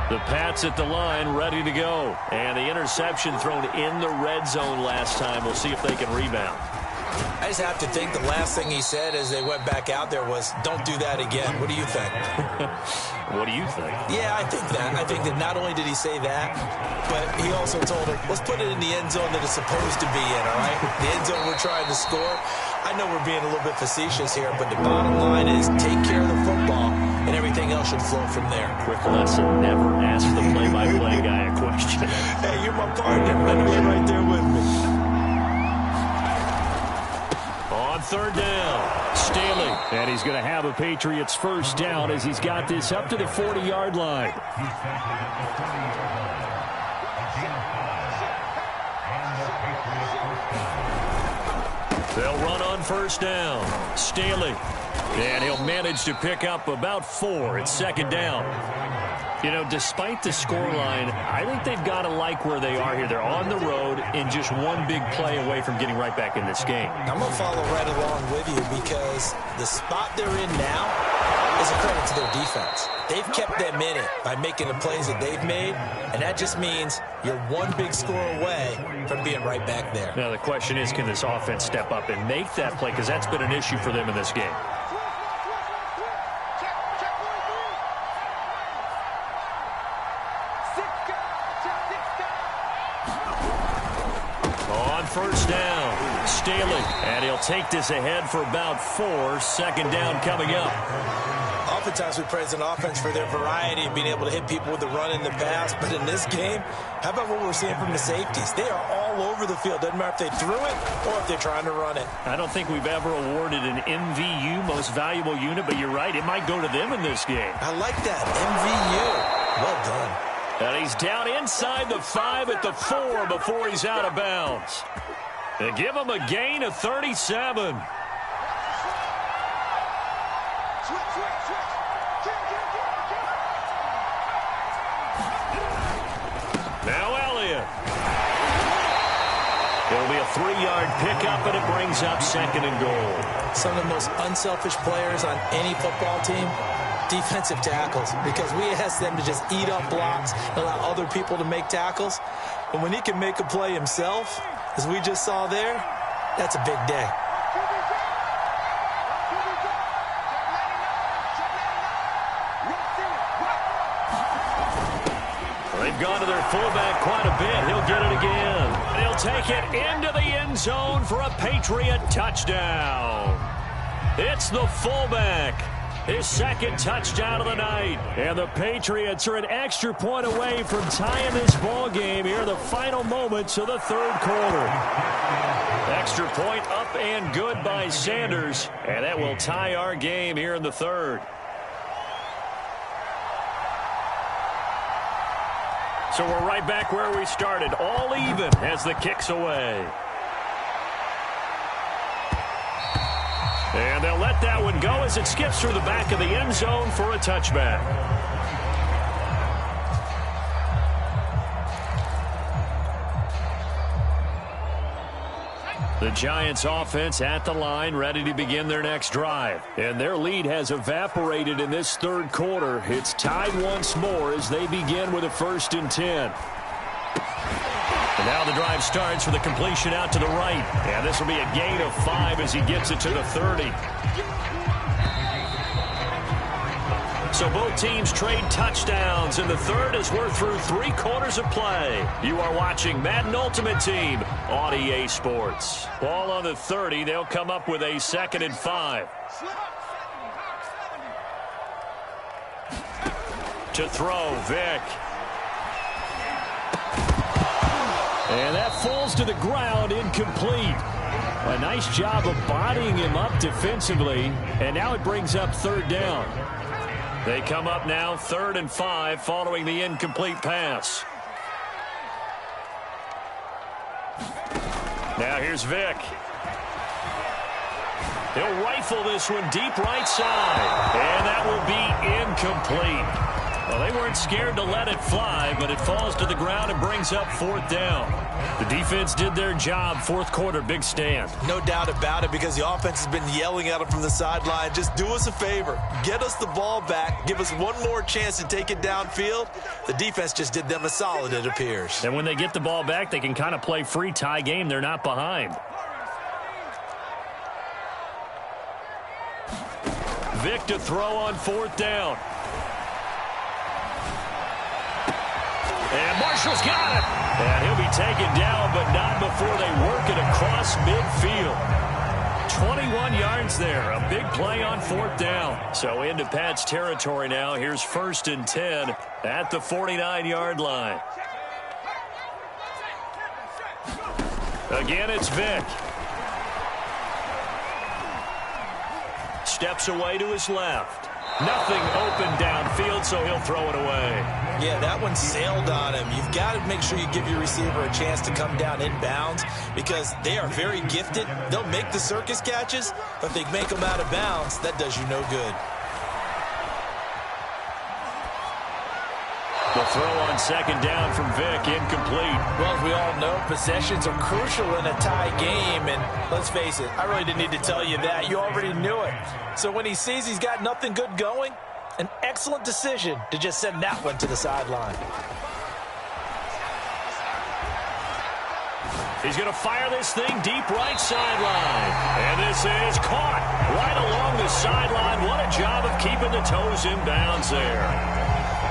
The Pats at the line, ready to go. And the interception thrown in the red zone last time. We'll see if they can rebound. I just have to think the last thing he said as they went back out there was, don't do that again. What do you think? What do you think? Yeah, I think that. I think that not only did he say that, but he also told him, let's put it in the end zone that it's supposed to be in, all right? The end zone we're trying to score. I know we're being a little bit facetious here, but the bottom line is take care of the football, and everything else should flow from there. Quick lesson, never ask the play-by-play guy a question. Hey, you're my partner. You're right there with me. On 3rd down, Staley. And he's going to have a Patriots first down as he's got this up to the 40-yard line. They'll run on first down. Staley. And he'll manage to pick up about 4 at 2nd down. You know, despite the scoreline, I think they've got to like where they are here. They're on the road and just 1 big play away from getting right back in this game. I'm going to follow right along with you because the spot they're in now is a credit to their defense. They've kept them in it by making the plays that they've made, and that just means you're 1 big score away from being right back there. Now, the question is, can this offense step up and make that play? Because that's been an issue for them in this game. on first down. Staley, and he'll take this ahead for about 4. Second down coming up. Oftentimes we praise an offense for their variety of being able to hit people with the run and the pass. But in this game, how about what we're seeing from the safeties? They are all over the field. Doesn't matter if they threw it or if they're trying to run it. I don't think we've ever awarded an MVU, most valuable unit, but you're right. It might go to them in this game. I like that. MVU. Well done. And he's down inside the 5 at the 4 before he's out of bounds. They give him a gain of 37. Now Elliott. It'll be a 3-yard pickup, and it brings up second and goal. Some of the most unselfish players on any football team, defensive tackles, because we ask them to just eat up blocks, allow other people to make tackles. But when he can make a play himself, as we just saw there, that's a big day. They've gone to their fullback quite a bit. He'll get it again. He'll take it into the end zone for a Patriot touchdown. It's the fullback. His second touchdown of the night. And the Patriots are an extra point away from tying this ball game here in the final moments of the third quarter. Extra point up and good by Sanders. And that will tie our game here in the third. So we're right back where we started, all even as the kick's away. And they'll let that one go as it skips through the back of the end zone for a touchback. The Giants offense at the line, ready to begin their next drive. And their lead has evaporated in this third quarter. It's tied once more as they begin with a 1st and 10. And now the drive starts with a completion out to the right. And this will be a gain of 5 as he gets it to the 30. So both teams trade touchdowns in the third as we're through 3 quarters of play. You are watching Madden Ultimate Team on EA Sports. Ball on the 30. They'll come up with a 2nd and 5. To throw, Vick. And that falls to the ground, incomplete. A nice job of bodying him up defensively. And now it brings up 3rd down. They come up now 3rd and 5 following the incomplete pass. Now here's Vick. He'll rifle this one deep right side. And that will be incomplete. Well, they weren't scared to let it fly, but it falls to the ground and brings up 4th down. The defense did their job. 4th quarter, big stand. No doubt about it, because the offense has been yelling at them from the sideline. Just do us a favor. Get us the ball back. Give us one more chance to take it downfield. The defense just did them a solid, it appears. And when they get the ball back, they can kind of play free tie game. They're not behind. Vick to throw on 4th down. And Marshall's got it. And he'll be taken down, but not before they work it across midfield. 21 yards there. A big play on 4th down. So into Pat's territory now. Here's 1st and 10 at the 49-yard line. Again, it's Vick. Steps away to his left. Nothing open downfield, so he'll throw it away. Yeah, that one sailed on him. You've got to make sure you give your receiver a chance to come down inbounds, because they are very gifted. They'll make the circus catches, but if they make them out of bounds, that does you no good. The throw on 2nd down from Vick, incomplete. Well, as we all know, possessions are crucial in a tie game. And let's face it, I really didn't need to tell you that. You already knew it. So when he sees he's got nothing good going, an excellent decision to just send that one to the sideline. He's going to fire this thing deep right sideline. And this is caught right along the sideline. What a job of keeping the toes in bounds there.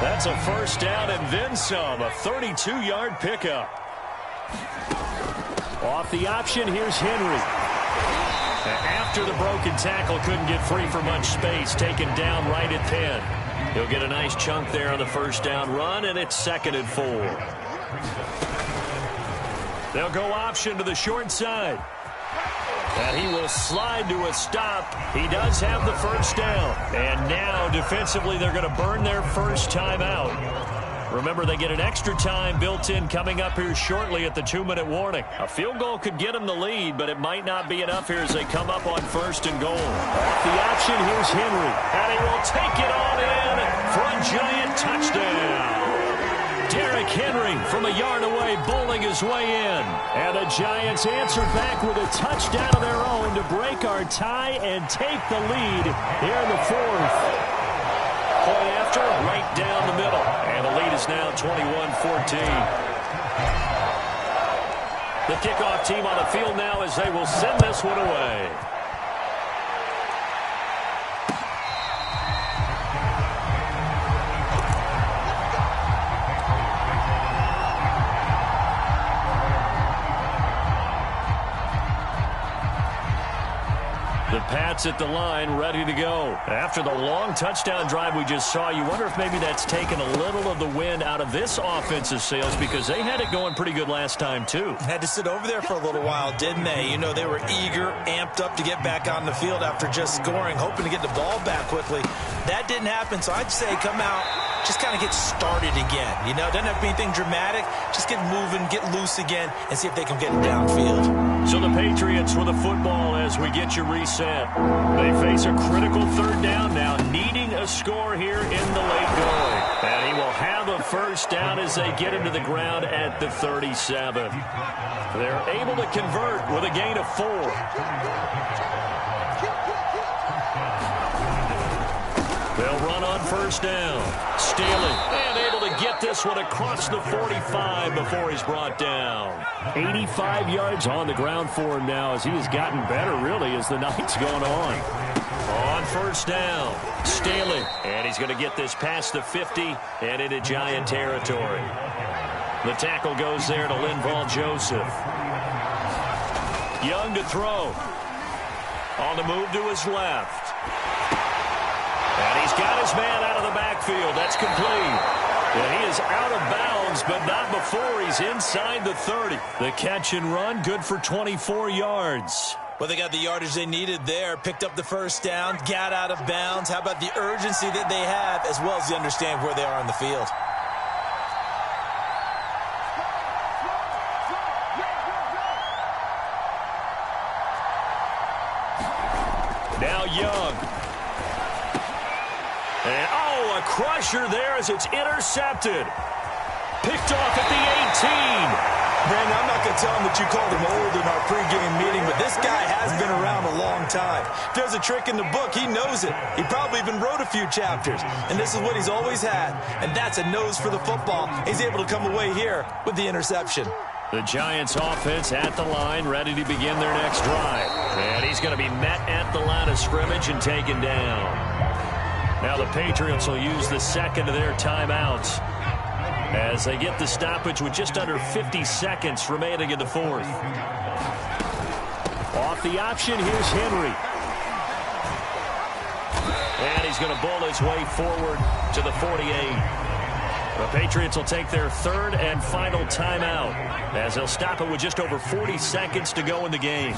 That's a 1st down and then some, a 32-yard pickup. Off the option, here's Henry. After the broken tackle, couldn't get free for much space, taken down right at 10. He'll get a nice chunk there on the first down run, and it's 2nd and 4. They'll go option to the short side. And he will slide to a stop. He does have the first down. And now, defensively, they're going to burn their first time out. Remember, they get an extra time built in coming up here shortly at the 2-minute warning. A field goal could get them the lead, but it might not be enough here as they come up on 1st and goal. Off the option, here's Henry. And he will take it on in for a giant touchdown. Derrick Henry from a yard away bowling his way in. And the Giants answered back with a touchdown of their own to break our tie and take the lead here in the 4th. Point after, right down the middle. And the lead is now 21-14. The kickoff team on the field now as they will send this one away. The Pats at the line, ready to go. After the long touchdown drive we just saw, you wonder if maybe that's taken a little of the wind out of this offensive sails because they had it going pretty good last time, too. Had to sit over there for a little while, didn't they? You know, they were eager, amped up to get back on the field after just scoring, hoping to get the ball back quickly. That didn't happen, so I'd say come out, just kind of get started again. You know, doesn't have to be anything dramatic. Just get moving, get loose again, and see if they can get it downfield. So the Patriots with the football as we get you reset. They face a critical 3rd down now, needing a score here in the late going. And he will have a first down as they get him to the ground at the 37. They're able to convert with a gain of 4. They'll run on first down. Staley, and able to get this one across the 45 before he's brought down. 85 yards on the ground for him now as he has gotten better, really, as the night's gone on. On first down, Staley, and he's going to get this past the 50 and into Giant territory. The tackle goes there to Linval Joseph. Young to throw. On the move to his left. And he's got his man out of the backfield. That's complete. And he is out of bounds, but not before he's inside the 30. The catch and run, good for 24 yards. Well, they got the yardage they needed there, picked up the first down, got out of bounds. How about the urgency that they have, as well as the understand where they are on the field? Now Young. And, a crusher there as it's intercepted. Picked off at the 18. Brandon, I'm not going to tell him that you called him old in our pregame meeting, but this guy has been around a long time. If there's a trick in the book, he knows it. He probably even wrote a few chapters, and this is what he's always had, and that's a nose for the football. He's able to come away here with the interception. The Giants offense at the line, ready to begin their next drive. And he's going to be met at the line of scrimmage and taken down. Now the Patriots will use the second of their timeouts as they get the stoppage with just under 50 seconds remaining in the 4th. Off the option, here's Henry. And he's going to bowl his way forward to the 48. The Patriots will take their 3rd and final timeout as they'll stop it with just over 40 seconds to go in the game.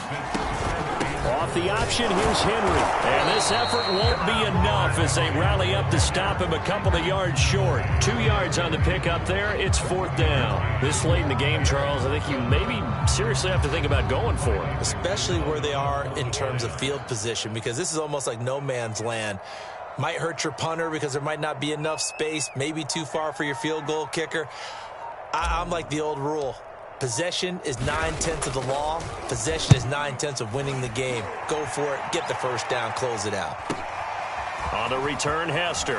Off the option, here's Henry. And this effort won't be enough as they rally up to stop him a couple of yards short. 2 yards on the pickup there. It's 4th down. This late in the game, Charles, I think you maybe seriously have to think about going for it. Especially where they are in terms of field position, because this is almost like no man's land. Might hurt your punter because there might not be enough space, maybe too far for your field goal kicker. I'm like the old rule. Possession is 9/10 of the law. Possession is 9/10 of winning the game. Go for it. Get the first down. Close it out. On the return, Hester.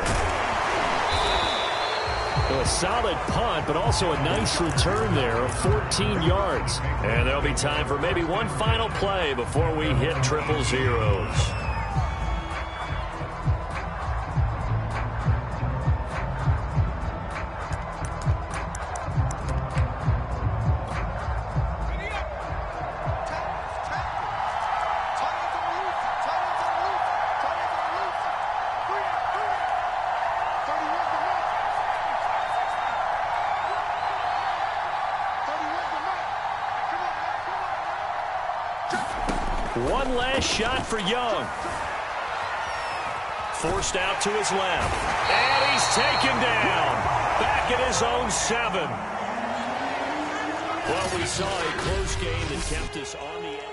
A solid punt, but also a nice return there of 14 yards. And there'll be time for maybe one final play before we hit triple zeros. One last shot for Young. Forced out to his left. And he's taken down. Back at his own 7. Well, we saw a close game that kept us on the end.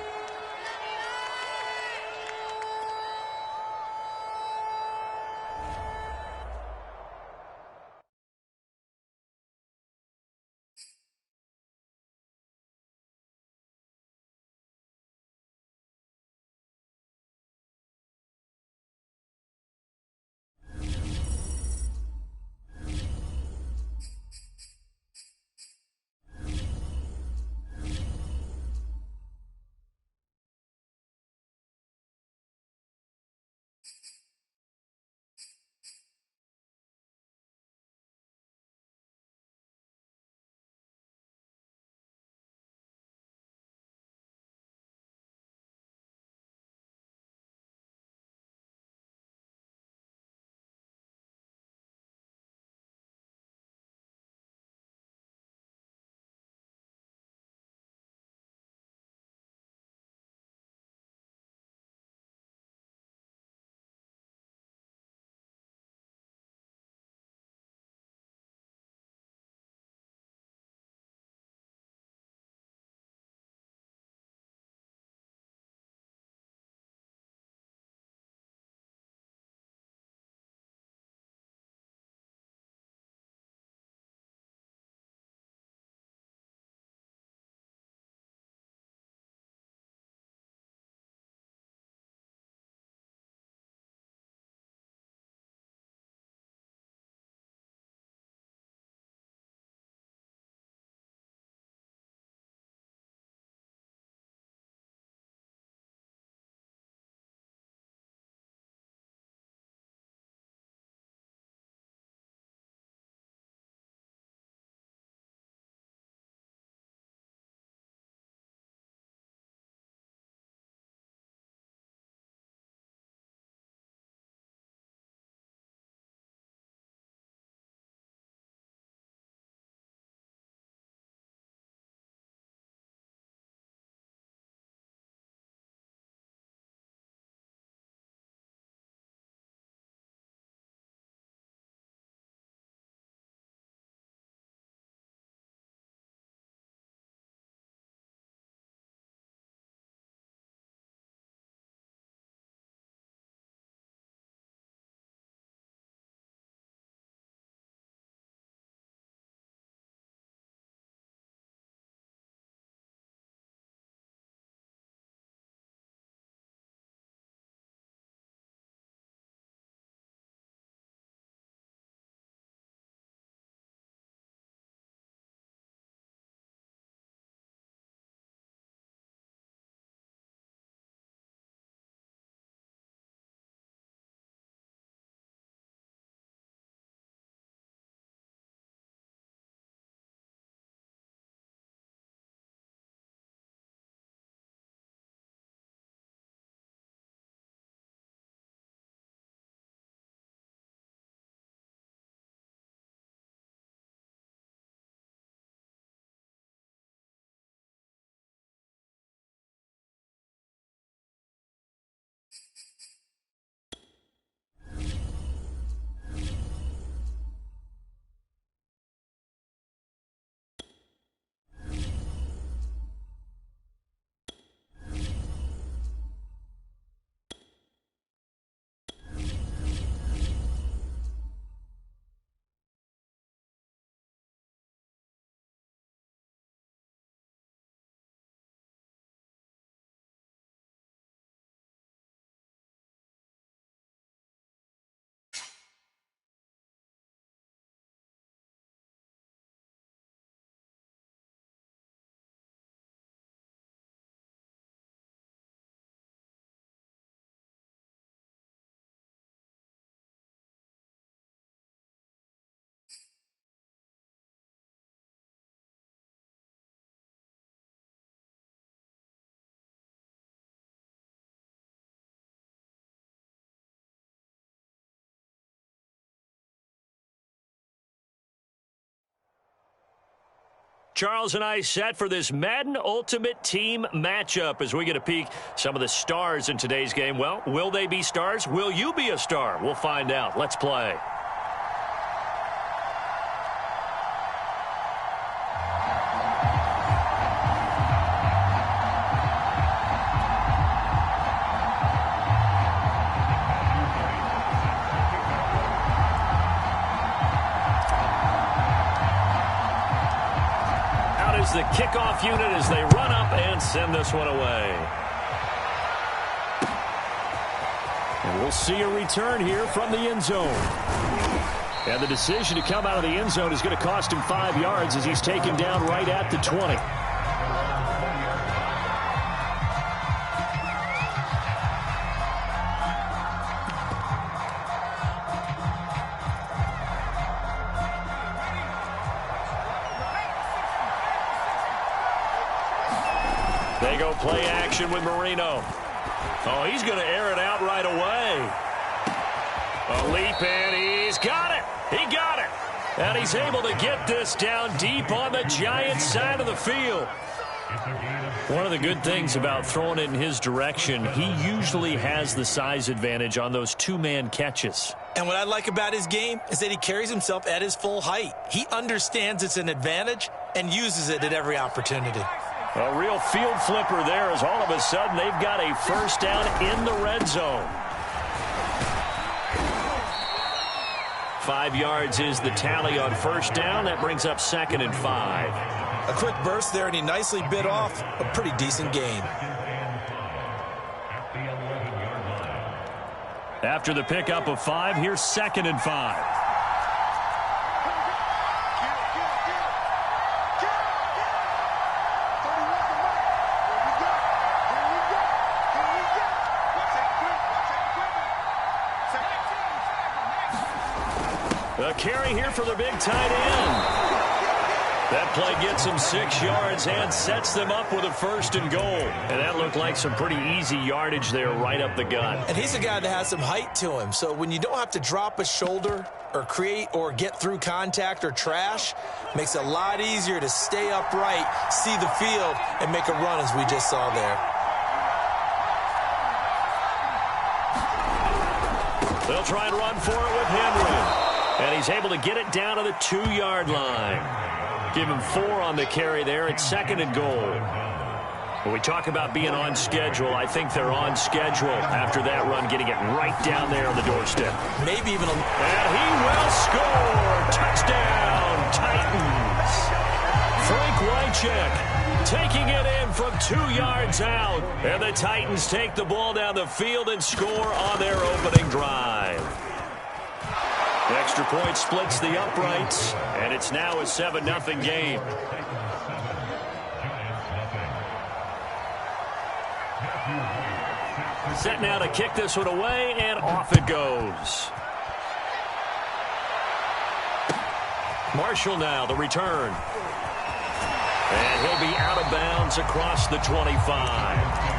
Charles and I set for this Madden Ultimate Team matchup as we get a peek some of the stars in today's game. Well, will they be stars? Will you be a star? We'll find out. Let's play. The kickoff unit as they run up and send this one away. And we'll see a return here from the end zone. And the decision to come out of the end zone is going to cost him 5 yards as he's taken down right at the 20. They go play action with Marino. Oh, he's going to air it out right away. A leap, and he's got it. He got it. And he's able to get this down deep on the Giants side of the field. One of the good things about throwing it in his direction, he usually has the size advantage on those two-man catches. And what I like about his game is that he carries himself at his full height. He understands it's an advantage and uses it at every opportunity. A real field flipper there as all of a sudden they've got a first down in the red zone. 5 yards is the tally on first down. That brings up 2nd and 5. A quick burst there, and he nicely bit off a pretty decent gain. After the pickup of 5, here's 2nd and 5. A carry here for the big tight end. That play gets him 6 yards and sets them up with a 1st and goal. And that looked like some pretty easy yardage there right up the gut. And he's a guy that has some height to him. So when you don't have to drop a shoulder or create or get through contact or trash, makes it a lot easier to stay upright, see the field, and make a run as we just saw there. They'll try and run for it with Henry. And he's able to get it down to the 2-yard line. Give him 4 on the carry there at 2nd and goal. When we talk about being on schedule, I think they're on schedule after that run, getting it right down there on the doorstep. Maybe even a... And he will score! Touchdown, Titans! Frank Wycheck taking it in from 2 yards out. And the Titans take the ball down the field and score on their opening drive. Extra point splits the uprights, and it's now a 7-0 game. Set now to kick this one away, and off it goes. Marshall now, the return. And he'll be out of bounds across the 25.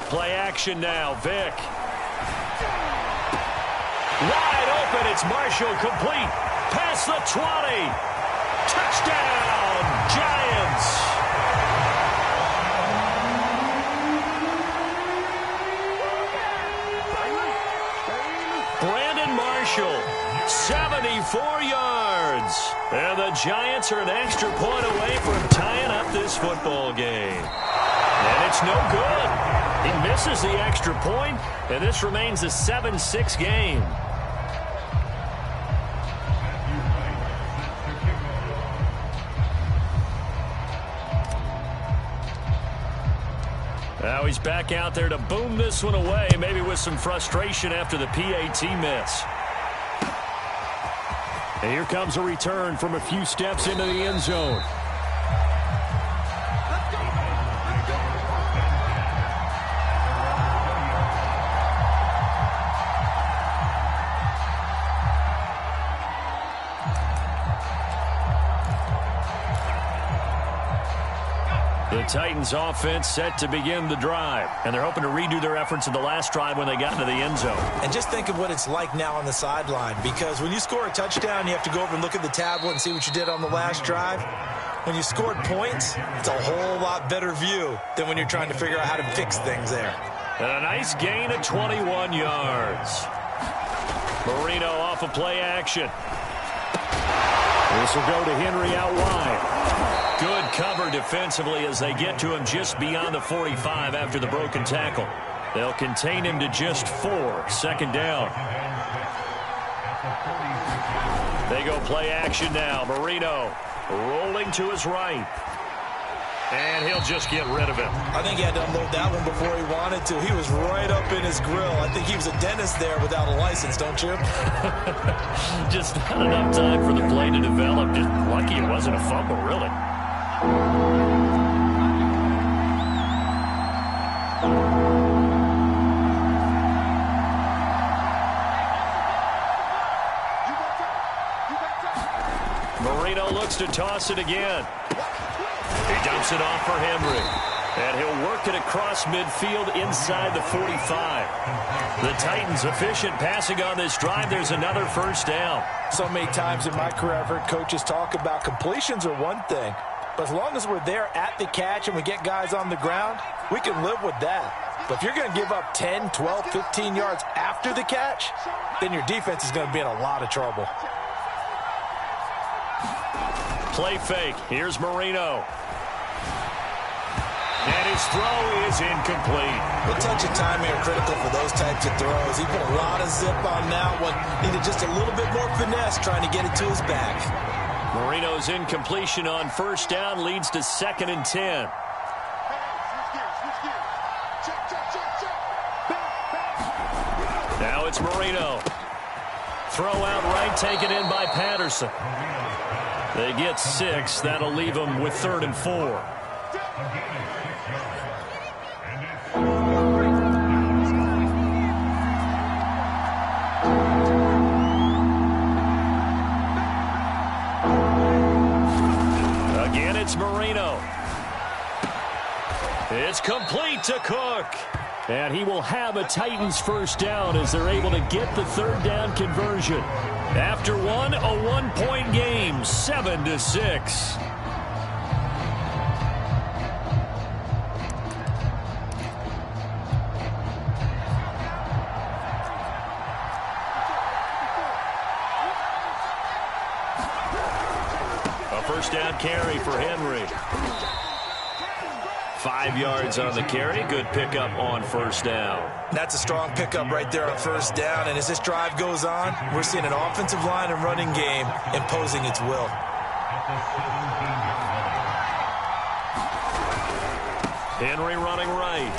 Play action now, Vick. Wide open, it's Marshall, complete. Past the 20. Touchdown, Giants. Brandon Marshall, 74 yards. And the Giants are an extra point away from tying up this football game. And it's no good. He misses the extra point, and this remains a 7-6 game. Now he's back out there to boom this one away, maybe with some frustration after the PAT miss. And here comes a return from a few steps into the end zone. The Titans offense set to begin the drive, and they're hoping to redo their efforts in the last drive when they got into the end zone. And just think of what it's like now on the sideline, because when you score a touchdown, you have to go over and look at the tablet and see what you did on the last drive. When you scored points, it's a whole lot better view than when you're trying to figure out how to fix things there. And a nice gain of 21 yards. Marino off of play action. This will go to Henry out wide. Good cover defensively as they get to him just beyond the 45 after the broken tackle. They'll contain him to just 4. Second down. They go play action now. Marino rolling to his right. And he'll just get rid of it. I think he had to unload that one before he wanted to. He was right up in his grill. I think he was a dentist there without a license, don't you? Just not enough time for the play to develop. Just lucky it wasn't a fumble, really. Marino looks to toss it again. He dumps it off for Henry. And he'll work it across midfield inside the 45. The Titans efficient passing on this drive. There's another first down. So many times in my career I've heard coaches talk about completions are one thing. But as long as we're there at the catch and we get guys on the ground, we can live with that. But if you're going to give up 10, 12, 15 yards after the catch, then your defense is going to be in a lot of trouble. Play fake. Here's Marino. And his throw is incomplete. A touch of timing are critical for those types of throws. He put a lot of zip on that one. Needed just a little bit more finesse trying to get it to his back. Marino's incompletion on first down leads to 2nd and 10. Now it's Marino. Throw out right, taken in by Patterson. They get 6. That'll leave them with 3rd and 4. Again, it's Marino. It's complete to Cook. And he will have a Titans first down as they're able to get the 3rd down conversion. After one, a 1-point game, 7-6. A first down carry for Henry. 5 yards on the carry. Good pickup on first down. That's a strong pickup right there on first down. And as this drive goes on, we're seeing an offensive line and running game imposing its will. Henry running right.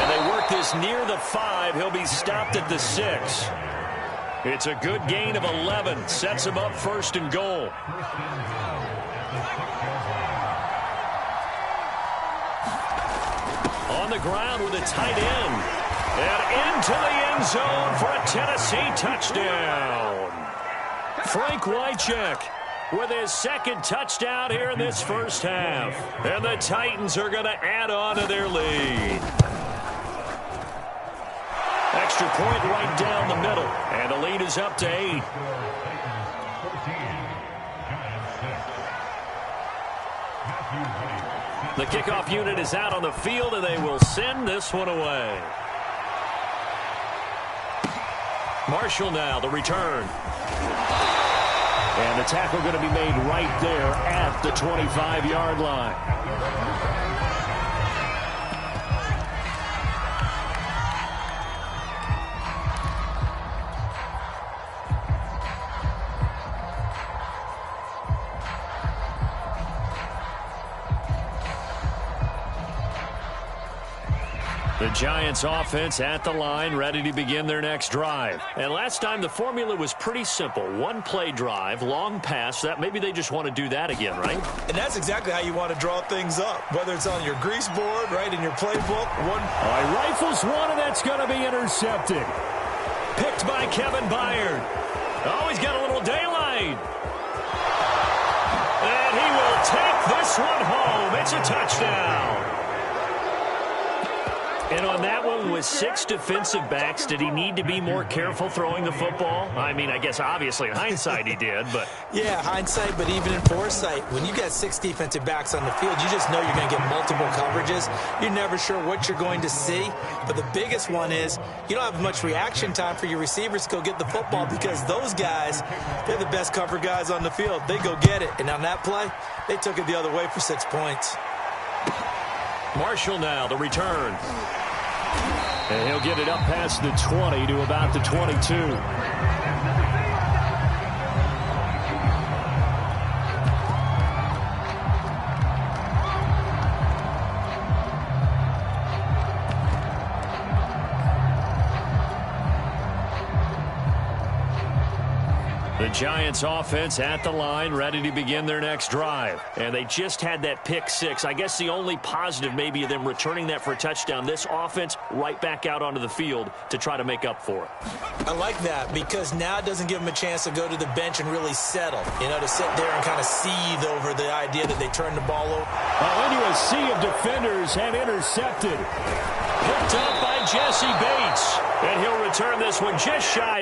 And they work this near the 5. He'll be stopped at the 6. It's a good gain of 11. Sets him up 1st and goal. On the ground with a tight end. And into the end zone for a Tennessee touchdown. Frank Wycheck with his 2nd touchdown here in this first half. And the Titans are going to add on to their lead. Extra point right down the middle. And the lead is up to 8. The kickoff unit is out on the field, and they will send this one away. Marshall now, the return. And the tackle going to be made right there at the 25-yard line. The Giants offense at the line, ready to begin their next drive. And last time the formula was pretty simple. One play drive, long pass. That maybe they just want to do that again, right? And that's exactly how you want to draw things up. Whether it's on your grease board, right, in your playbook. All right, rifles one, and that's going to be intercepted. Picked by Kevin Byard. Oh, he's got a little daylight. And he will take this one home. It's a touchdown. And on that one, with 6 defensive backs, did he need to be more careful throwing the football? I mean, I guess obviously in hindsight he did, but... Yeah, hindsight, but even in foresight, when you got 6 defensive backs on the field, you just know you're going to get multiple coverages. You're never sure what you're going to see. But the biggest one is you don't have much reaction time for your receivers to go get the football because those guys, they're the best cover guys on the field. They go get it. And on that play, they took it the other way for 6 points. Marshall now, the return. And he'll get it up past the 20 to about the 22. The Giants offense at the line, ready to begin their next drive. And they just had that pick 6. I guess the only positive maybe of them returning that for a touchdown. This offense right back out onto the field to try to make up for it. I like that because now it doesn't give them a chance to go to the bench and really settle. You know, to sit there and kind of seethe over the idea that they turned the ball over. Into a sea of defenders and intercepted. Picked up by Jesse Bates. And he'll return this one just shy.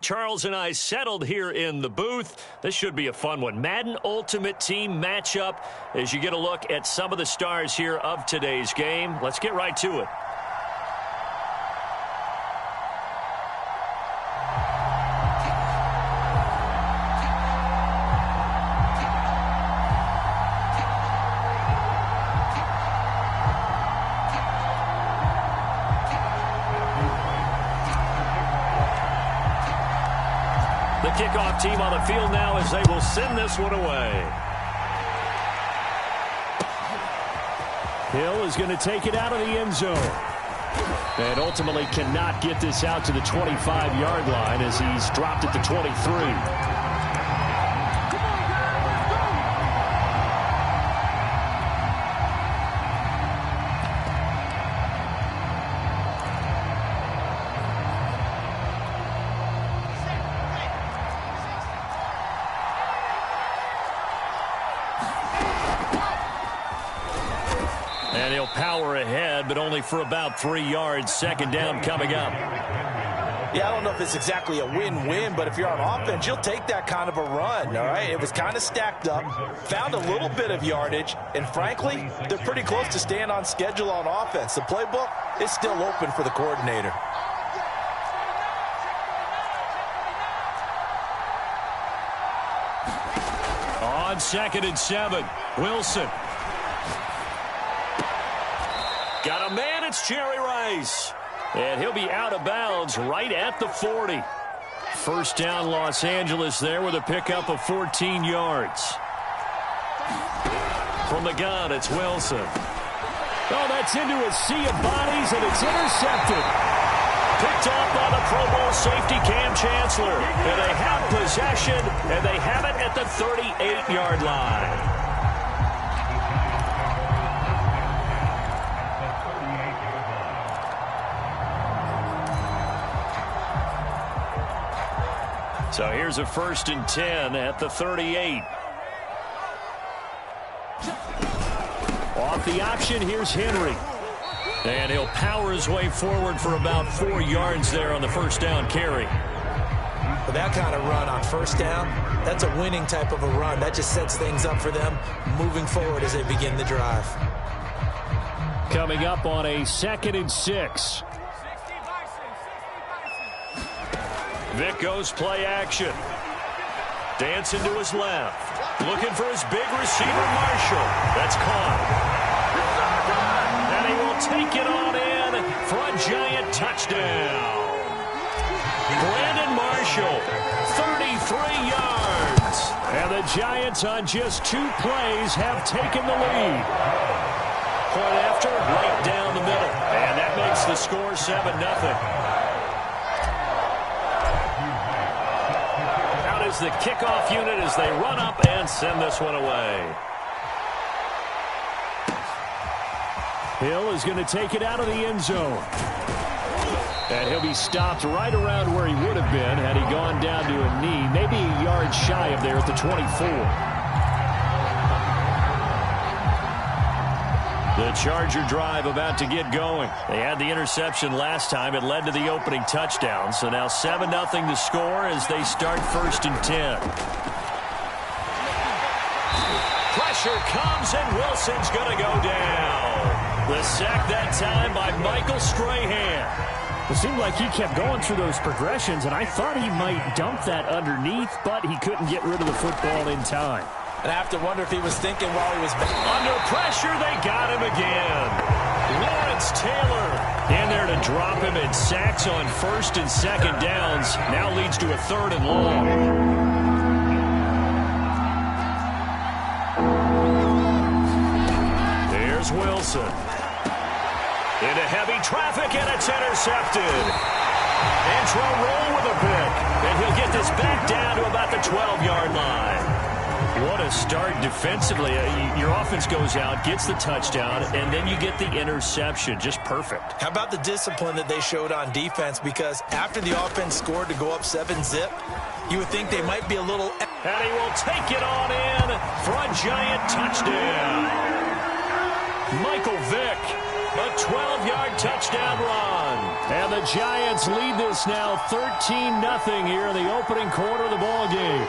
Charles and I settled here in the booth. This should be a fun one. Madden Ultimate Team matchup as you get a look at some of the stars here of today's game. Let's get right to it. Kickoff team on the field now as they will send this one away. Hill is going to take it out of the end zone. And ultimately cannot get this out to the 25-yard line as he's dropped at the 23. And he'll power ahead, but only for about 3 yards. Second down coming up. Yeah, I don't know if it's exactly a win-win, but if you're on offense, you'll take that kind of a run, all right? It was kind of stacked up, found a little bit of yardage, and frankly, they're pretty close to staying on schedule on offense. The playbook is still open for the coordinator. On 2nd and 7, Wilson. Got a man, it's Jerry Rice. And he'll be out of bounds right at the 40. First down, Los Angeles there with a pickup of 14 yards. From the gun, it's Wilson. Oh, that's into a sea of bodies, and it's intercepted. Picked up by the Pro Bowl safety Cam Chancellor. And they have possession, and they have it at the 38-yard line. So here's a 1st and 10 at the 38. Off the option, here's Henry. And he'll power his way forward for about 4 yards there on the first down carry. For that kind of run on first down, that's a winning type of a run. That just sets things up for them moving forward as they begin the drive. Coming up on a 2nd and 6. Vic goes play action. Dancing to his left. Looking for his big receiver, Marshall. That's caught. And he will take it on in for a giant touchdown. Brandon Marshall, 33 yards. And the Giants on just 2 plays have taken the lead. Point after, right down the middle. And that makes the score 7-0. The kickoff unit as they run up and send this one away. Hill is going to take it out of the end zone. And he'll be stopped right around where he would have been had he gone down to a knee, maybe a yard shy of there at the 24. The Charger drive about to get going. They had the interception last time. It led to the opening touchdown. So now 7-0 to score as they start 1st and 10. Pressure comes and Wilson's going to go down. The sack that time by Michael Strahan. It seemed like he kept going through those progressions, and I thought he might dump that underneath, but he couldn't get rid of the football in time. And I have to wonder if he was thinking while he was back. Under pressure, they got him again. Lawrence Taylor in there to drop him, and sacks on 1st and 2nd downs. Now leads to a 3rd and long. There's Wilson. Into heavy traffic, and it's intercepted. Intro roll with a pick. And he'll get this back down to about the 12-yard line. What a start defensively. Your offense goes out, gets the touchdown, and then you get the interception. Just perfect. How about the discipline that they showed on defense? Because after the offense scored to go up 7-zip, you would think they might be a little... And he will take it on in for a giant touchdown. Michael Vick A 12-yard touchdown run. And the Giants lead this now 13-0 here in the opening quarter of the ball game.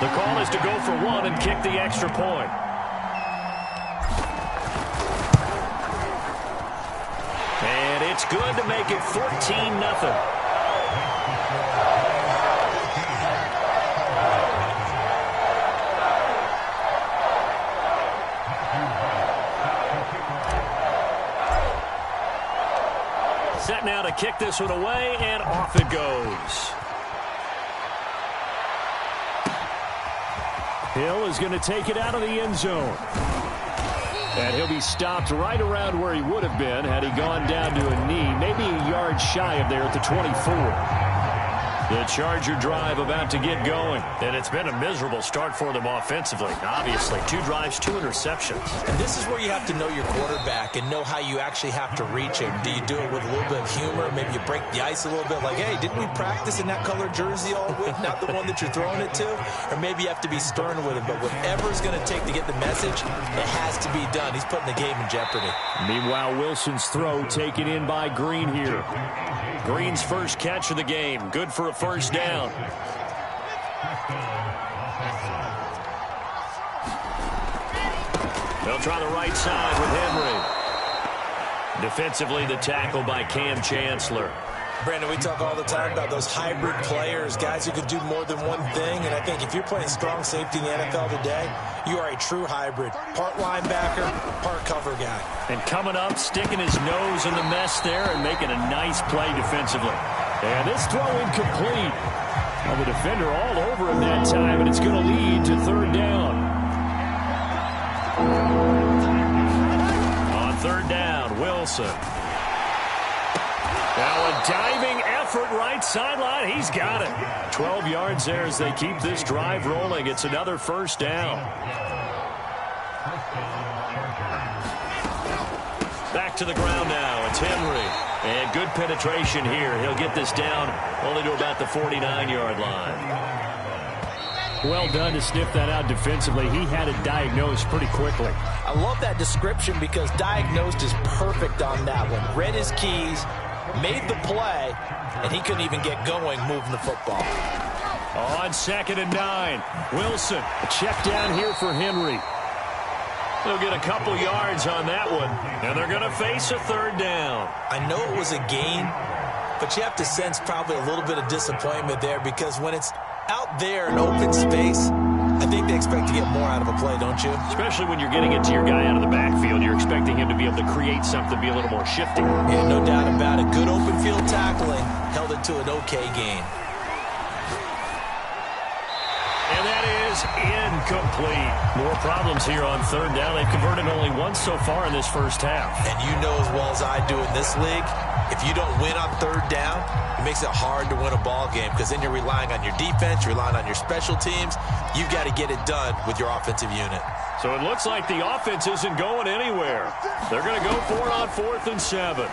The call is to go for one and kick the extra point. And it's good to make it 14-0. Set now to kick this one away, and off it goes. Hill is going to take it out of the end zone. And he'll be stopped right around where he would have been had he gone down to a knee, maybe a yard shy of there at the 24. The Charger drive about to get going. And it's been a miserable start for them offensively. Obviously, 2 drives, 2 interceptions. And this is where you have to know your quarterback and know how you actually have to reach him. Do you do it with a little bit of humor? Maybe you break the ice a little bit like, hey, didn't we practice in that color jersey all week? Not the one that you're throwing it to? Or maybe you have to be stern with him. But whatever it's going to take to get the message, it has to be done. He's putting the game in jeopardy. Meanwhile, Wilson's throw taken in by Green here. Green's first catch of the game. Good for a first down. They'll try the right side with Henry. Defensively, the tackle by Cam Chancellor. Brandon, we talk all the time about those hybrid players, guys who can do more than one thing. And I think if you're playing strong safety in the NFL today, you are a true hybrid. Part linebacker, part cover guy. And coming up, sticking his nose in the mess there and making a nice play defensively. And this throw incomplete. Well, the defender all over him that time, and it's going to lead to third down. On third down, Wilson. Now a diving effort right sideline. He's got it. 12 yards there as they keep this drive rolling. It's another first down. Back to the ground now. It's Henry. And good penetration here. He'll get this down only to about the 49-yard line. Well done to sniff that out defensively. He had it diagnosed pretty quickly. I love that description because diagnosed is perfect on that one. Read his keys, made the play, and he couldn't even get going moving the football. On 2nd and 9, Wilson. A check down here for Henry. They'll get a couple yards on that one, and they're going to face a third down. I know it was a gain, but you have to sense probably a little bit of disappointment there because when it's out there in open space, I think they expect to get more out of a play, don't you? Especially when you're getting it to your guy out of the backfield. You're expecting him to be able to create something, be a little more shifty. Yeah, no doubt about it. Good open field tackling held it to an okay gain. And that is incomplete. More problems here on third down. They've converted only once so far in this first half. And you know as well as I do in this league, if you don't win on third down, it makes it hard to win a ball game because then you're relying on your defense, you're relying on your special teams. You've got to get it done with your offensive unit. So it looks like the offense isn't going anywhere. They're going to go for it on 4th and 7.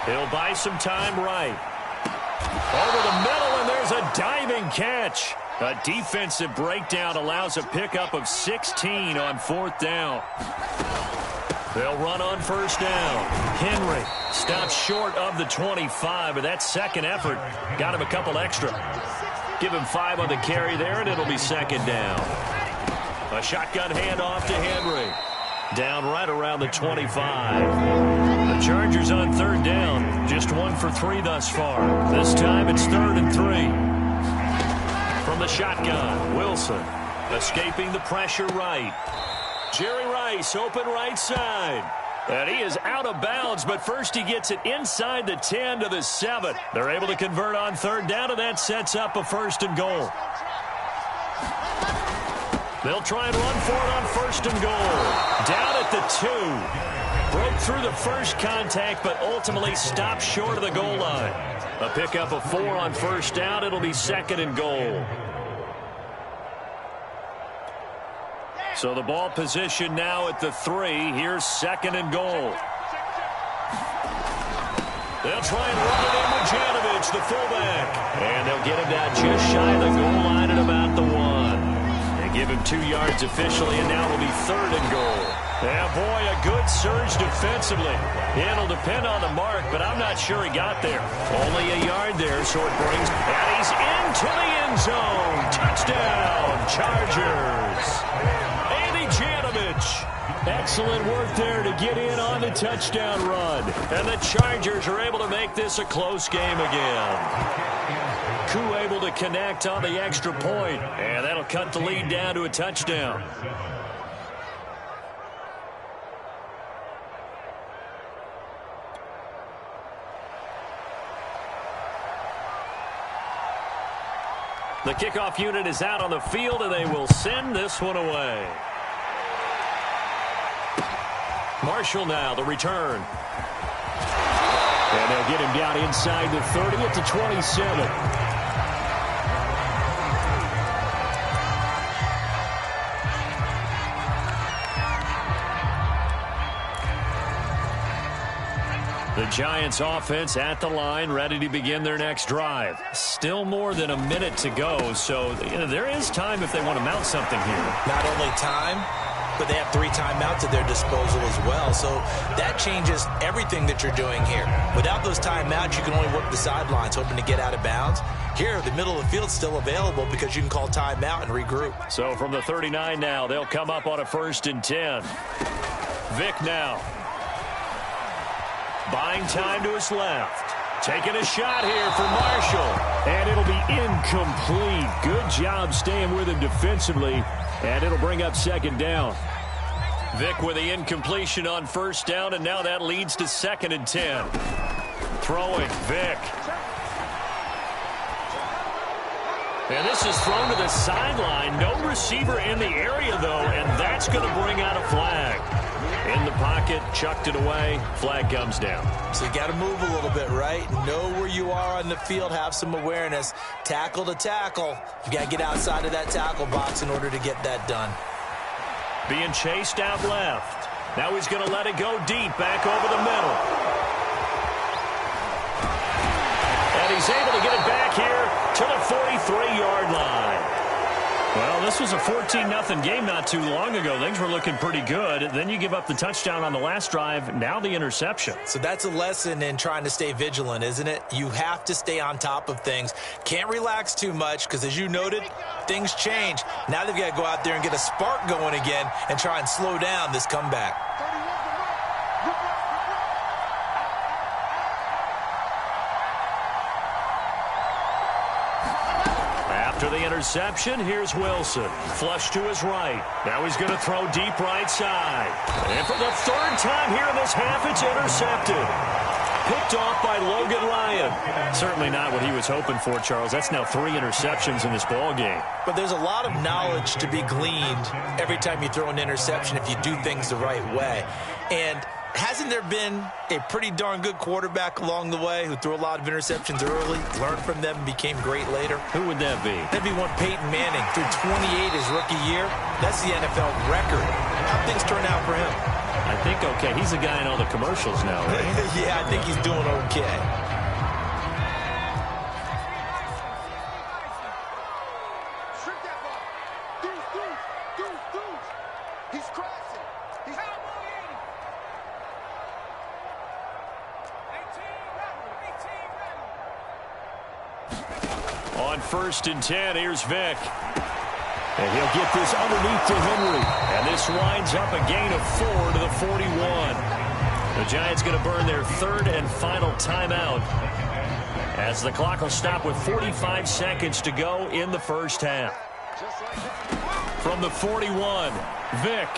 He'll buy some time right. Over the middle, and there's a diving catch. A defensive breakdown allows a pickup of 16 on 4th down. They'll run on first down. Henry stops short of the 25, but that second effort got him a couple extra. Give him 5 on the carry there, and it'll be 2nd down. A shotgun handoff to Henry. Down right around the 25. The Chargers on third down. Just 1 for 3 thus far. This time it's 3rd and 3. From the shotgun, Wilson escaping the pressure right. Jerry Rice open right side. And he is out of bounds, but first he gets it inside the 10 to the 7. They're able to convert on third down, and that sets up a 1st and goal. They'll try and run for it on 1st and goal. Down at the 2. Broke through the first contact, but ultimately stopped short of the goal line. A pickup of 4 on first down. It'll be 2nd and goal. So the ball position now at the 3. Here's 2nd and goal. They'll try and run it in with Janovich, the fullback. And they'll get him down just shy of the goal line at about the 1. And give him 2 yards officially, and now it'll be 3rd and goal. Yeah, boy, a good surge defensively. It'll depend on the mark, but I'm not sure he got there. Only a yard there, so it brings, and he's into the end zone. Touchdown, Chargers. Andy Janovich. Excellent work there to get in on the touchdown run. And the Chargers are able to make this a close game again. Koo able to connect on the extra point, and that'll cut the lead down to a touchdown. The kickoff unit is out on the field, and they will send this one away. Marshall now, the return. And they'll get him down inside the 30 at the 27. The Giants offense at the line, ready to begin their next drive. Still more than a minute to go, so there is time if they want to mount something here. Not only time, but they have 3 timeouts at their disposal as well. So that changes everything that you're doing here. Without those timeouts, you can only work the sidelines, hoping to get out of bounds. Here, the middle of the field's still available because you can call timeout and regroup. So from the 39 now, they'll come up on a 1st and 10. Vick now. Buying time to his left. Taking a shot here for Marshall. And it'll be incomplete. Good job staying with him defensively. And it'll bring up 2nd down. Vick with the incompletion on 1st down, and now that leads to 2nd and 10. Throwing, Vick. And this is thrown to the sideline. No receiver in the area, though, and that's going to bring out a flag. In the pocket, chucked it away, flag comes down. So you got to move a little bit, right? Know where you are on the field, have some awareness. Tackle to tackle. You got to get outside of that tackle box in order to get that done. Being chased out left. Now he's going to let it go deep, back over the middle. And he's able to get it back here to the 43-yard line. Well, this was a 14-0 game not too long ago. Things were looking pretty good. Then you give up the touchdown on the last drive. Now the interception. So that's a lesson in trying to stay vigilant, isn't it? You have to stay on top of things. Can't relax too much because, as you noted, things change. Now they've got to go out there and get a spark going again and try and slow down this comeback. After the interception, here's Wilson. Flush to his right. Now he's going to throw deep right side. And for the 3rd time here in this half, it's intercepted. Picked off by Logan Ryan. Certainly not what he was hoping for, Charles. That's now 3 interceptions in this ball game. But there's a lot of knowledge to be gleaned every time you throw an interception if you do things the right way. And hasn't there been a pretty darn good quarterback along the way who threw a lot of interceptions early, learned from them, and became great later? Who would that be? That'd be one Peyton Manning. Threw 28 his rookie year. That's the NFL record. How'd things turn out for him? I think okay. He's the guy in all the commercials now, right? Yeah, I think he's doing okay. On 1st and 10, here's Vick. And he'll get this underneath to Henry. And this winds up a gain of 4 to the 41. The Giants going to burn their 3rd and final timeout as the clock will stop with 45 seconds to go in the 1st half. From the 41, Vick.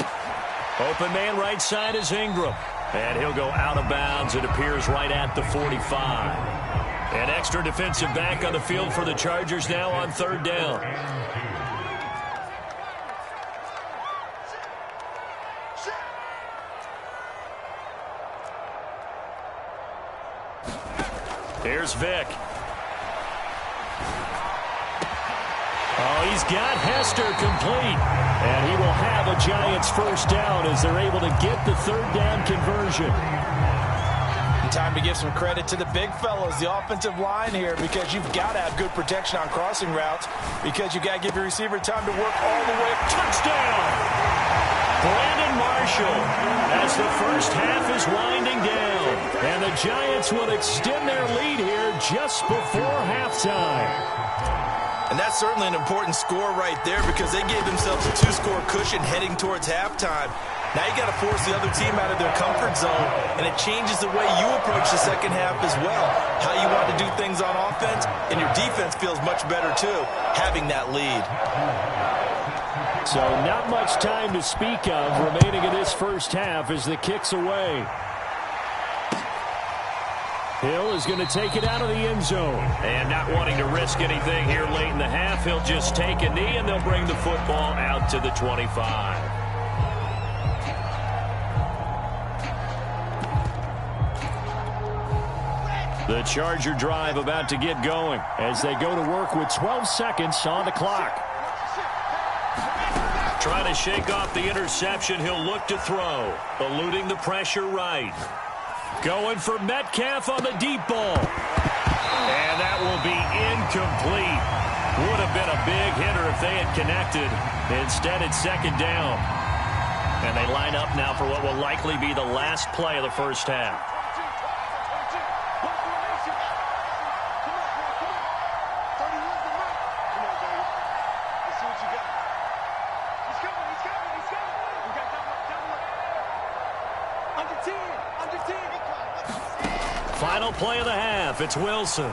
Open man right side is Ingram. And he'll go out of bounds. It appears right at the 45. An extra defensive back on the field for the Chargers now on 3rd down. Here's Vick. Oh, he's got Hester complete. And he will have a Giants 1st down as they're able to get the 3rd down conversion. time to give some credit to the big fellas, the offensive line here, because you've got to have good protection on crossing routes, because you've got to give your receiver time to work all the way. Touchdown! Brandon Marshall as the first half is winding down. And the Giants will extend their lead here just before halftime. And that's certainly an important score right there because they gave themselves a 2-score cushion heading towards halftime. Now you got to force the other team out of their comfort zone, and it changes the way you approach the second half as well. How you want to do things on offense, and your defense feels much better too, having that lead. So not much time to speak of remaining in this first half as the kick's away. Hill is going to take it out of the end zone. And not wanting to risk anything here late in the half, he'll just take a knee, and they'll bring the football out to the 25. The Charger drive about to get going as they go to work with 12 seconds on the clock. Trying to shake off the interception, he'll look to throw. Eluding the pressure right. Going for Metcalf on the deep ball. And that will be incomplete. Would have been a big hitter if they had connected. Instead, it's second down. And they line up now for what will likely be the last play of the first half. Final play of the half. It's Wilson.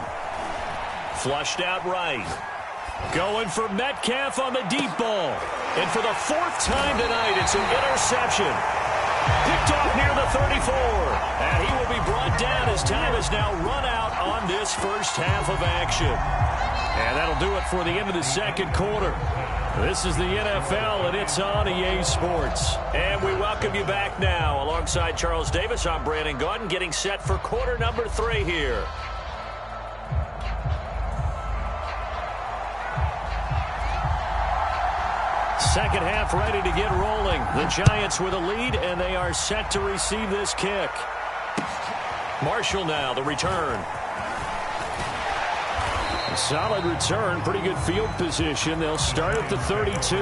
Flushed out right. Going for Metcalf on the deep ball. And for the fourth time tonight, it's an interception. Picked off near the 34. And he will be brought down as time has now run out on this first half of action. And that'll do it for the end of the second quarter. This is the NFL, and it's on EA Sports. And we welcome you back now. Alongside Charles Davis, I'm Brandon Gaudin, getting set for quarter number 3 here. Second half ready to get rolling. The Giants with a lead, and they are set to receive this kick. Marshall now, the return. A solid return, pretty good field position. They'll start at the 32.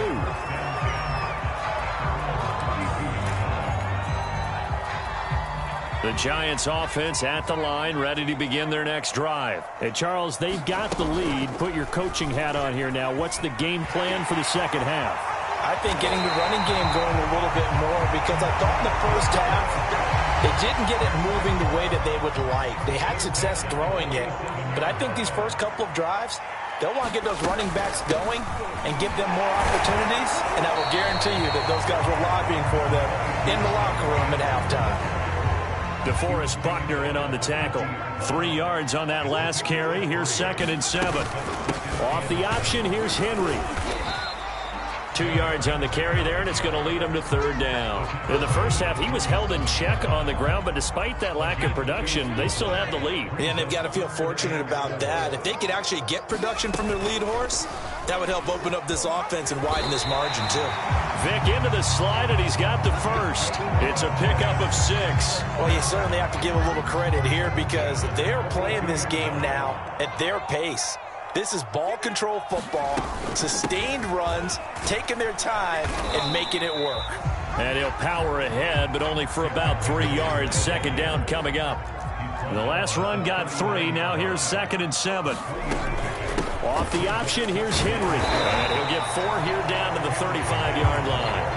The Giants offense at the line, ready to begin their next drive. Hey, Charles, they've got the lead. Put your coaching hat on here now. What's the game plan for the second half? I think getting the running game going a little bit more, because I thought in the first half they didn't get it moving the way that they would like. They had success throwing it, but I think these first couple of drives, they'll want to get those running backs going and give them more opportunities, and I will guarantee you that those guys were lobbying for them in the locker room at halftime. DeForest Buckner in on the tackle. 3 yards on that last carry. Here's 2nd and 7. Off the option, here's Henry. 2 yards on the carry there, and it's going to lead him to third down. In the first half, he was held in check on the ground, but despite that lack of production, they still have the lead. And they've got to feel fortunate about that. If they could actually get production from their lead horse, that would help open up this offense and widen this margin, too. Vic into the slide, and he's got the first. It's a pickup of 6. Well, you certainly have to give a little credit here because they're playing this game now at their pace. This is ball control football, sustained runs, taking their time, and making it work. And he'll power ahead, but only for about 3 yards. Second down coming up. The last run got 3. Now here's 2nd and 7. Off the option, here's Henry. And he'll get 4 here down to the 35-yard line.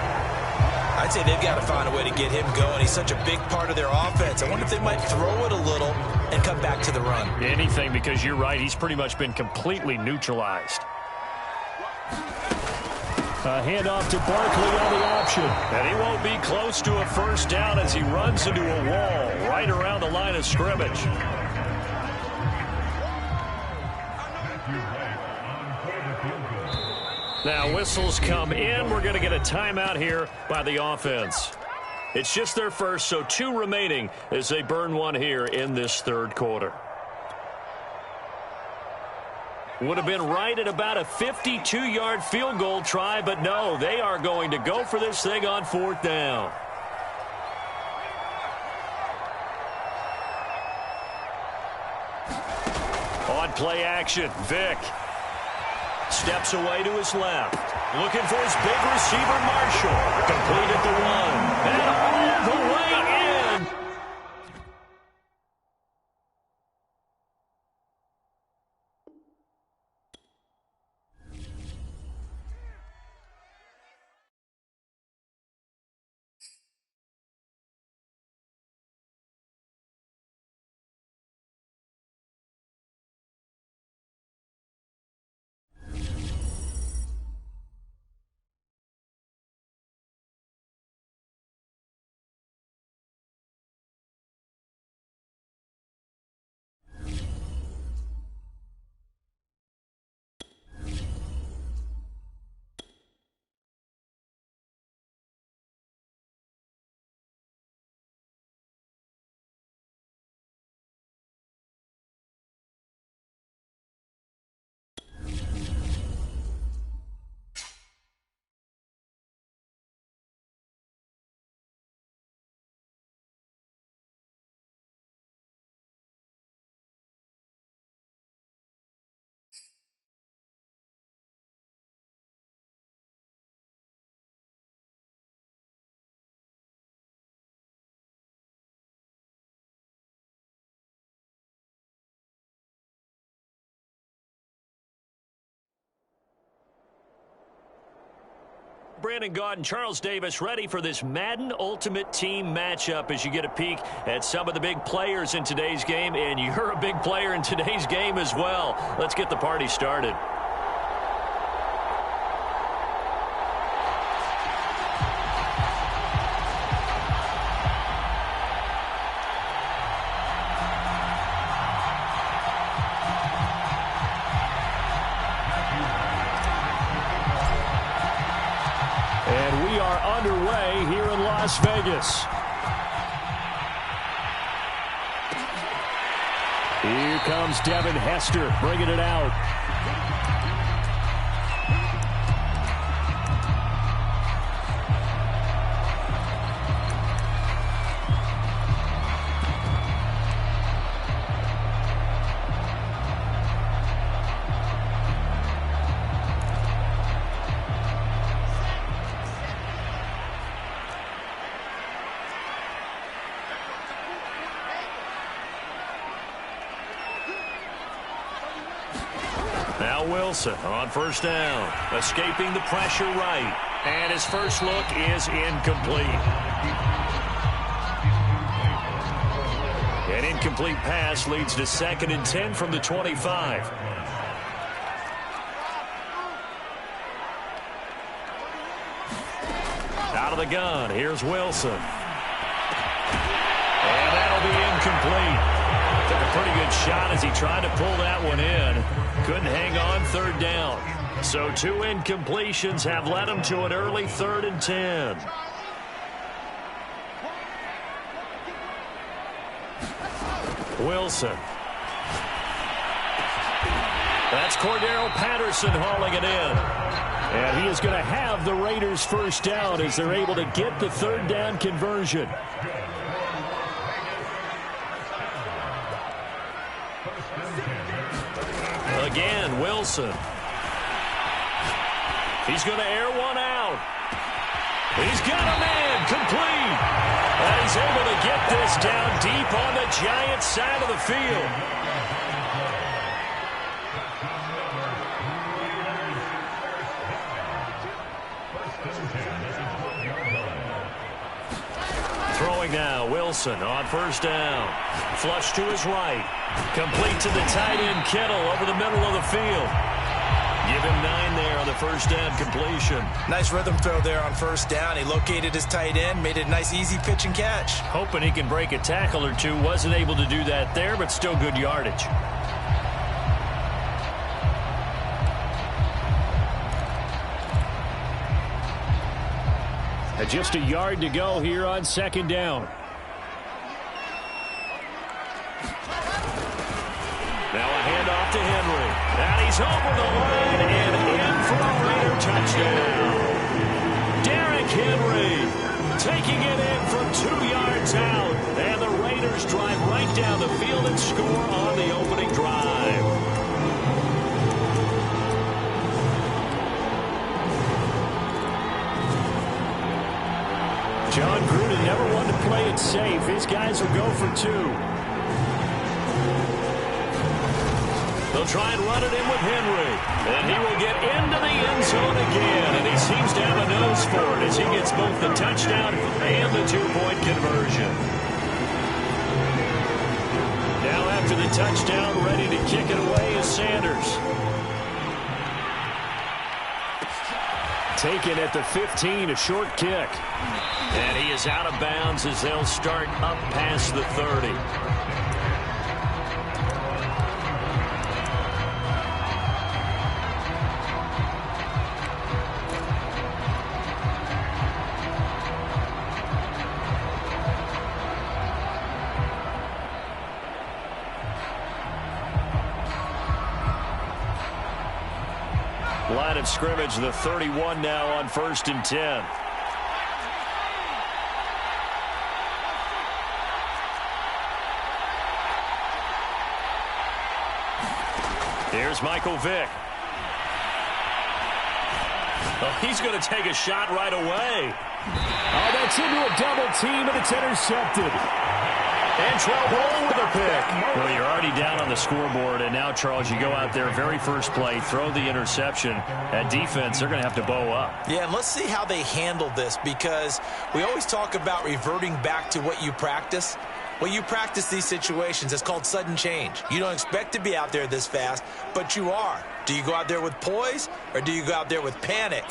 I'd say they've got to find a way to get him going. He's such a big part of their offense. I wonder if they might throw it a little and come back to the run. Anything, because you're right. He's pretty much been completely neutralized. A handoff to Barkley on the option. And he won't be close to a first down as he runs into a wall right around the line of scrimmage. Now whistles come in. We're going to get a timeout here by the offense. It's just their first, so 2 remaining as they burn 1 here in this third quarter. Would have been right at about a 52-yard field goal try, but no, they are going to go for this thing on 4th down. play action. Vick steps away to his left. Looking for his big receiver, Marshall. Completed the run. And all the way in. Brandon Gaud and Charles Davis ready for this Madden Ultimate Team matchup as you get a peek at some of the big players in today's game, and you're a big player in today's game as well. Let's get the party started. Underway here in Las Vegas. Here comes Devin Hester bringing it out. Now Wilson on first down, escaping the pressure right, and his first look is incomplete. An incomplete pass leads to 2nd and 10 from the 25. Out of the gun, here's Wilson. And that'll be incomplete. Took a pretty good shot as he tried to pull that one in. Couldn't hang on 3rd down. So 2 incompletions have led him to an early 3rd and 10. Wilson. That's Cordero Patterson hauling it in. And he is going to have the Raiders first down as they're able to get the 3rd down conversion. Again, Wilson. He's going to air one out. He's got a man complete. And he's able to get this down deep on the Giants' side of the field. Throwing now, Wilson on first down. Flush to his right. Complete to the tight end, Kittle, over the middle of the field. Give him 9 there on the first down completion. Nice rhythm throw there on first down. He located his tight end, made it a nice easy pitch and catch. Hoping he can break a tackle or two. Wasn't able to do that there, but still good yardage. Just a yard to go here on 2nd down. Now a handoff to Henry. And he's over the line and in for a Raider touchdown. Derrick Henry taking it in from 2 yards out. And the Raiders drive right down the field and score on the opening drive. John Gruden never wanted to play it safe. His guys will go for 2. They'll try and run it in with Henry. And he will get into the end zone again. And he seems to have a nose for it as he gets both the touchdown and the 2-point conversion. Now after the touchdown, ready to kick it away is Sanders. Taken at the 15, a short kick. And he is out of bounds as they'll start up past the 30. Line of scrimmage, the 31 now on 1st and 10. Here's Michael Vick. Oh, he's going to take a shot right away. Oh, that's into a double team, and it's intercepted. And Trell with a pick. Well, you're already down on the scoreboard, and now, Charles, you go out there, very first play, throw the interception. At defense, they're going to have to bow up. Yeah, and let's see how they handle this, because we always talk about reverting back to what you practice. Well, you practice these situations. It's called sudden change. You don't expect to be out there this fast, but you are. Do you go out there with poise, or do you go out there with panic?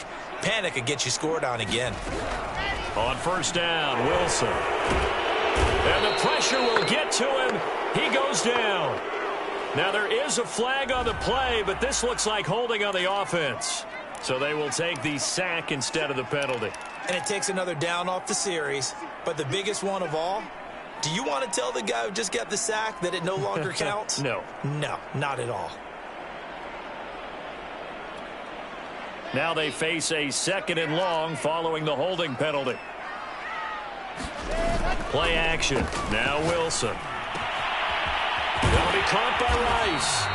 Panic could get you scored on again. On 1st down, Wilson. And the pressure will get to him. He goes down. Now, there is a flag on the play, but this looks like holding on the offense. So they will take the sack instead of the penalty. And it takes another down off the series. But the biggest one of all, do you want to tell the guy who just got the sack that it no longer counts? No. No, not at all. Now they face a 2nd and long following the holding penalty. Play action. Now Wilson. That'll be caught by Rice.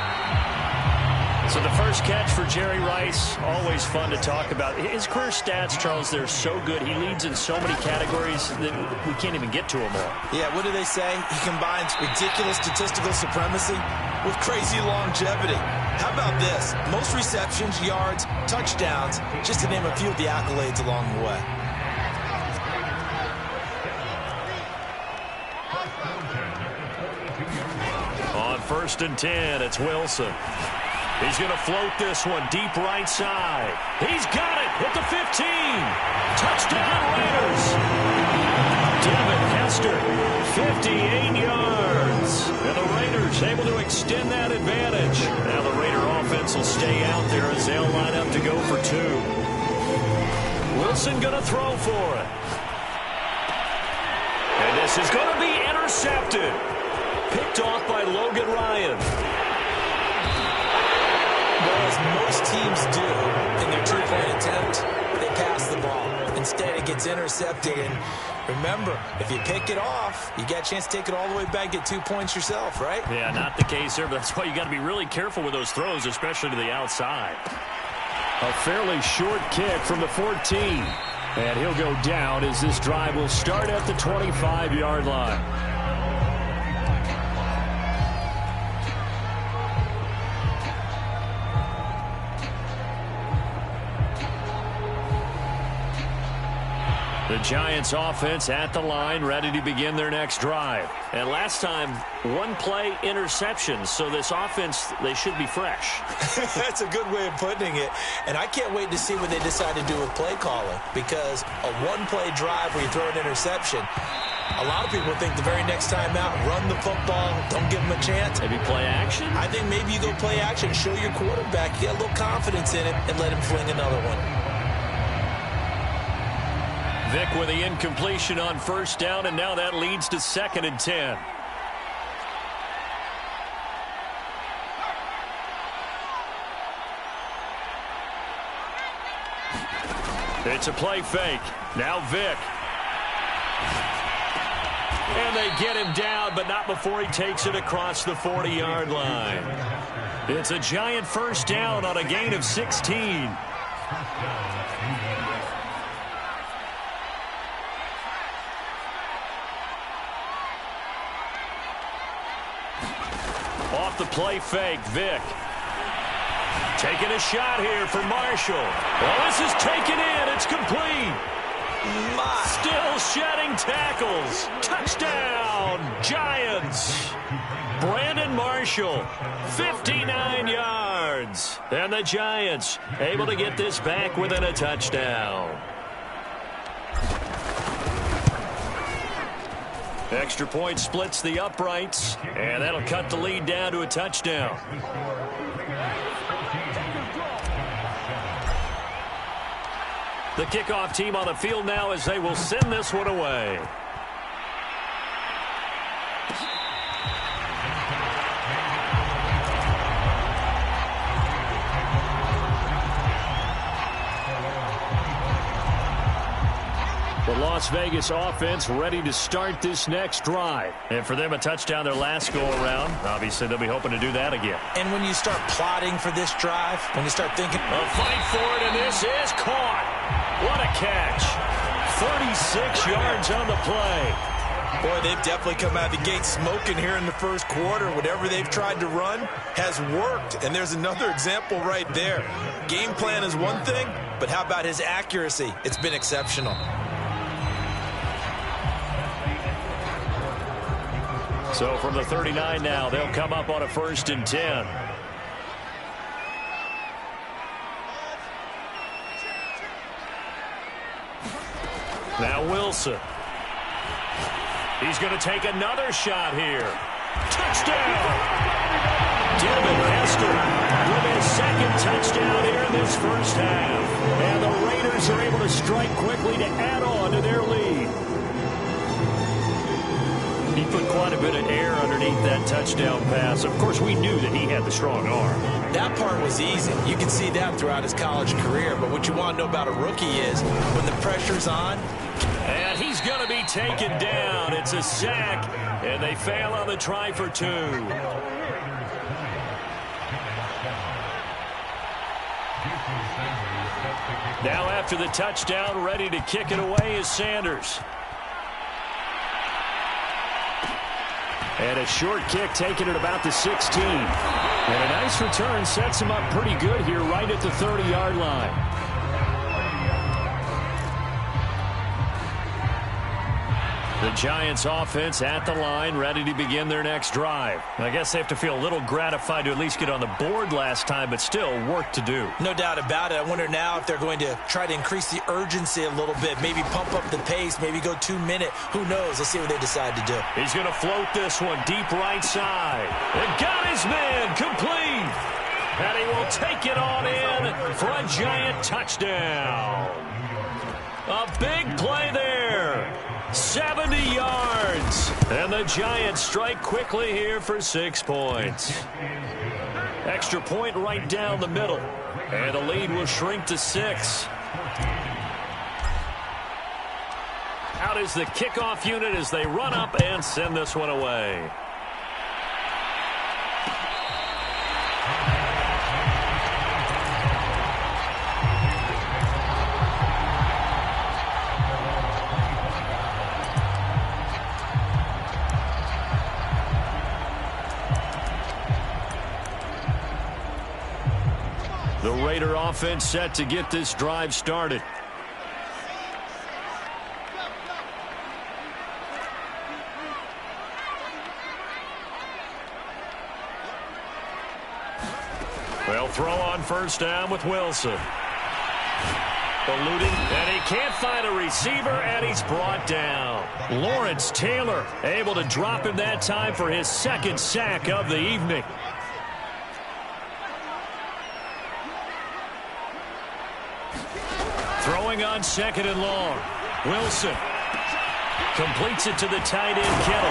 So the first catch for Jerry Rice, always fun to talk about. His career stats, Charles, they're so good. He leads in so many categories that we can't even get to them all. Yeah, what do they say? He combines ridiculous statistical supremacy with crazy longevity. How about this? Most receptions, yards, touchdowns, just to name a few of the accolades along the way. On 1st and 10, it's Wilson. He's going to float this one deep right side. He's got it at the 15. Touchdown Raiders. Devin Hester, 58 yards. And the Raiders able to extend that advantage. Now the Raider offense will stay out there as they'll line up to go for 2. Wilson going to throw for it. And this is going to be intercepted. Picked off by Logan Ryan. Well, as most teams do in their two-point attempt, they pass the ball. Instead, it gets intercepted. And remember, if you pick it off, you got a chance to take it all the way back, get 2 points yourself, right? Yeah, not the case there, but that's why you got to be really careful with those throws, especially to the outside. A fairly short kick from the 14. And he'll go down as this drive will start at the 25-yard line. The Giants offense at the line, ready to begin their next drive. And last time, 1-play interceptions, so this offense, they should be fresh. That's a good way of putting it. And I can't wait to see what they decide to do with play calling, because a 1-play drive where you throw an interception, a lot of people think the very next time out, run the football, don't give them a chance. Maybe play action? I think maybe you go play action, show your quarterback, you get a little confidence in him, and let him fling another one. Vick with the incompletion on 1st down, and now that leads to 2nd and 10. It's a play fake. Now Vick. And they get him down, but not before he takes it across the 40-yard line. It's a Giant 1st down on a gain of 16. off the play fake. Vick taking a shot here for Marshall. Well, this is taken in. It's complete. Still shedding tackles. Touchdown, Giants. Brandon Marshall, 59 yards. And the Giants able to get this back within a touchdown. Extra point splits the uprights, and that'll cut the lead down to a touchdown. The kickoff team on the field now as they will send this one away. The Las Vegas offense ready to start this next drive. And for them, a touchdown their last go-around. Obviously, they'll be hoping to do that again. And when you start plotting for this drive, when you start thinking, a fight for it, and this is caught. What a catch. 36 yards on the play. Boy, they've definitely come out of the gate smoking here in the first quarter. Whatever they've tried to run has worked. And there's another example right there. Game plan is one thing, but how about his accuracy? It's been exceptional. So from the 39 now, they'll come up on a 1st and 10. Now Wilson. He's going to take another shot here. Touchdown! Devin Hester with his second touchdown here in this first half. And the Raiders are able to strike quickly to add on to their lead. He put quite a bit of air underneath that touchdown pass. Of course, we knew that he had the strong arm. That part was easy. You can see that throughout his college career. But what you want to know about a rookie is when the pressure's on. And he's going to be taken down. It's a sack, and they fail on the try for 2. Now after the touchdown, ready to kick it away is Sanders. And a short kick taken at about the 16. And a nice return sets him up pretty good here right at the 30-yard line. The Giants offense at the line, ready to begin their next drive. I guess they have to feel a little gratified to at least get on the board last time, but still work to do. No doubt about it. I wonder now if they're going to try to increase the urgency a little bit, maybe pump up the pace, maybe go 2-minute. Who knows? Let's see what they decide to do. He's going to float this one deep right side. And got his man complete. And he will take it on in for a Giant touchdown. A big play there. 70 yards. And the Giants strike quickly here for 6 points. Extra point right down the middle. And the lead will shrink to 6. Out is the kickoff unit as they run up and send this one away. The Raider offense set to get this drive started. They'll throw on first down with Wilson. Eluding, and he can't find a receiver, and he's brought down. Lawrence Taylor able to drop him that time for his second sack of the evening. Throwing on 2nd and long. Wilson completes it to the tight end, Kittle.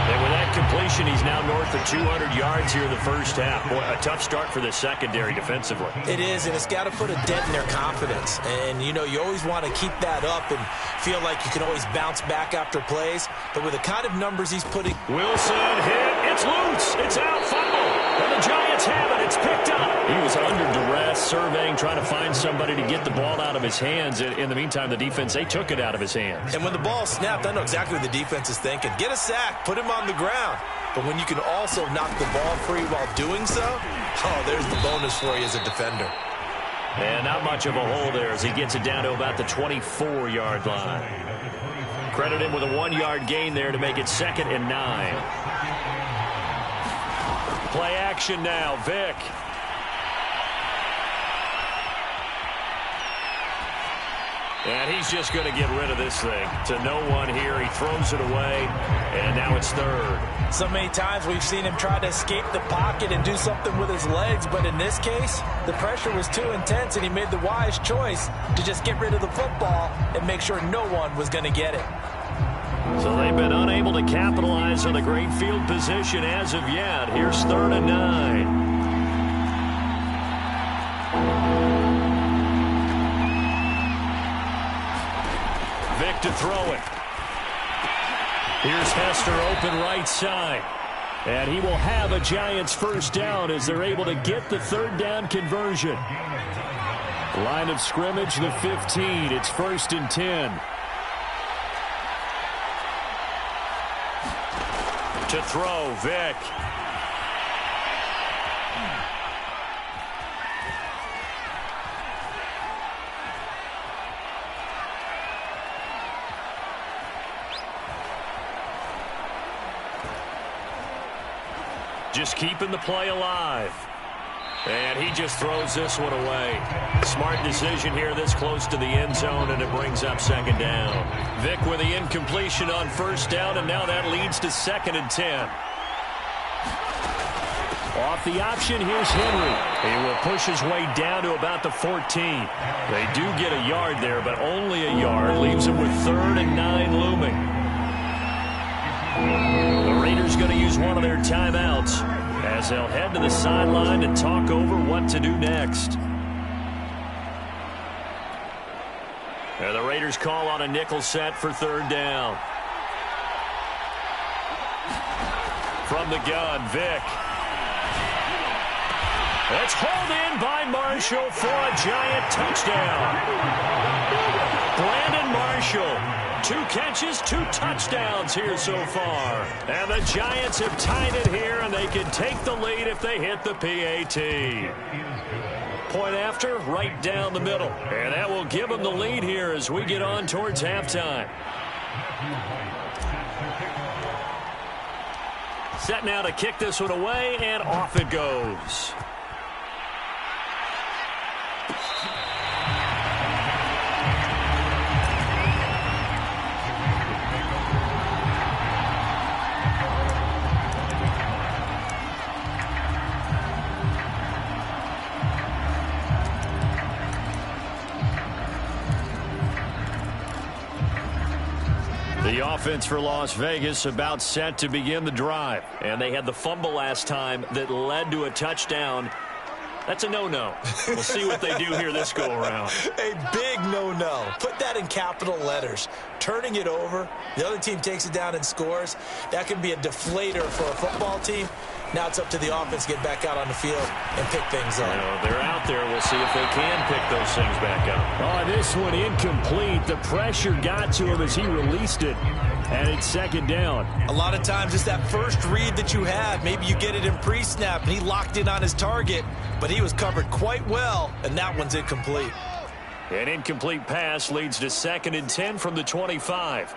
And with that completion, he's now north of 200 yards here in the first half. Boy, a tough start for the secondary defensively. It is, and it's got to put a dent in their confidence. And, you know, you always want to keep that up and feel like you can always bounce back after plays. But with the kind of numbers he's putting. Wilson hit. It's loose. It's out. Fumble. And the Giants have it. It's picked up. He was under duress, surveying, trying to find somebody to get the ball out of his hands. In the meantime, the defense, they took it out of his hands. And when the ball snapped, I know exactly what the defense is thinking. Get a sack, put him on the ground. But when you can also knock the ball free while doing so, oh, there's the bonus for you as a defender. And not much of a hole there as he gets it down to about the 24-yard line. Credit him with a 1-yard gain there to make it 2nd and 9. Play action now, Vick. And he's just going to get rid of this thing. To no one here. He throws it away, and now it's 3rd. So many times we've seen him try to escape the pocket and do something with his legs, but in this case, the pressure was too intense, and he made the wise choice to just get rid of the football and make sure no one was going to get it. So they've been unable to capitalize on a great field position as of yet. Here's 3rd and 9. Vick to throw it. Here's Hester open right side. And he will have a Giants first down as they're able to get the 3rd down conversion. Line of scrimmage, the 15. It's 1st and 10. To throw, Vick. Just keeping the play alive. And he just throws this one away. Smart decision here this close to the end zone, and it brings up 2nd down. Vick with the incompletion on 1st down, and now that leads to 2nd and 10. Off the option, here's Henry. He will push his way down to about the 14. They do get a yard there, but only a yard. Leaves him with 3rd and 9 looming. The Raiders going to use one of their timeouts as they'll head to the sideline and talk over what to do next. And the Raiders call on a nickel set for 3rd down. From the gun, Vick. It's hauled in by Marshall for a Giant touchdown. Brandon Marshall. 2 catches, 2 touchdowns here so far. And the Giants have tied it here, and they can take the lead if they hit the PAT. Point after, right down the middle. And that will give them the lead here as we get on towards halftime. Set now to kick this one away, and off it goes. The offense for Las Vegas about set to begin the drive. And they had the fumble last time that led to a touchdown. That's a no-no. We'll see what they do here this go-around. A big no-no. Put that in capital letters. Turning it over, the other team takes it down and scores. That can be a deflator for a football team. Now it's up to the offense to get back out on the field and pick things up. They're out there. We'll see if they can pick those things back up. Oh, this one incomplete. The pressure got to him as he released it. And it's 2nd down. A lot of times it's that first read that you had. Maybe you get it in pre-snap, and he locked in on his target, but he was covered quite well, and that one's incomplete. An incomplete pass leads to 2nd and 10 from the 25.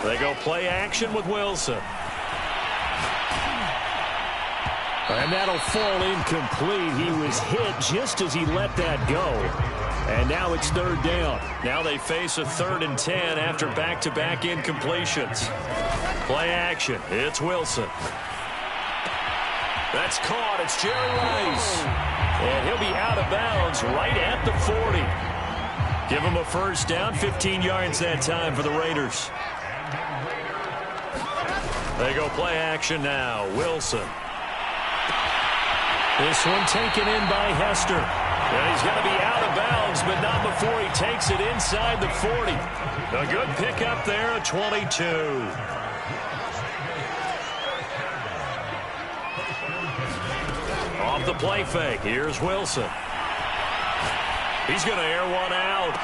They go play action with Wilson. And that'll fall incomplete. He was hit just as he let that go. And now it's 3rd down. Now they face a 3rd and 10 after back-to-back incompletions. Play action. It's Wilson. That's caught. It's Jerry Rice. And he'll be out of bounds right at the 40. Give him a first down. 15 yards that time for the Raiders. They go play action now. Wilson. This one taken in by Hester. And he's going to be out of bounds, but not before he takes it inside the 40. A good pickup there, a 22. the play fake. Here's Wilson. He's going to air one out.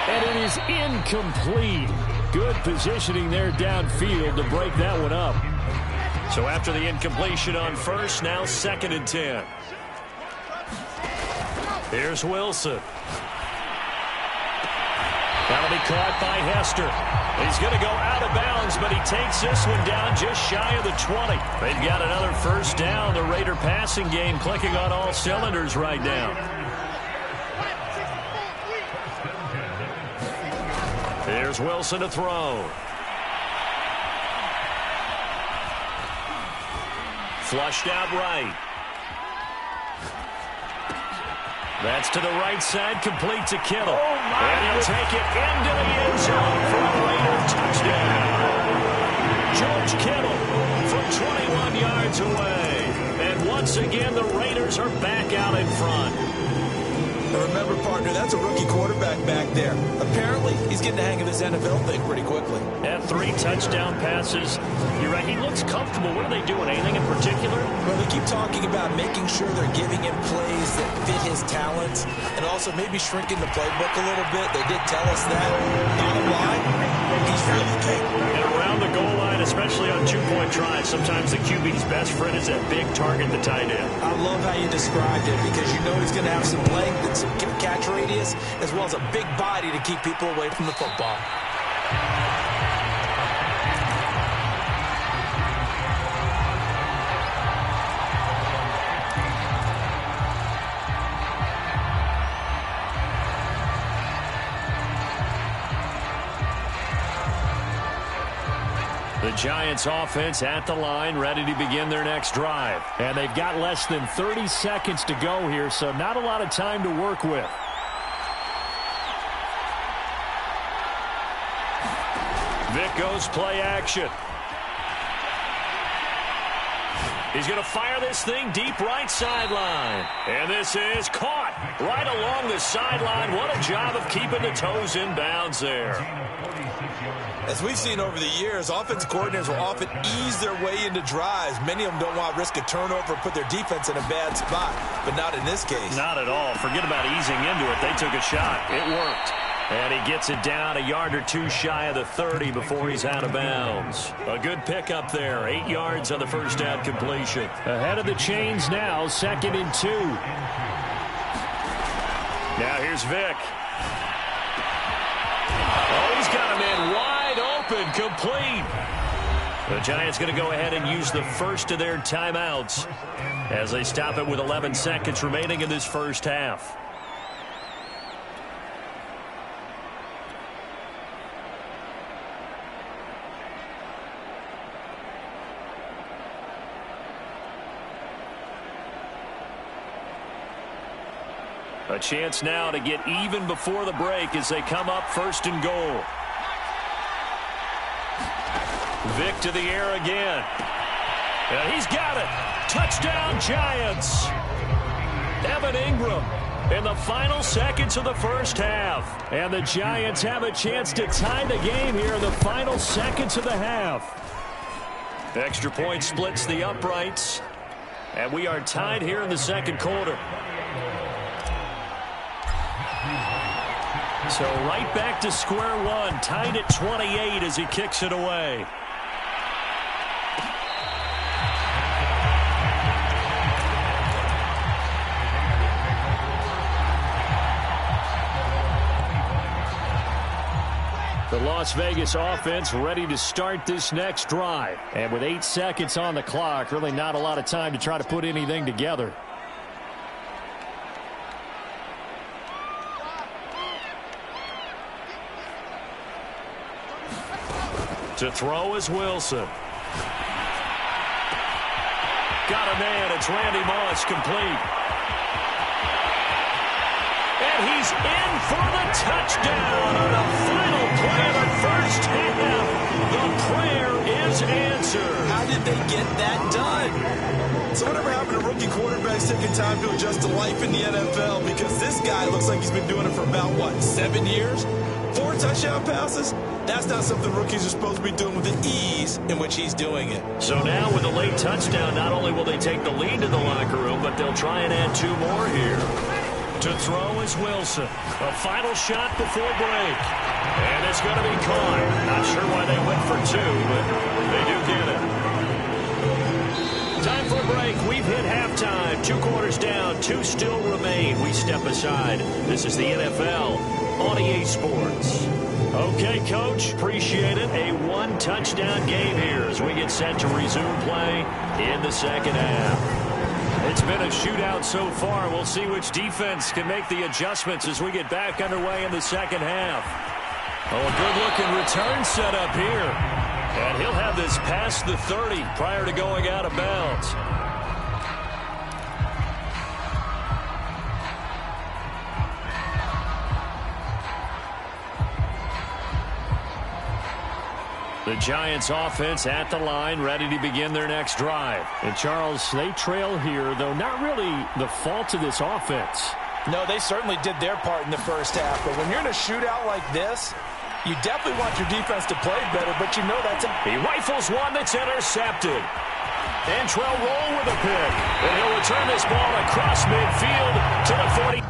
And it is incomplete. Good positioning there downfield to break that one up. So after the incompletion on first, now 2nd and 10. Here's Wilson. That'll be caught by Hester. He's going to go out of bounds, but he takes this one down just shy of the 20. They've got another first down. The Raider passing game clicking on all cylinders right now. Here's Wilson to throw. Flushed out right. That's to the right side, complete to Kittle. And he'll take it into the end zone for a Raider touchdown. George Kittle from 21 yards away. And once again, the Raiders are back out in front. And remember, partner, that's a rookie quarterback back there. Apparently, he's getting the hang of this NFL thing pretty quickly. And 3 touchdown passes. You're right, he looks comfortable. What are they doing? Anything in particular? Well, they keep talking about making sure they're giving him plays that fit his talents and also maybe shrinking the playbook a little bit. They did tell us that. Bottom line, he's really capable. And around the goal line, especially on 2-point tries, sometimes the QB's best friend is that big target, the tight end. I love how you described it because you know he's going to have some length and some catch radius as well as a big body to keep people away from the football. The Giants offense at the line, ready to begin their next drive. And they've got less than 30 seconds to go here, so not a lot of time to work with. Vic goes play action. He's going to fire this thing deep right sideline. And this is caught right along the sideline. What a job of keeping the toes in bounds there. As we've seen over the years, offensive coordinators will often ease their way into drives. Many of them don't want to risk a turnover or put their defense in a bad spot, but not in this case. Not at all. Forget about easing into it. They took a shot. It worked. And he gets it down a yard or two shy of the 30 before he's out of bounds. A good pickup there. 8 yards on the first down completion. Ahead of the chains now, 2nd and 2. Now here's Vic. Oh, he's got him in wide open, complete. The Giants going to go ahead and use the first of their timeouts as they stop it with 11 seconds remaining in this first half. A chance now to get even before the break as they come up 1st and goal. Vic to the air again. And he's got it. Touchdown, Giants. Evan Ingram in the final seconds of the first half. And the Giants have a chance to tie the game here in the final seconds of the half. The extra point splits the uprights. And we are tied here in the second quarter. So right back to square one, tied at 28 as he kicks it away. The Las Vegas offense ready to start this next drive. And with 8 seconds on the clock, really not a lot of time to try to put anything together. To throw is Wilson. Got a man. It's Randy Moss, complete. And he's in for the touchdown on the final play of the first half. The prayer is answered. How did they get that done? So whatever happened to rookie quarterbacks taking time to adjust to life in the NFL? Because this guy looks like he's been doing it for about, 7 years? 4 touchdown passes, that's not something rookies are supposed to be doing with the ease in which he's doing it. So now with a late touchdown, not only will they take the lead to the locker room, but they'll try and add 2 more here. To throw is Wilson. A final shot before break. And it's going to be caught. Not sure why they went for 2, but they do get it. Time for a break. We've hit halftime. 2 quarters down. 2 still remain. We step aside. This is the NFL on EA Sports. Okay, Coach. Appreciate it. A 1-touchdown game here as we get set to resume play in the second half. It's been a shootout so far. We'll see which defense can make the adjustments as we get back underway in the second half. Oh, a good-looking return set up here. And he'll have this past the 30 prior to going out of bounds. The Giants offense at the line, ready to begin their next drive. And Charles, they trail here, though not really the fault of this offense. No, they certainly did their part in the first half. But when you're in a shootout like this, you definitely want your defense to play better, but you know that's He rifles one that's intercepted. Antrell Roll with a pick. And he'll return this ball across midfield to the 40.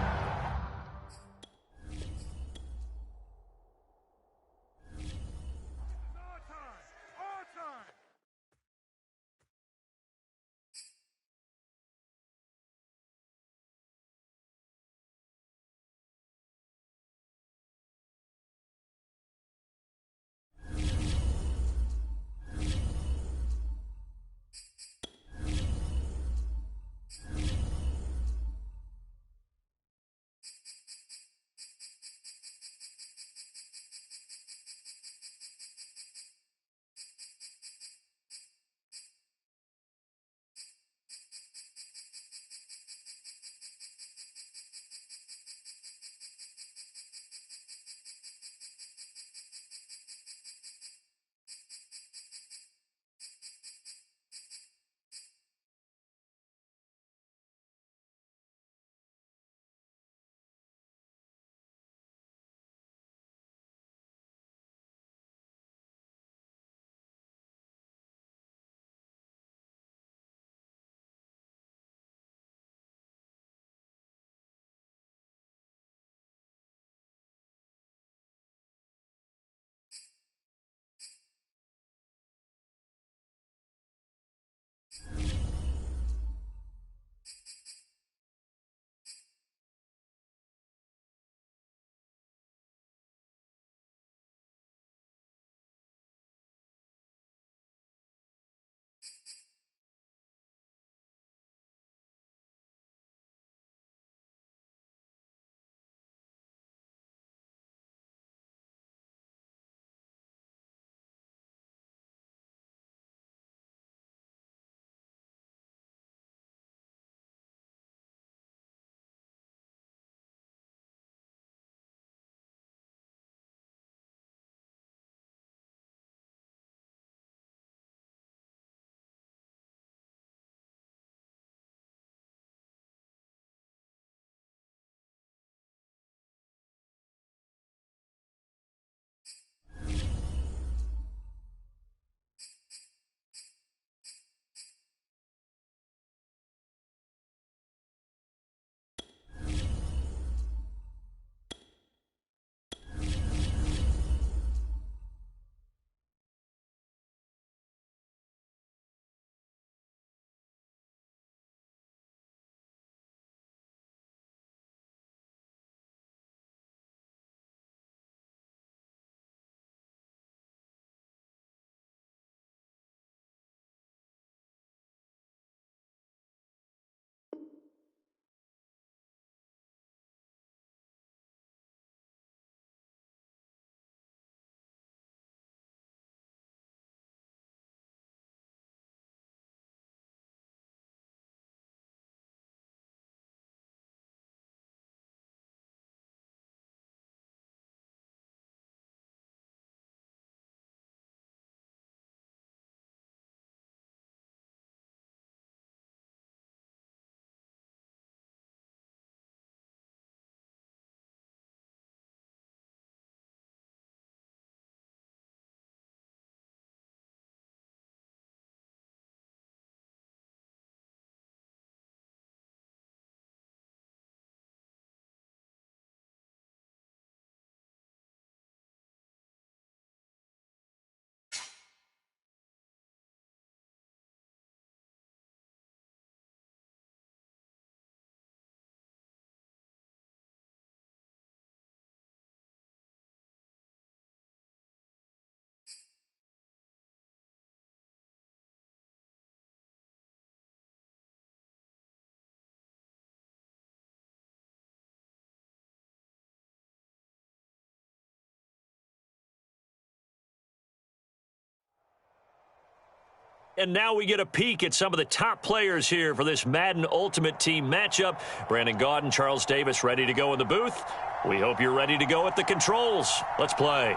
And now we get a peek at some of the top players here for this Madden Ultimate Team matchup. Brandon Gaudin, Charles Davis ready to go in the booth. We hope you're ready to go at the controls. Let's play.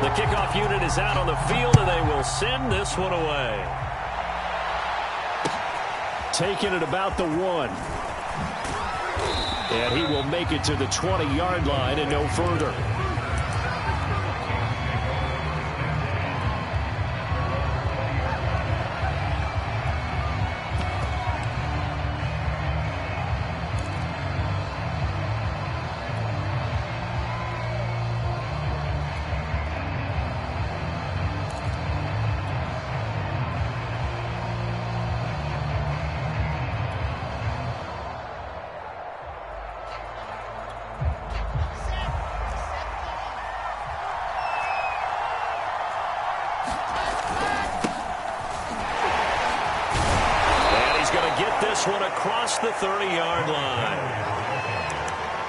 The kickoff unit is out on the field, and they will send this one away. Taking it about the 1. And he will make it to the 20-yard line and no further. One across the 30-yard line.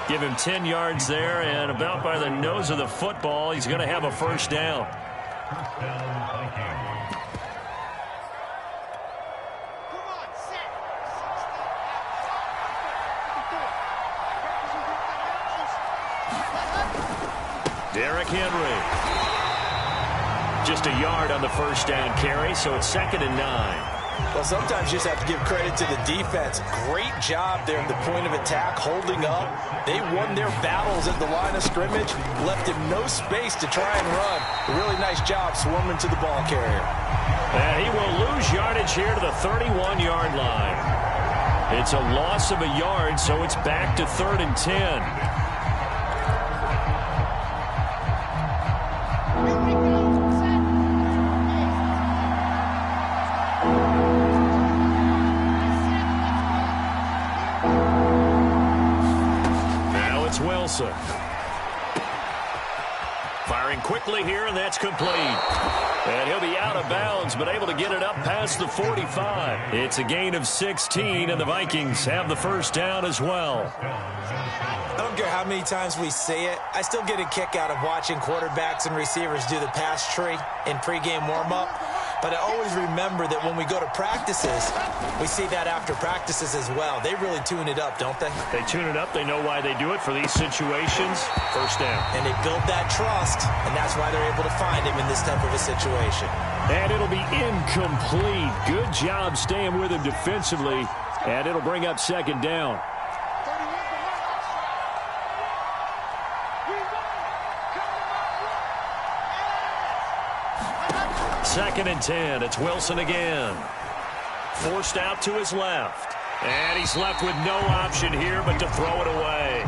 Give him 10 yards there, and about by the nose of the football, he's going to have a first down. Derrick Henry. Just a yard on the first down carry, so it's 2nd and 9. Well, sometimes you just have to give credit to the defense. Great job there at the point of attack, holding up. They won their battles at the line of scrimmage, left him no space to try and run. A really nice job swarming to the ball carrier. And he will lose yardage here to the 31-yard line. It's a loss of a yard, so it's back to 3rd and 10. Wilson. Firing quickly here, and that's complete. And he'll be out of bounds, but able to get it up past the 45. It's a gain of 16, and the Vikings have the first down as well. I don't care how many times we say it, I still get a kick out of watching quarterbacks and receivers do the pass tree in pregame warm-up. But I always remember that when we go to practices, we see that after practices as well. They really tune it up, don't they? They tune it up. They know why they do it for these situations. First down. And they build that trust, and that's why they're able to find him in this type of a situation. And it'll be incomplete. Good job staying with him defensively, and it'll bring up 2nd down. Second and 10. It's Wilson again. Forced out to his left. And he's left with no option here but to throw it away.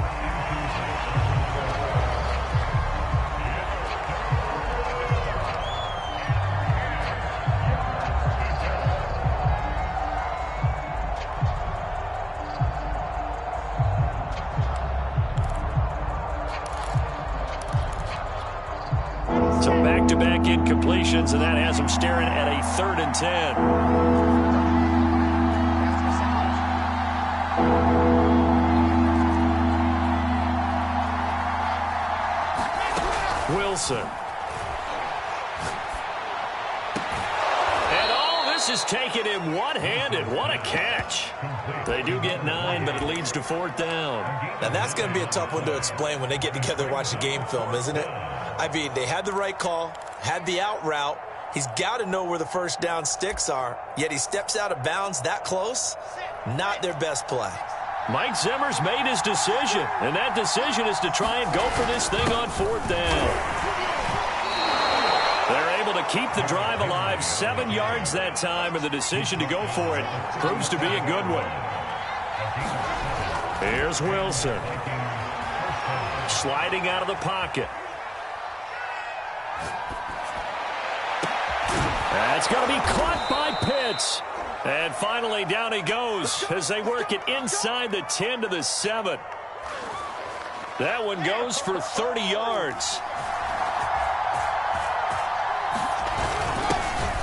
So back-to-back incompletions, and that has him staring at a 3rd and 10. Wilson. And all this is taken in one-handed. What a catch. They do get 9, but it leads to 4th down. Now that's going to be a tough one to explain when they get together and watch the game film, isn't it? I mean, they had the right call, had the out route. He's got to know where the first down sticks are, yet he steps out of bounds that close. Not their best play. Mike Zimmer's made his decision, and that decision is to try and go for this thing on 4th down. They're able to keep the drive alive, 7 yards that time, and the decision to go for it proves to be a good one. Here's Wilson. Sliding out of the pocket. That's going to be caught by Pitts. And finally, down he goes as they work it inside the 10 to the 7. That one goes for 30 yards.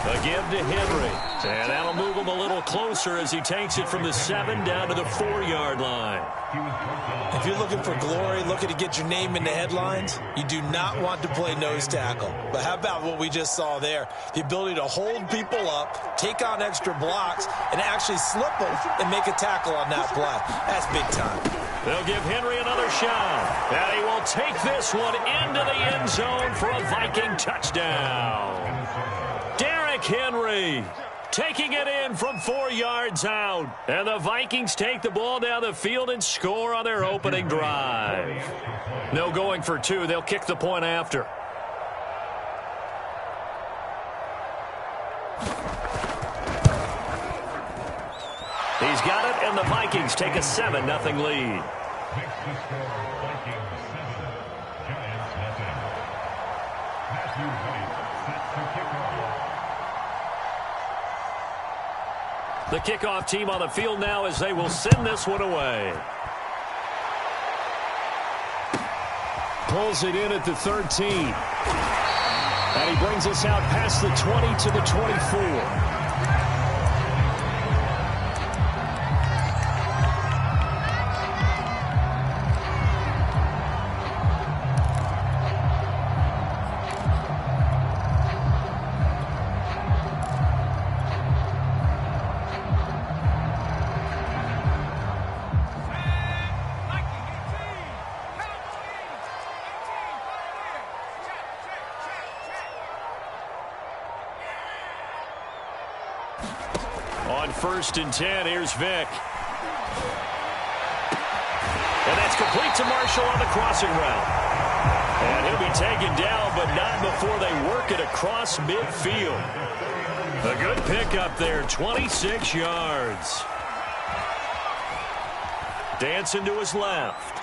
A give to Henry. And that'll move him a little closer as he takes it from the 7 down to the 4-yard line. If you're looking for glory, looking to get your name in the headlines, you do not want to play nose tackle. But how about what we just saw there? The ability to hold people up, take on extra blocks, and actually slip them and make a tackle on that play. That's big time. They'll give Henry another shot. And he will take this one into the end zone for a Viking touchdown. Derrick Henry taking it in from 4 yards out. And the Vikings take the ball down the field and score on their opening drive. No going for 2. They'll kick the point after. He's got it, and the Vikings take a 7-0 lead. The kickoff team on the field now as they will send this one away. Pulls it in at the 13. And he brings us out past the 20 to the 24. On 1st and 10, here's Vick. And that's complete to Marshall on the crossing route. And he'll be taken down, but not before they work it across midfield. A good pickup there, 26 yards. Dancing to his left.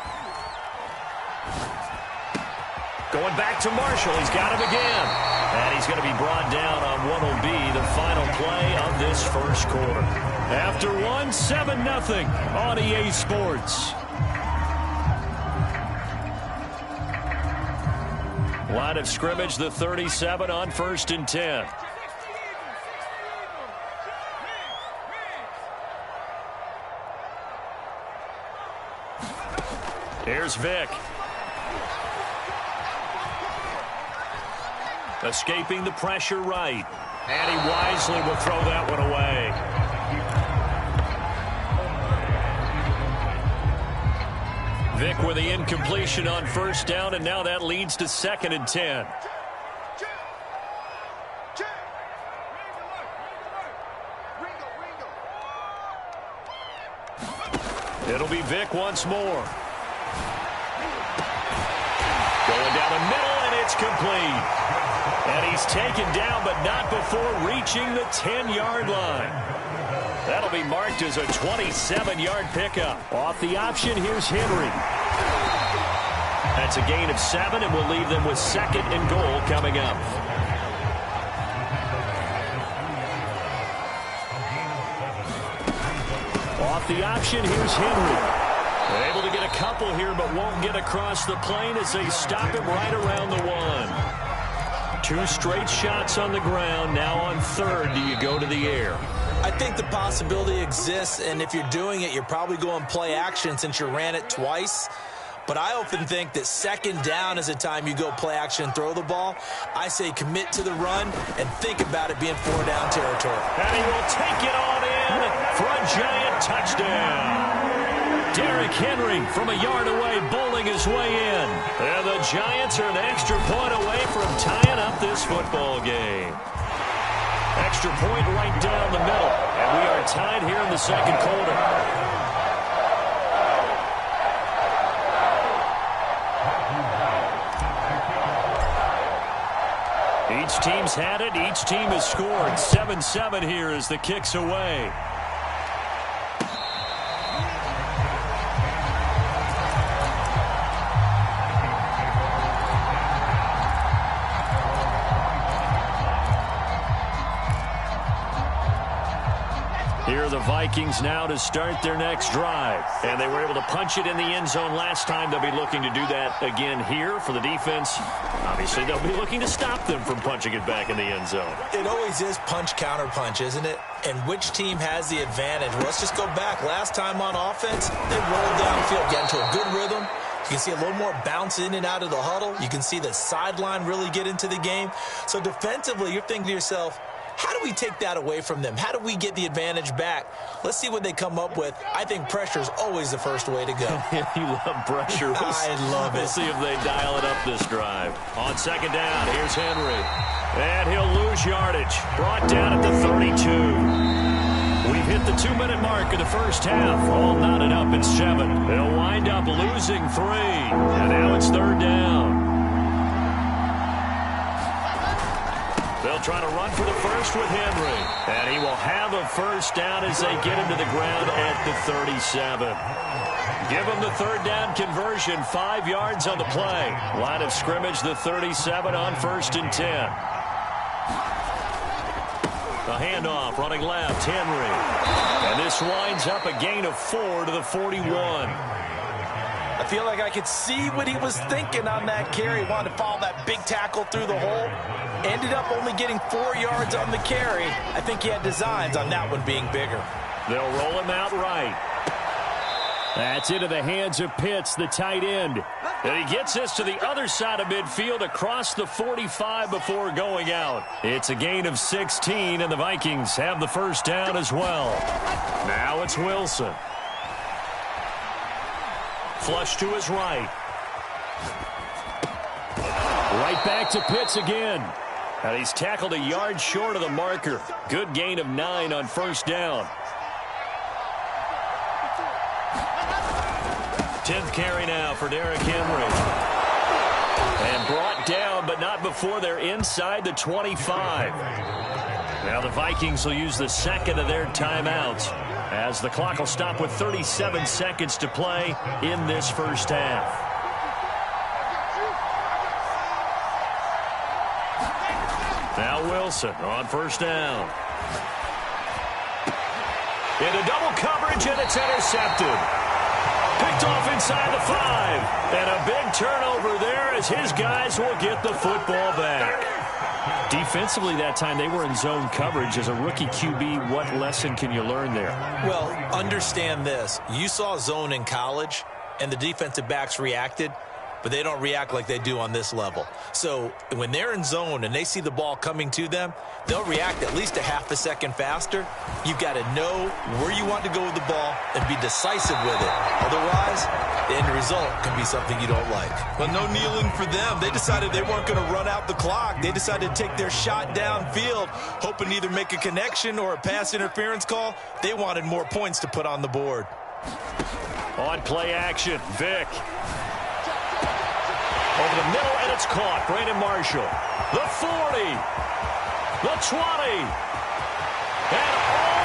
Going back to Marshall. He's got him again. And he's going to be brought down on what will be the final play of this first quarter. After 7-0 on EA Sports. Line of scrimmage, the 37 on 1st and 10. Here's Vick. Escaping the pressure right. And he wisely will throw that one away. Vick with the incompletion on 1st down, and now that leads to 2nd and 10. It'll be Vick once more. Going down the middle, and it's complete. And he's taken down, but not before reaching the 10-yard line. That'll be marked as a 27-yard pickup. Off the option, here's Henry. That's a gain of 7, and we'll leave them with 2nd and goal coming up. Off the option, here's Henry. Able to get a couple here, but won't get across the plane as they stop him right around the 1. 2 straight shots on the ground. Now on 3rd, do you go to the air? I think the possibility exists, and if you're doing it, you're probably going play action since you ran it twice. But I often think that 2nd down is the time you go play action and throw the ball. I say commit to the run and think about it being 4-down territory. And he will take it on in for a giant touchdown. Derrick Henry from a yard away, bowling his way in. And the Giants are an extra point away from tying up this football game. Extra point right down the middle. And we are tied here in the 2nd quarter. Each team's had it. Each team has scored. 7-7 here as the kick's away. Here are the Vikings now to start their next drive. And they were able to punch it in the end zone last time. They'll be looking to do that again here for the defense. Obviously, they'll be looking to stop them from punching it back in the end zone. It always is punch, counter punch, isn't it? And which team has the advantage? Well, let's just go back. Last time on offense, they rolled downfield, get into a good rhythm. You can see a little more bounce in and out of the huddle. You can see the sideline really get into the game. So defensively, you're thinking to yourself, how do we take that away from them? How do we get the advantage back? Let's see what they come up with. I think pressure is always the first way to go. You love pressure. I love it. We'll see if they dial it up this drive. On second down, here's Henry. And he'll lose yardage. Brought down at the 32. We've hit the 2-minute mark of the first half. All knotted up at 7. They'll wind up losing 3. And now it's third down. They'll try to run for the first with Henry. And he will have a first down as they get him to the ground at the 37. Give him the third down conversion. 5 yards on the play. Line of scrimmage, the 37 on 1st and 10. The handoff, running left, Henry. And this winds up a gain of 4 to the 41. I feel like I could see what he was thinking on that carry. Wanted to follow that big tackle through the hole. Ended up only getting 4 yards on the carry. I think he had designs on that one being bigger. They'll roll him out right. That's into the hands of Pitts, the tight end. And he gets this to the other side of midfield across the 45 before going out. It's a gain of 16, and the Vikings have the first down as well. Now it's Wilson. Flush to his right. Right back to Pitts again. And he's tackled a yard short of the marker. Good gain of 9 on first down. 10th carry now for Derrick Henry. And brought down, but not before they're inside the 25. Now the Vikings will use the second of their timeouts, as the clock will stop with 37 seconds to play in this first half. Now Wilson on first down. Into double coverage, and it's intercepted. Picked off inside the 5. And a big turnover there as his guys will get the football back. Defensively that time, they were in zone coverage. As a rookie QB, what lesson can you learn there? Well, understand this. You saw zone in college, and the defensive backs reacted, but they don't react like they do on this level. So when they're in zone and they see the ball coming to them, they'll react at least a half a second faster. You've got to know where you want to go with the ball and be decisive with it. Otherwise, the end result can be something you don't like. But no kneeling for them. They decided they weren't going to run out the clock. They decided to take their shot downfield, hoping to either make a connection or a pass interference call. They wanted more points to put on the board. On play action, Vick. Over the middle, and it's caught. Brandon Marshall. The 40. The 20. And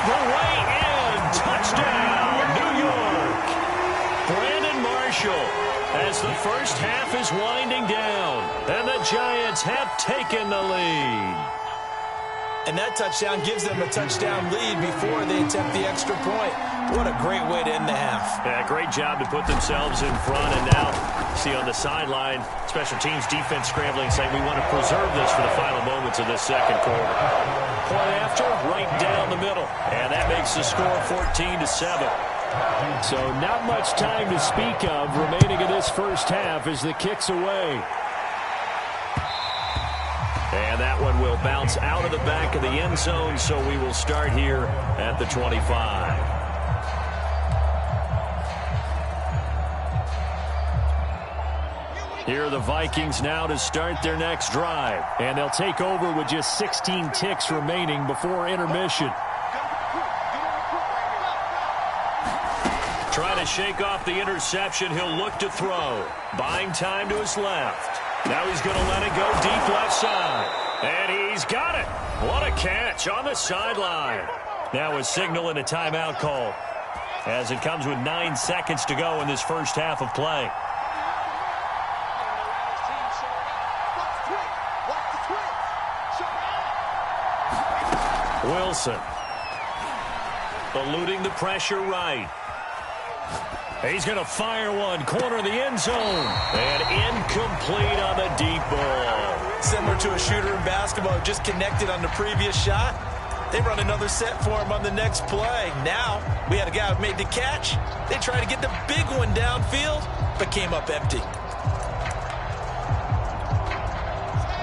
all the way in. Touchdown, New York. Brandon Marshall, as the first half is winding down. And the Giants have taken the lead. And that touchdown gives them a touchdown lead before they attempt the extra point. What a great way to end the half. Yeah, great job to put themselves in front. And now, see on the sideline, special teams defense scrambling, saying we want to preserve this for the final moments of this second quarter. Play after, right down the middle. And that makes the score 14-7. So not much time to speak of remaining in this first half as the kick's away. And that one will bounce out of the back of the end zone, so we will start here at the 25. Here are the Vikings now to start their next drive. And they'll take over with just 16 ticks remaining before intermission. Trying to shake off the interception. He'll look to throw. Buying time to his left. Now he's going to let it go deep left side. And he's got it. What a catch on the sideline. Now a signal and a timeout call, as it comes with 9 seconds to go in this first half of play. Wilson. eluding the pressure right. He's going to fire one, corner of the end zone, and incomplete on the deep ball. Similar to a shooter in basketball, just connected on the previous shot. They run another set for him on the next play. Now, we had a guy who made the catch. They tried to get the big one downfield, but came up empty.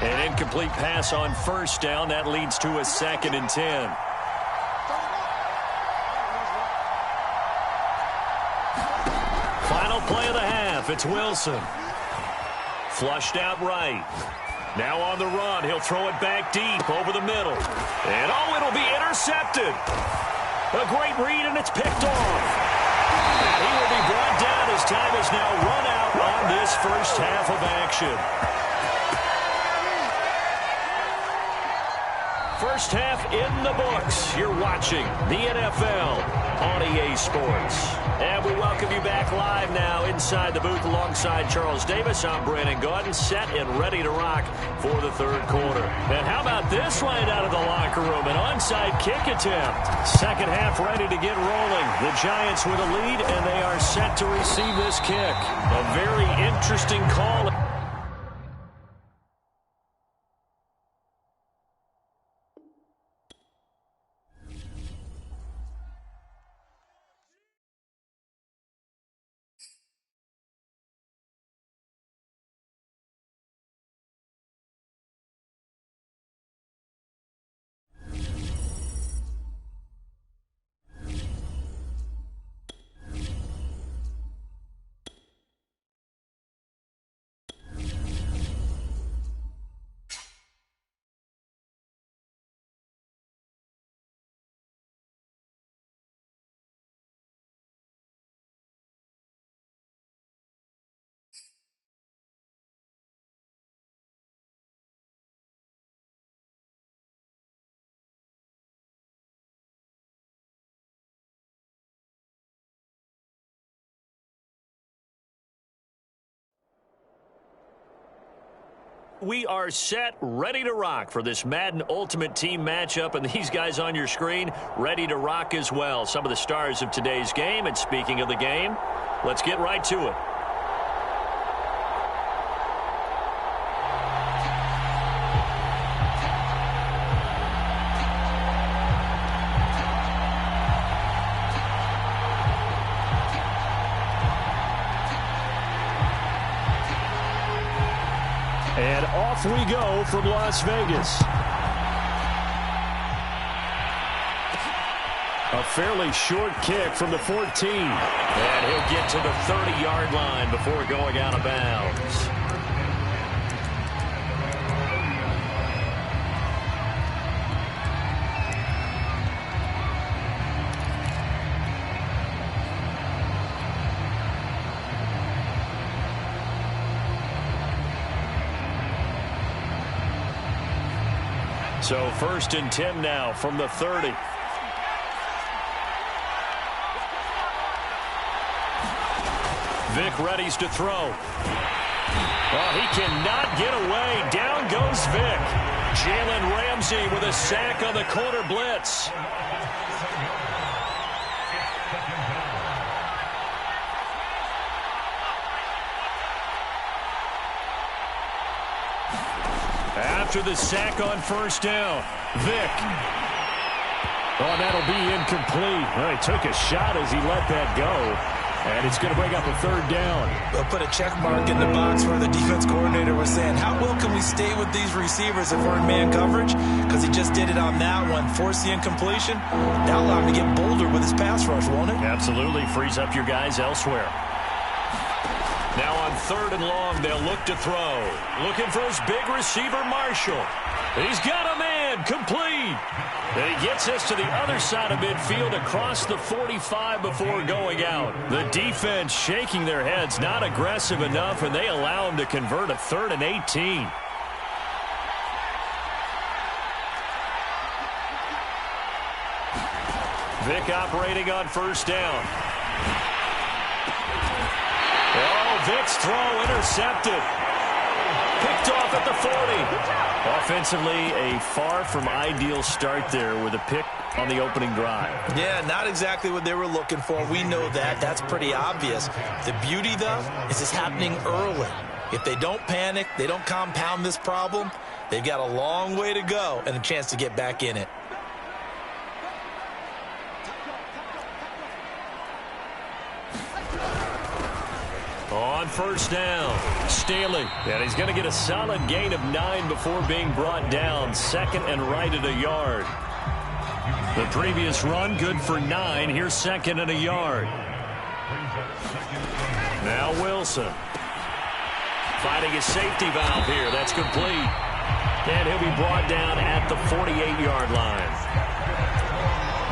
An incomplete pass on first down. That leads to a 2nd and 10. Final play of the half. It's Wilson. Flushed out right. Now on the run. He'll throw it back deep over the middle. And, oh, it'll be intercepted. A great read, and it's picked off. And he will be brought down as time is now run out on this first half of action. First half in the books. You're watching the NFL on EA Sports. And we welcome you back live now inside the booth alongside Charles Davis. I'm Brandon Gaudin, set and ready to rock for the third quarter. And how about this right out of the locker room? An onside kick attempt. Second half ready to get rolling. The Giants with a lead, and they are set to receive this kick. A very interesting call. We are set, ready to rock for this Madden Ultimate Team matchup, and these guys on your screen ready to rock as well. Some of the stars of today's game, and speaking of the game, let's get right to it. And off we go from Las Vegas. A fairly short kick from the 14. And he'll get to the 30-yard line before going out of bounds. So 1st and 10 now from the 30. Vic readies to throw. Oh, he cannot get away. Down goes Vic. Jalen Ramsey with a sack on the corner blitz. After the sack on first down, Vic. Oh, that'll be incomplete. Well, he took a shot as he let that go. And it's going to bring up a 3rd down. They'll put a check mark in the box where the defense coordinator was saying, how well can we stay with these receivers if we're in man coverage? Because he just did it on that one. Force the incompletion. That'll allow him to get bolder with his pass rush, won't it? Absolutely. Frees up your guys elsewhere. Now on 3rd and long, they'll look to throw. Looking for his big receiver, Marshall. He's got a man, complete. And he gets us to the other side of midfield across the 45 before going out. The defense shaking their heads, not aggressive enough, and they allow him to convert a 3rd and 18. Vic operating on first down. Oh, Vic's throw intercepted. Picked off at the 40. Offensively, a far from ideal start there with a pick on the opening drive. Yeah, not exactly what they were looking for. We know that. That's pretty obvious. The beauty, though, is it's happening early. If they don't panic, they don't compound this problem, they've got a long way to go and a chance to get back in it. On first down, Staley. And he's going to get a solid gain of 9 before being brought down. Second and right at a yard. The previous run, good for 9. Here's second and a yard. Now Wilson. Finding his safety valve here. That's complete. And he'll be brought down at the 48-yard line.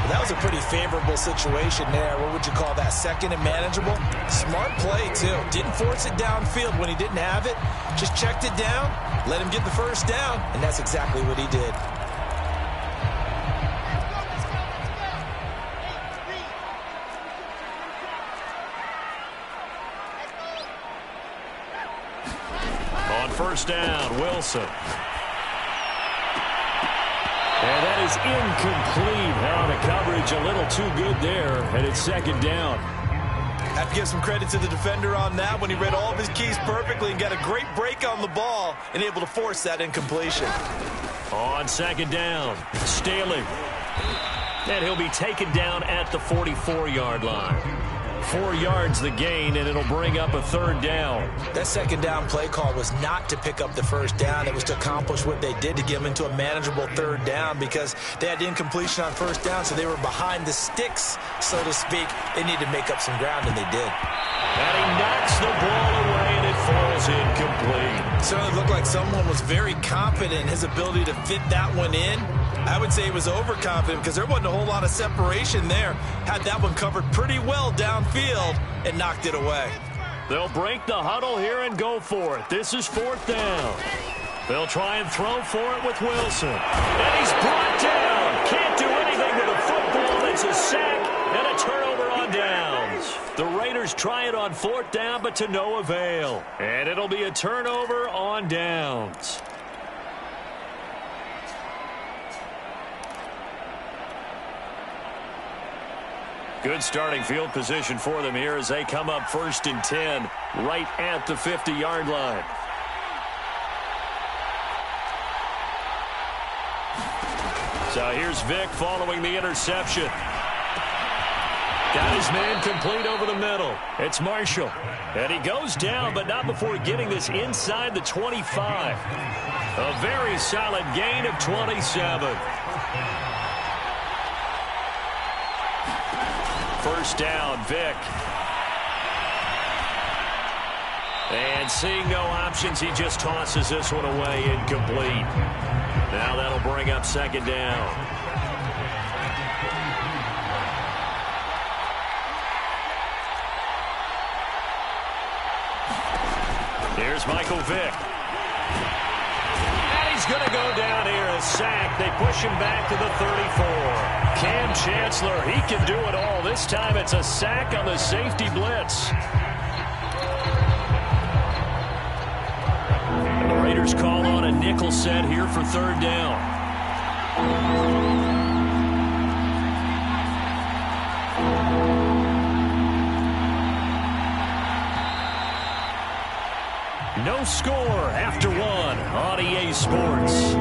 That was a pretty favorable situation there. What would you call that? Second and manageable? Smart play, too. Didn't force it downfield when he didn't have it. Just checked it down, let him get the first down, and that's exactly what he did. On first down, Wilson. And that is incomplete. Now the coverage a little too good there, and it's second down. Have to give some credit to the defender on that when he read all of his keys perfectly and got a great break on the ball and able to force that incompletion. On second down, Staley. And he'll be taken down at the 44-yard line. 4 yards the gain, and it'll bring up a third down. That second down play call was not to pick up the first down. It was to accomplish what they did to get them into a manageable third down because they had incompletion on first down, so they were behind the sticks, so to speak. They needed to make up some ground, and they did. And he knocks the ball away, and it falls incomplete. Certainly looked like someone was very confident in his ability to fit that one in. I would say he was overconfident because there wasn't a whole lot of separation there. Had that one covered pretty well downfield and knocked it away. They'll break the huddle here and go for it. This is fourth down. They'll try and throw for it with Wilson. And he's brought down. Can't do anything with a football. It's a sack and a turnover on downs. The Raiders try it on fourth down, but to no avail. And it'll be a turnover on downs. Good starting field position for them here as they come up first and 10 right at the 50-yard line. So here's Vick following the interception. Got his man complete over the middle. It's Marshall. And he goes down, but not before getting this inside the 25. A very solid gain of 27. First down, Vick. And seeing no options, he just tosses this one away incomplete. Now that'll bring up second down. Here's Michael Vick. And he's going to go down here, a sack. They push him back to the 34. Cam Chancellor, he can do it all. This time it's a sack on the safety blitz. And the Raiders call on a nickel set here for third down. No score after one on EA Sports.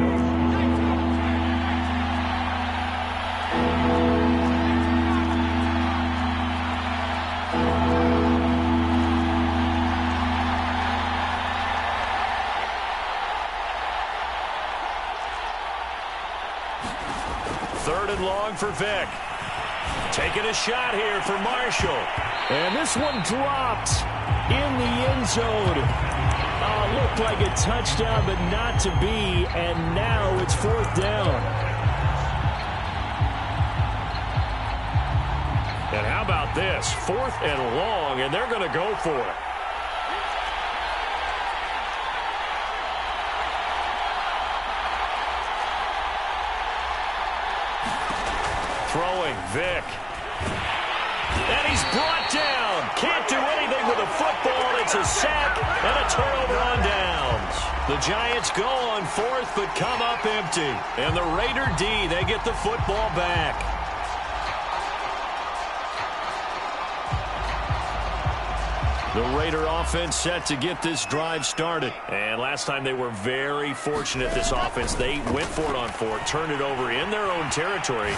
Third and long for Vick. Taking a shot here for Marshall. And this one dropped in the end zone. Looked like a touchdown, but not to be. And now it's fourth down. And how about this? Fourth and long, and they're going to go for it. Throwing, Vick. And he's brought down. Can't do anything with a football. It's a sack and a turnover on downs. The Giants go on fourth, but come up empty. And the Raider D, they get the football back. The Raider offense set to get this drive started. And last time they were very fortunate, this offense. They went for it on fourth, turned it over in their own territory,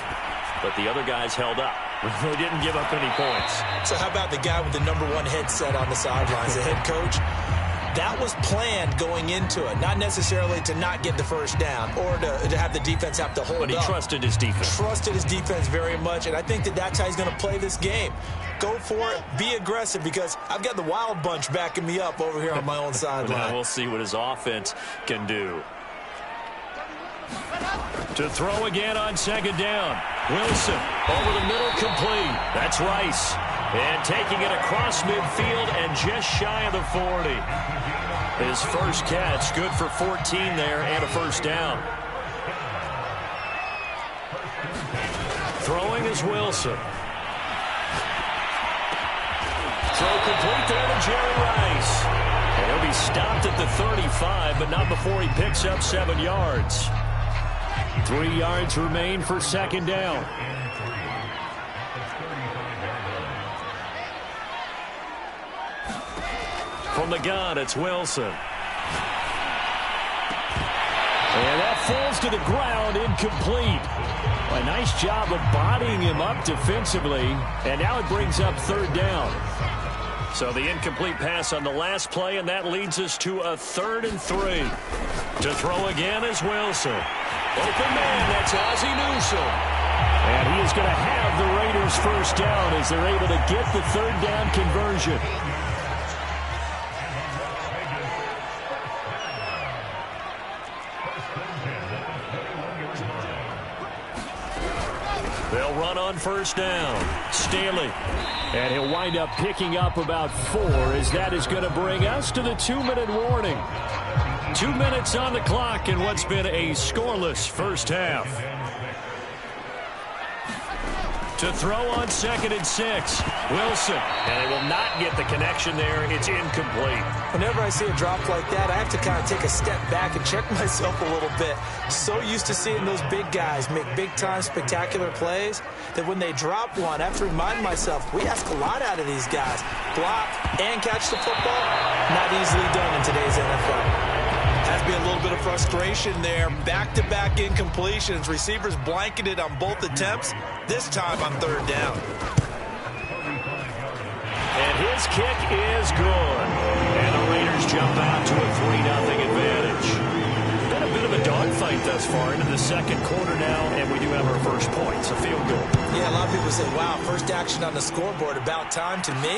but the other guys held up. They didn't give up any points. So how about the guy with the #1 headset on the sidelines, the head coach? That was planned going into it, not necessarily to not get the first down or to have the defense have to hold up. But he trusted his defense. Trusted his defense very much, and I think that's how he's going to play this game. Go for it, be aggressive, because I've got the wild bunch backing me up over here on my own sideline. We'll see what his offense can do. To throw again on second down. Wilson over the middle, complete. That's Rice. And taking it across midfield and just shy of the 40. His first catch, good for 14 there and a first down. Throwing is Wilson. Throw complete there to Jerry Rice. And he'll be stopped at the 35, but not before he picks up 7 yards. 3 yards remain for second down. From the gun, it's Wilson. And that falls to the ground, incomplete. A nice job of bodying him up defensively. And now it brings up third down. So the incomplete pass on the last play, and that leads us to a 3rd and 3. To throw again is Wilson. Open man, that's Ozzie Newsome. And he is going to have the Raiders first down as they're able to get the third down conversion. They'll run on first down. Staley. And he'll wind up picking up about 4 as that is going to bring us to the 2-minute warning. 2 minutes on the clock in what's been a scoreless first half. To throw on 2nd and 6. Wilson. And they will not get the connection there. It's incomplete. Whenever I see a drop like that, I have to kind of take a step back and check myself a little bit. So used to seeing those big guys make big-time spectacular plays that when they drop one, I have to remind myself, we ask a lot out of these guys. Block and catch the football, not easily done in today's NFL. Has to be a little bit of frustration there. Back-to-back incompletions. Receivers blanketed on both attempts, this time on third down. And his kick is good. And the Raiders jump out to a 3-0 advantage. Been a bit of a dogfight thus far into the second quarter now, and we do have our first points, a field goal. Yeah, a lot of people say, wow, first action on the scoreboard, about time. To me,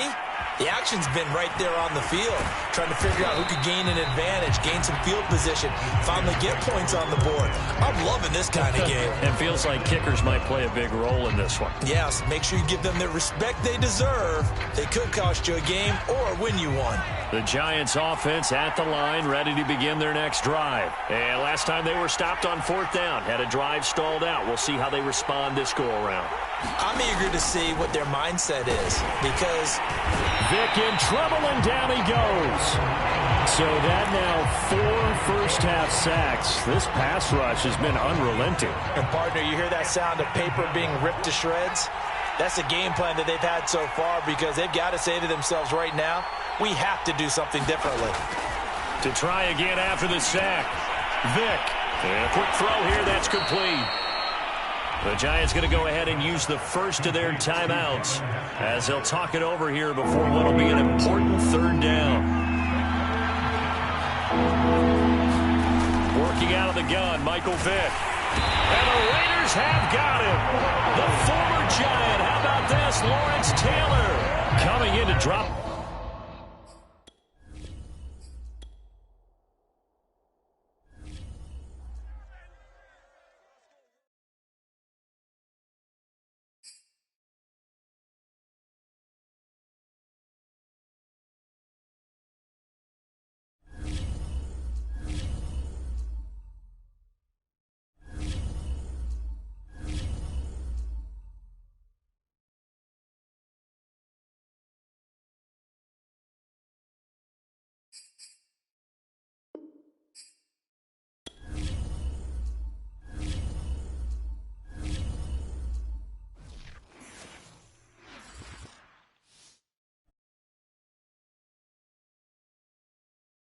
the action's been right there on the field, trying to figure out who could gain an advantage, gain some field position, finally get points on the board. I'm loving this kind of game. It feels like kickers might play a big role in this one. Yes, make sure you give them the respect they deserve. They could cost you a game or win you one. The Giants offense at the line, ready to begin their next drive. And last time they were stopped on 4th down, had a drive stalled out. We'll see how they respond this go-around. I'm eager to see what their mindset is, because Vick in trouble, and down he goes. So that now 4 first-half sacks. This pass rush has been unrelenting. And, partner, you hear that sound of paper being ripped to shreds? That's the game plan that they've had so far, because they've got to say to themselves right now, we have to do something differently. To try again after the sack. Vick. And a quick throw here, that's complete. The Giants going to go ahead and use the first of their timeouts as they'll talk it over here before what will be an important third down. Working out of the gun, Michael Vick. And the Raiders have got him. The former Giant. How about this? Lawrence Taylor coming in to drop